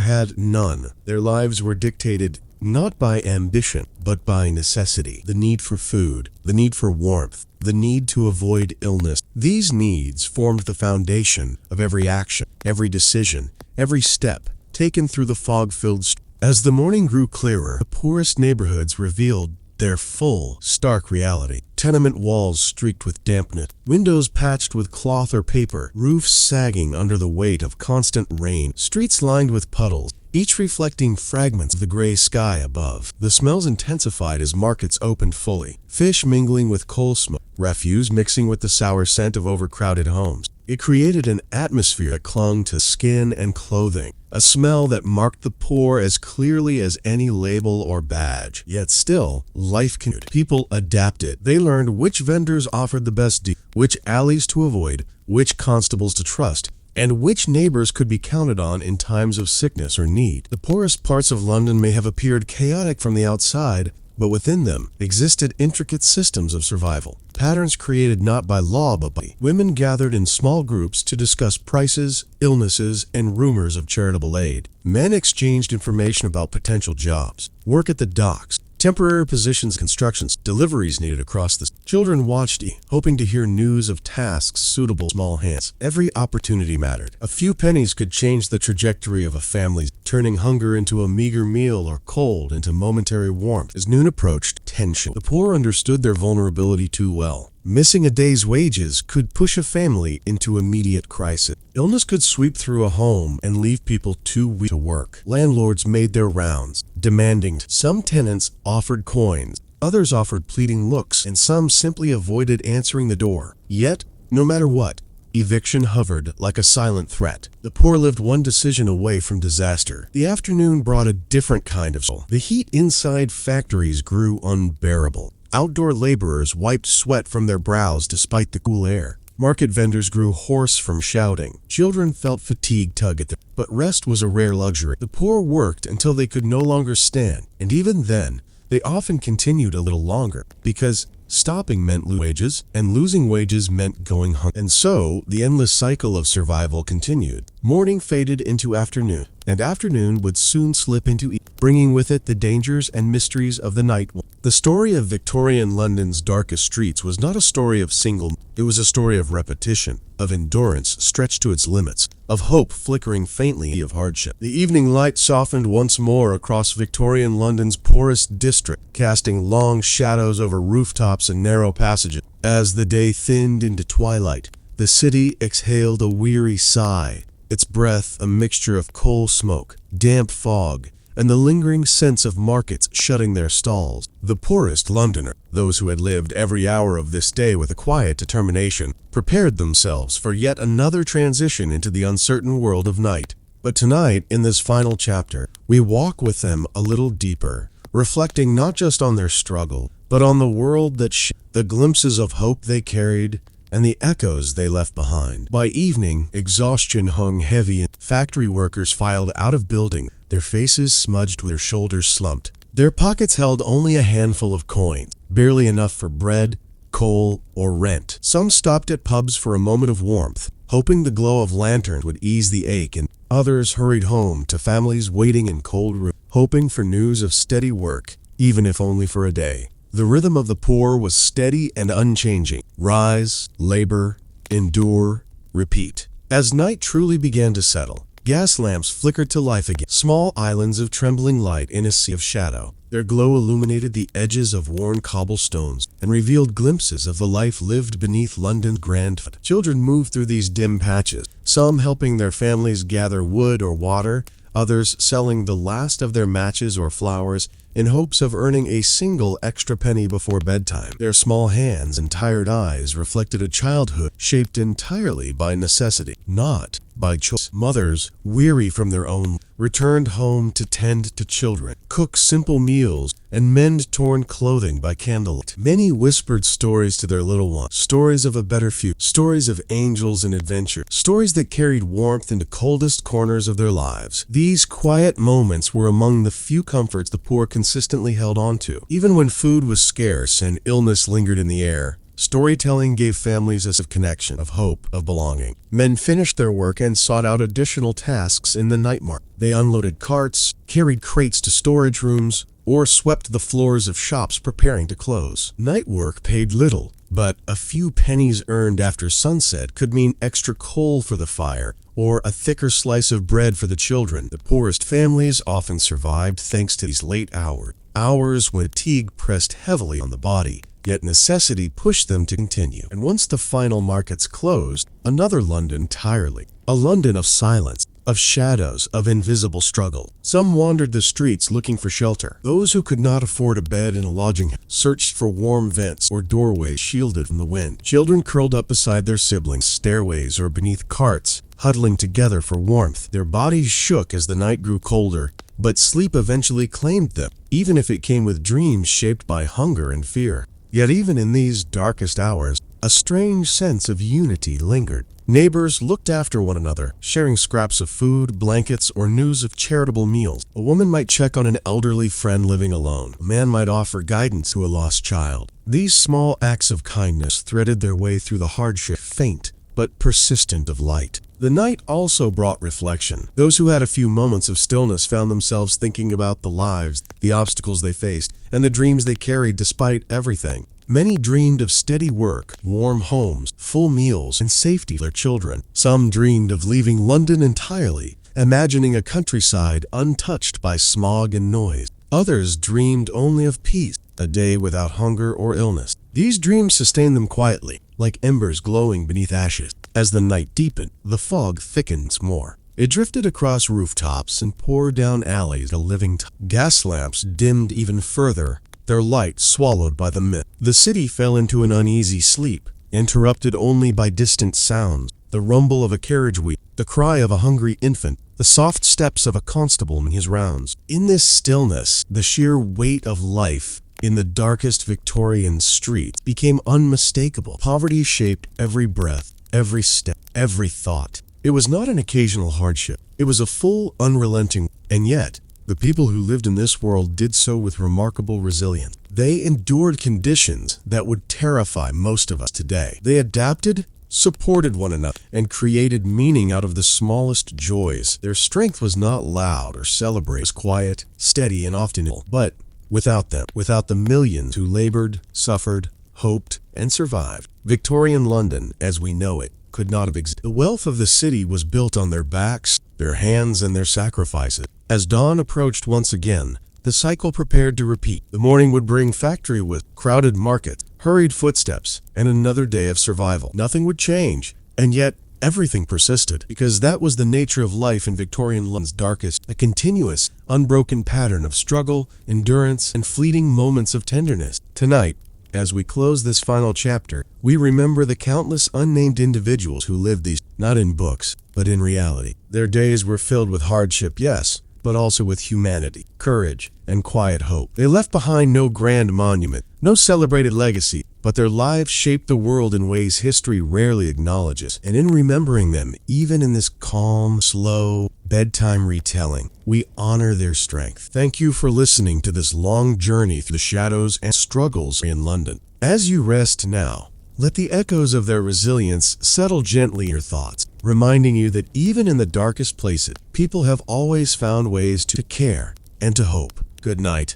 Speaker 1: had none. Their lives were dictated not by ambition, but by necessity. The need for food, the need for warmth, the need to avoid illness. These needs formed the foundation of every action, every decision, every step taken through the fog-filled streets. As the morning grew clearer, the poorest neighborhoods revealed their full, stark reality. Tenement walls streaked with dampness, windows patched with cloth or paper, roofs sagging under the weight of constant rain, streets lined with puddles, each reflecting fragments of the gray sky above. The smells intensified as markets opened fully, fish mingling with coal smoke, refuse mixing with the sour scent of overcrowded homes. It created an atmosphere that clung to skin and clothing, a smell that marked the poor as clearly as any label or badge. Yet still, life continued. People adapted. They learned which vendors offered the best deal, which alleys to avoid, which constables to trust, and which neighbors could be counted on in times of sickness or need. The poorest parts of London may have appeared chaotic from the outside, but within them existed intricate systems of survival. Patterns created not by law but by women gathered in small groups to discuss prices, illnesses, and rumors of charitable aid. Men exchanged information about potential jobs, work at the docks, temporary positions, constructions, deliveries needed across the children watched, hoping to hear news of tasks suitable to small hands. Every opportunity mattered. A few pennies could change the trajectory of a family, turning hunger into a meager meal or cold into momentary warmth. As noon approached, tension. The poor understood their vulnerability too well. Missing a day's wages could push a family into immediate crisis. Illness could sweep through a home and leave people too weak to work. Landlords made their rounds, demanding. Some tenants offered coins, others offered pleading looks, and some simply avoided answering the door. Yet, no matter what, eviction hovered like a silent threat. The poor lived one decision away from disaster. The afternoon brought a different kind of soul. The heat inside factories grew unbearable. Outdoor laborers wiped sweat from their brows despite the cool air. Market vendors grew hoarse from shouting. Children felt fatigue tug at them, but rest was a rare luxury. The poor worked until they could no longer stand, and even then, they often continued a little longer, because stopping meant losing wages, and losing wages meant going hungry. And so, the endless cycle of survival continued. Morning faded into afternoon, and afternoon would soon slip into evening, bringing with it the dangers and mysteries of the night. The story of Victorian London's darkest streets was not a story of single, it was a story of repetition, of endurance stretched to its limits, of hope flickering faintly of hardship. The evening light softened once more across Victorian London's poorest district, casting long shadows over rooftops and narrow passages. As the day thinned into twilight, the city exhaled a weary sigh, its breath a mixture of coal smoke, damp fog, and the lingering sense of markets shutting their stalls. The poorest Londoner, those who had lived every hour of this day with a quiet determination, prepared themselves for yet another transition into the uncertain world of night. But tonight, in this final chapter, we walk with them a little deeper, reflecting not just on their struggle, but on the world that the glimpses of hope they carried, and the echoes they left behind. By evening, exhaustion hung heavy, and factory workers filed out of buildings, their faces smudged, their shoulders slumped. Their pockets held only a handful of coins, barely enough for bread, coal, or rent. Some stopped at pubs for a moment of warmth, hoping the glow of lanterns would ease the ache, and others hurried home to families waiting in cold rooms, hoping for news of steady work, even if only for a day. The rhythm of the poor was steady and unchanging. Rise, labor, endure, repeat. As night truly began to settle, gas lamps flickered to life again, small islands of trembling light in a sea of shadow. Their glow illuminated the edges of worn cobblestones and revealed glimpses of the life lived beneath London's grand facade. Children moved through these dim patches, some helping their families gather wood or water, others selling the last of their matches or flowers in hopes of earning a single extra penny before bedtime. Their small hands and tired eyes reflected a childhood shaped entirely by necessity, not by choice. Mothers, weary from their own, returned home to tend to children, cook simple meals, and mend torn clothing by candlelight. Many whispered stories to their little ones, stories of a better future, stories of angels and adventure, stories that carried warmth into coldest corners of their lives. These quiet moments were among the few comforts the poor consistently held on to. Even when food was scarce and illness lingered in the air, storytelling gave families a sense of connection, of hope, of belonging. Men finished their work and sought out additional tasks in the night market. They unloaded carts, carried crates to storage rooms, or swept the floors of shops preparing to close. Night work paid little, but a few pennies earned after sunset could mean extra coal for the fire or a thicker slice of bread for the children. The poorest families often survived thanks to these late hours when fatigue pressed heavily on the body, yet necessity pushed them to continue. And once the final markets closed, another London entirely. A London of silence, of shadows, of invisible struggle. Some wandered the streets looking for shelter. Those who could not afford a bed in a lodging house searched for warm vents or doorways shielded from the wind. Children curled up beside their siblings, stairways or beneath carts, huddling together for warmth. Their bodies shook as the night grew colder, but sleep eventually claimed them, even if it came with dreams shaped by hunger and fear. Yet even in these darkest hours, a strange sense of unity lingered. Neighbors looked after one another, sharing scraps of food, blankets, or news of charitable meals. A woman might check on an elderly friend living alone. A man might offer guidance to a lost child. These small acts of kindness threaded their way through the hardship, faint but persistent of light. The night also brought reflection. Those who had a few moments of stillness found themselves thinking about the lives, the obstacles they faced, and the dreams they carried despite everything. Many dreamed of steady work, warm homes, full meals, and safety for their children. Some dreamed of leaving London entirely, imagining a countryside untouched by smog and noise. Others dreamed only of peace, a day without hunger or illness. These dreams sustained them quietly, like embers glowing beneath ashes. As the night deepened, the fog thickened more. It drifted across rooftops and poured down alleys, a living gas lamps dimmed even further, their light swallowed by the mist. The city fell into an uneasy sleep, interrupted only by distant sounds, the rumble of a carriage wheel, the cry of a hungry infant, the soft steps of a constable in his rounds. In this stillness, the sheer weight of life in the darkest Victorian streets became unmistakable. Poverty shaped every breath, every step, every thought. It was not an occasional hardship. It was a full, unrelenting, and yet, the people who lived in this world did so with remarkable resilience. They endured conditions that would terrify most of us today. They adapted, supported one another, and created meaning out of the smallest joys. Their strength was not loud or celebrated. It was quiet, steady, and often ill. But without them, without the millions who labored, suffered, hoped, and survived, Victorian London, as we know it, could not have existed. The wealth of the city was built on their backs, their hands, and their sacrifices. As dawn approached once again, the cycle prepared to repeat. The morning would bring factory with crowded markets, hurried footsteps, and another day of survival. Nothing would change, and yet everything persisted, because that was the nature of life in Victorian London's darkest, a continuous, unbroken pattern of struggle, endurance, and fleeting moments of tenderness. Tonight, as we close this final chapter, we remember the countless unnamed individuals who lived these, not in books, but in reality. Their days were filled with hardship, yes, but also with humanity, courage, and quiet hope. They left behind no grand monument, no celebrated legacy, but their lives shaped the world in ways history rarely acknowledges. And in remembering them, even in this calm, slow, bedtime retelling, we honor their strength. Thank you for listening to this long journey through the shadows and struggles in London. As you rest now, let the echoes of their resilience settle gently in your thoughts, reminding you that even in the darkest places, people have always found ways to care and to hope. Good night.